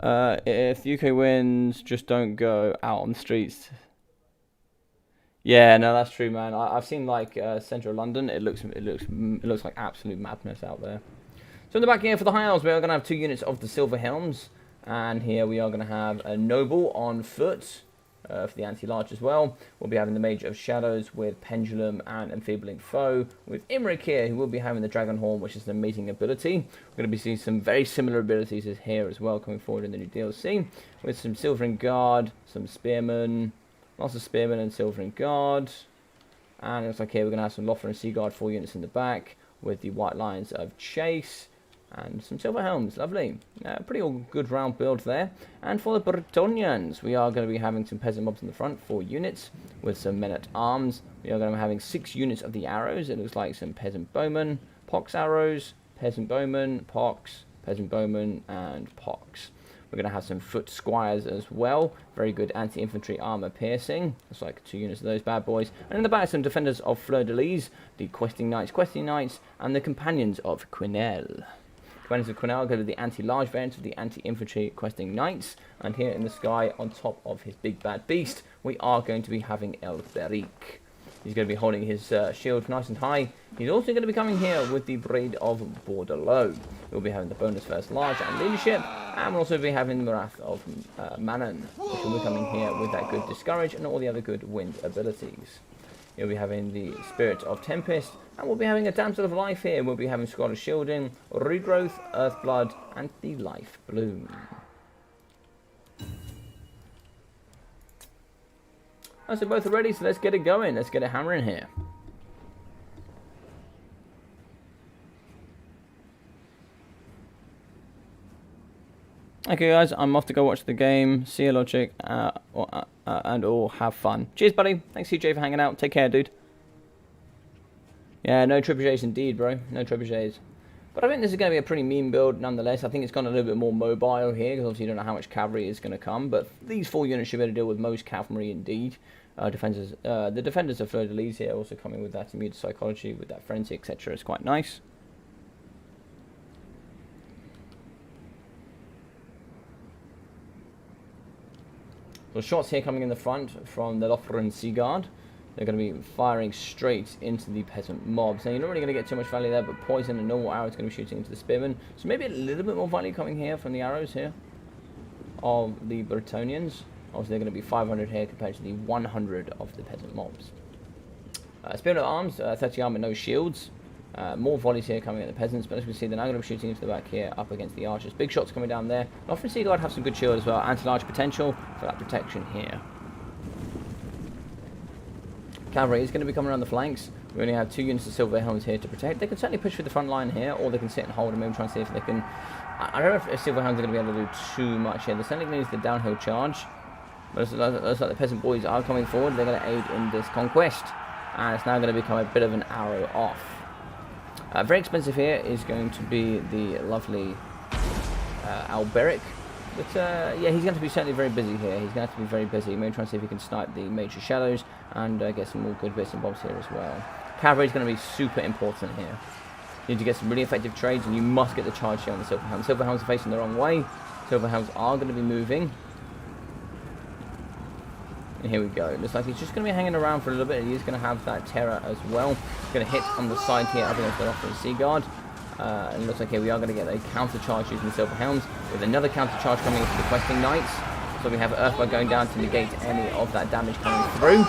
If UK wins, just don't go out on the streets. Yeah, no, that's true, man. I've seen like central London. It looks like absolute madness out there. So in the back here for the High Elves, we are going to have 2 units of the Silver Helms, and here we are going to have a Noble on foot for the anti-large as well. We'll be having the Mage of Shadows with Pendulum and Enfeebling Foe, with Imric here, who will be having the Dragon Horn, which is an amazing ability. We're going to be seeing some very similar abilities as here as well coming forward in the new DLC, with some Silvering Guard, some Spearmen. Lots of Spearmen and Silvering Guard. And it looks like here we're going to have some Lothar and Seaguard 4 units in the back, with the White Lions of Chase and some Silver Helms. Lovely. Pretty all good round build there. And for the Bretonians, we are going to be having some Peasant Mobs in the front, 4 units, with some Men at Arms. We are going to be having 6 units of the arrows. It looks like some Peasant Bowmen, Pox arrows, Peasant Bowmen, Pox, Peasant Bowmen, and Pox. We're going to have some foot squires as well. Very good anti-infantry armor piercing. That's like 2 units of those bad boys. And in the back, some defenders of Fleur-de-Lis, the Questing Knights, and the companions of Quinel. Companions of Quinel go to the anti-large variant of the anti-infantry Questing Knights. And here in the sky, on top of his big bad beast, we are going to be having El Beric. He's going to be holding his shield nice and high. He's also going to be coming here with the Braid of Bordelot. We'll be having the bonus first large and leadership, and we'll also be having the Wrath of Manon, which will be coming here with that good discourage and all the other good wind abilities. You'll be having the Spirit of Tempest, and we'll be having a Damsel of Life here. We'll be having Squad of Shielding, Regrowth, Earthblood, and the Life Bloom. So both are ready, so let's get it going. Let's get it hammering here. Okay, guys, I'm off to go watch the game. See you, Logic, and all have fun. Cheers, buddy. Thanks, CJ, for hanging out. Take care, dude. Yeah, no trebuchets indeed, bro. No trebuchets. But I think this is going to be a pretty mean build nonetheless. I think it's gone a little bit more mobile here, because obviously you don't know how much cavalry is going to come. But these 4 units should be able to deal with most cavalry indeed. The defenders of Fleur-de-Lis here also coming with that immune psychology, with that frenzy, etc. It's quite nice. So shots here coming in the front from the Lothar and Seaguard. They're going to be firing straight into the peasant mobs. Now, you're not really going to get too much value there, but poison and normal arrows going to be shooting into the spearmen. So maybe a little bit more value coming here from the arrows here of the Bretonians. Obviously, they're going to be 500 here compared to the 100 of the peasant mobs. Spirit of Arms, 30 armor, no shields. More volleys here coming at the peasants, but as we can see, they're now going to be shooting into the back here, up against the archers. Big shots coming down there. Lothar and Seaguard have some good shield as well. Anti-large potential for that protection here. Cavalry is going to be coming around the flanks. We only have 2 units of Silver Helms here to protect. They can certainly push through the front line here, or they can sit and hold and maybe try and see if they can... I don't know if Silver Helms are going to be able to do too much here. They're certainly going to use the downhill charge. But it looks like the peasant boys are coming forward. They're going to aid in this conquest. And it's now going to become a bit of an arrow off. Very expensive here is going to be the lovely Alberic. But yeah, he's going to be certainly very busy here. He's going to have to be very busy. Maybe try and see if he can snipe the Mage of Shadows and get some more good bits and bobs here as well. Cavalry is going to be super important here. You need to get some really effective trades, and you must get the charge here on the Silver Helms. Silver Helms are facing the wrong way. Silver Helms are going to be moving. And here we go. Looks like he's just going to be hanging around for a little bit. He's going to have that terror as well. He's going to hit on the side here up against the Lothar and Seaguard. And it looks like here we are going to get a counter charge using the Silver Helms, with another counter charge coming into the Questing Knights. So we have Earthblood going down to negate any of that damage coming through.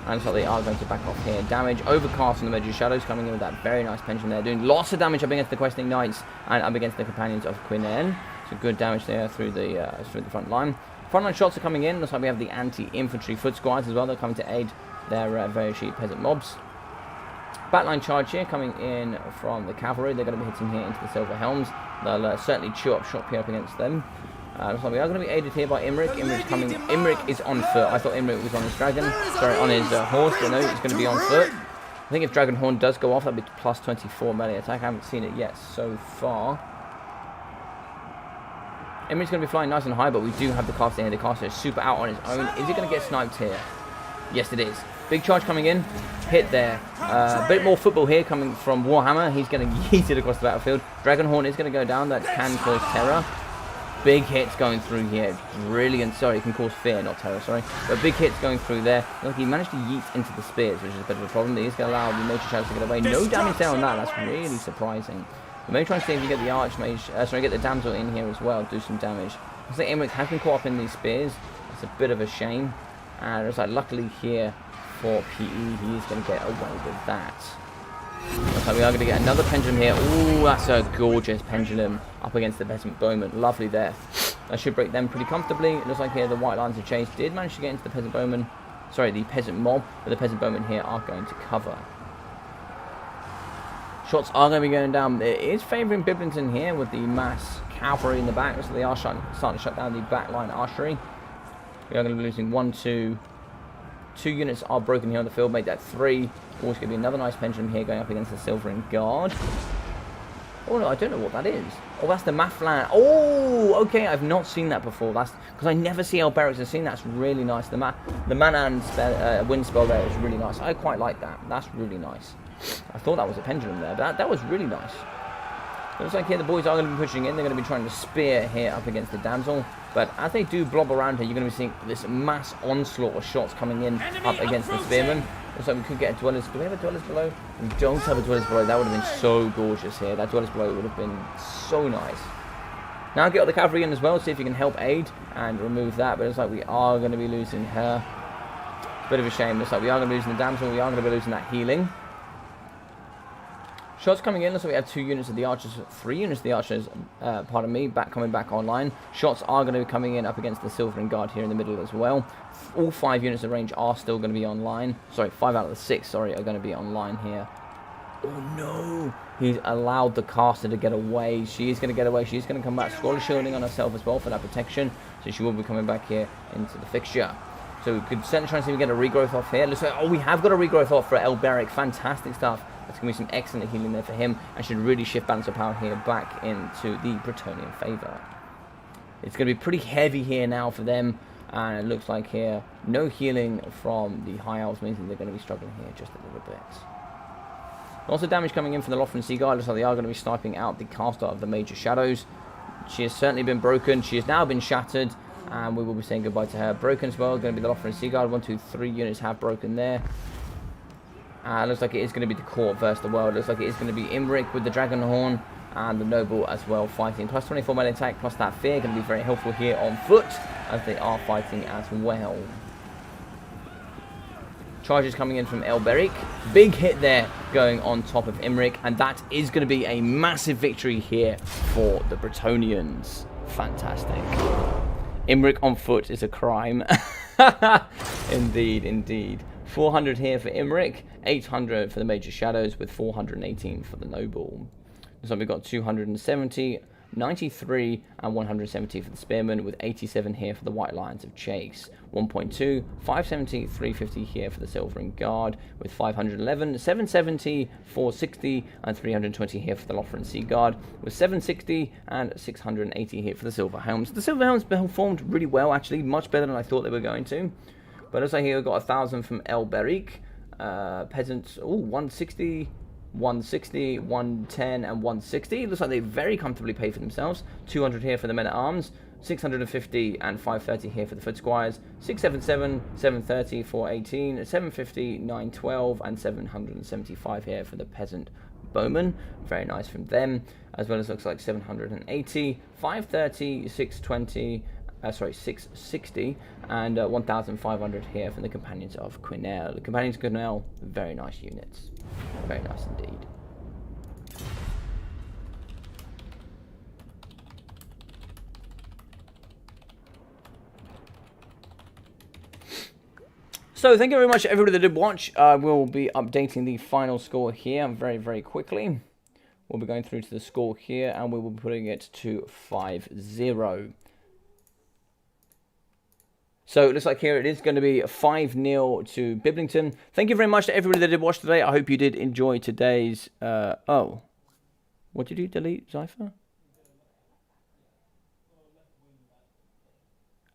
And so they are going to back off here. Damage, Overcast on the Mage of Shadows coming in with that very nice pension there. Doing lots of damage up against the Questing Knights and up against the Companions of Quinel. So good damage there through the front line. Frontline shots are coming in. Looks like we have the anti-infantry foot squads as well. They're coming to aid their very cheap peasant mobs. Backline charge here coming in from the cavalry. They're going to be hitting here into the Silver Helms. They'll certainly chew up shot here up against them. Looks like we are going to be aided here by Imric. Imric is on foot. I thought Imric was on his dragon. Sorry, on his horse. But no, he's going to be on foot. think if Dragonhorn does go off, that'd be plus 24 melee attack. I haven't seen it yet so far. Imrich's going to be flying nice and high, but we do have the caster here. The caster is super out on his own. Is he going to get sniped here? Yes, it is. Big charge coming in. Hit there. A bit more football here coming from Warhammer. He's going to yeet it across the battlefield. Dragonhorn is going to go down. That can cause terror. Big hits going through here. Brilliant. Sorry, it can cause fear, not terror, sorry. But big hits going through there. Look, he managed to yeet into the spears, which is a bit of a problem. He's going to allow the Nature Shadows to get away. No damage there on that. That's really surprising. We may try and see if we get the Archmage, get the Damsel in here as well, do some damage. I think Imrich has been caught up in these spears. It's a bit of a shame. And it's like, luckily here for PE, he is going to get away with that. Looks like we are going to get another pendulum here. Ooh, that's a gorgeous pendulum up against the Peasant Bowman. Lovely there. That should break them pretty comfortably. It looks like here the White Lines of Chase did manage to get into the Peasant Bowman. Sorry, the Peasant Mob, but the Peasant Bowmen here are going to cover. Shots are going to be going down. It is favouring Biblington here with the mass cavalry in the back, so they are starting to shut down the backline archery. We are going to be losing 1, 2. 2 units are broken here on the field, made that 3. Also going to be another nice pendulum here going up against the Silvering Guard. Oh no, I don't know what that is. Oh, that's the Maflan. Oh, okay, I've not seen that before. That's because I never see Elberic's and seen that's really nice. The Manan wind spell there is really nice. I quite like that. That's really nice. I thought that was a pendulum there, but that was really nice. It looks like here the boys are going to be pushing in. They're going to be trying to spear here up against the Damsel. But as they do blob around here, you're going to be seeing this mass onslaught of shots coming in up against the spearmen. Looks like we could get a Dwellers. Do we have a Dwellers below? We don't have a Dwellers below. That would have been so gorgeous here. That Dwellers below would have been so nice. Now get all the cavalry in as well, see if you can help aid and remove that. But it's like we are going to be losing her. Bit of a shame. Looks like we are going to be losing the Damsel. We are going to be losing that healing. Shots coming in, so we have 2 units of the archers, 3 units of the archers, pardon me, coming back online. Shots are going to be coming in up against the Silvering Guard here in the middle as well. All 5 units of range are still going to be online. Sorry, 5 out of the 6, sorry, are going to be online here. Oh no! He's allowed the caster to get away. She is going to get away. She's going to come back. Scholar shielding on herself as well for that protection. So she will be coming back here into the fixture. So we could certainly try and see if we get a regrowth off here. Looks like, oh, we have got a regrowth off for Elberic. Fantastic stuff. That's going to be some excellent healing there for him. And should really shift balance of power here back into the Bretonnian favour. It's going to be pretty heavy here now for them. And it looks like here, no healing from the High Elves means that they're going to be struggling here just a little bit. Also damage coming in from the Lothran Sea Guard. Looks like they are going to be sniping out the caster of the Major Shadows. She has certainly been broken. She has now been shattered. And we will be saying goodbye to her. Broken as well. Going to be the Lothran Sea Guard. 1, 2, 3 units have broken there. Looks like it is going to be the Court versus the World. Looks like it is going to be Imric with the Dragonhorn and the Noble as well fighting. Plus 24 melee attack, plus that fear. Going to be very helpful here on foot as they are fighting as well. Charges coming in from Elberic. Big hit there going on top of Imric. And that is going to be a massive victory here for the Bretonnians. Fantastic. Imric on foot is a crime. Indeed, indeed. 400 here for Imric, 800 for the Major Shadows, with 418 for the Noble. So we've got 270, 93, and 170 for the Spearmen, with 87 here for the White Lions of Chase. 1.2, 570, 350 here for the Silvering Guard, with 511, 770, 460, and 320 here for the Lothran Sea Guard, with 760 and 680 here for the Silver Helms. The Silver Helms performed really well, actually, much better than I thought they were going to. But looks like here we've got 1,000 from Elberic. Peasants, 160, 160, 110, and 160. Looks like they very comfortably pay for themselves. 200 here for the men-at-arms. 650 and 530 here for the foot squires. 677, 730, 418, 750, 912, and 775 here for the peasant bowmen. Very nice from them. As well as looks like 780, 530, 620, 660 and 1,500 here from the Companions of Quinnell. The Companions of Quinnell, very nice units. Very nice indeed. So thank you very much everybody that did watch. I will be updating the final score here very, very quickly. We'll be going through to the score here and we will be putting it to 5-0. So it looks like here it is going to be 5-0 to Biblington. Thank you very much to everybody that did watch today. I hope you did enjoy today's... oh. What did you delete, Zypher?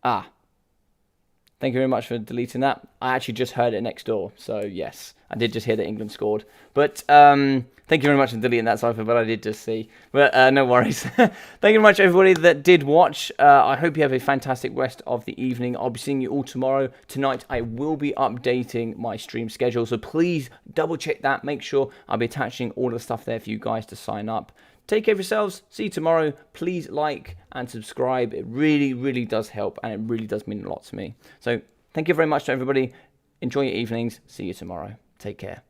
Ah. Thank you very much for deleting that. I actually just heard it next door. So, yes. I did just hear that England scored. But, thank you very much for deleting that, Cypher, but I did just see. But, no worries. Thank you very much, everybody that did watch. I hope you have a fantastic rest of the evening. I'll be seeing you all tomorrow. Tonight, I will be updating my stream schedule. So, please double-check that. Make sure I'll be attaching all the stuff there for you guys to sign up. Take care of yourselves. See you tomorrow. Please like and subscribe. It really, really does help, and it really does mean a lot to me. So, thank you very much to everybody. Enjoy your evenings. See you tomorrow. Take care.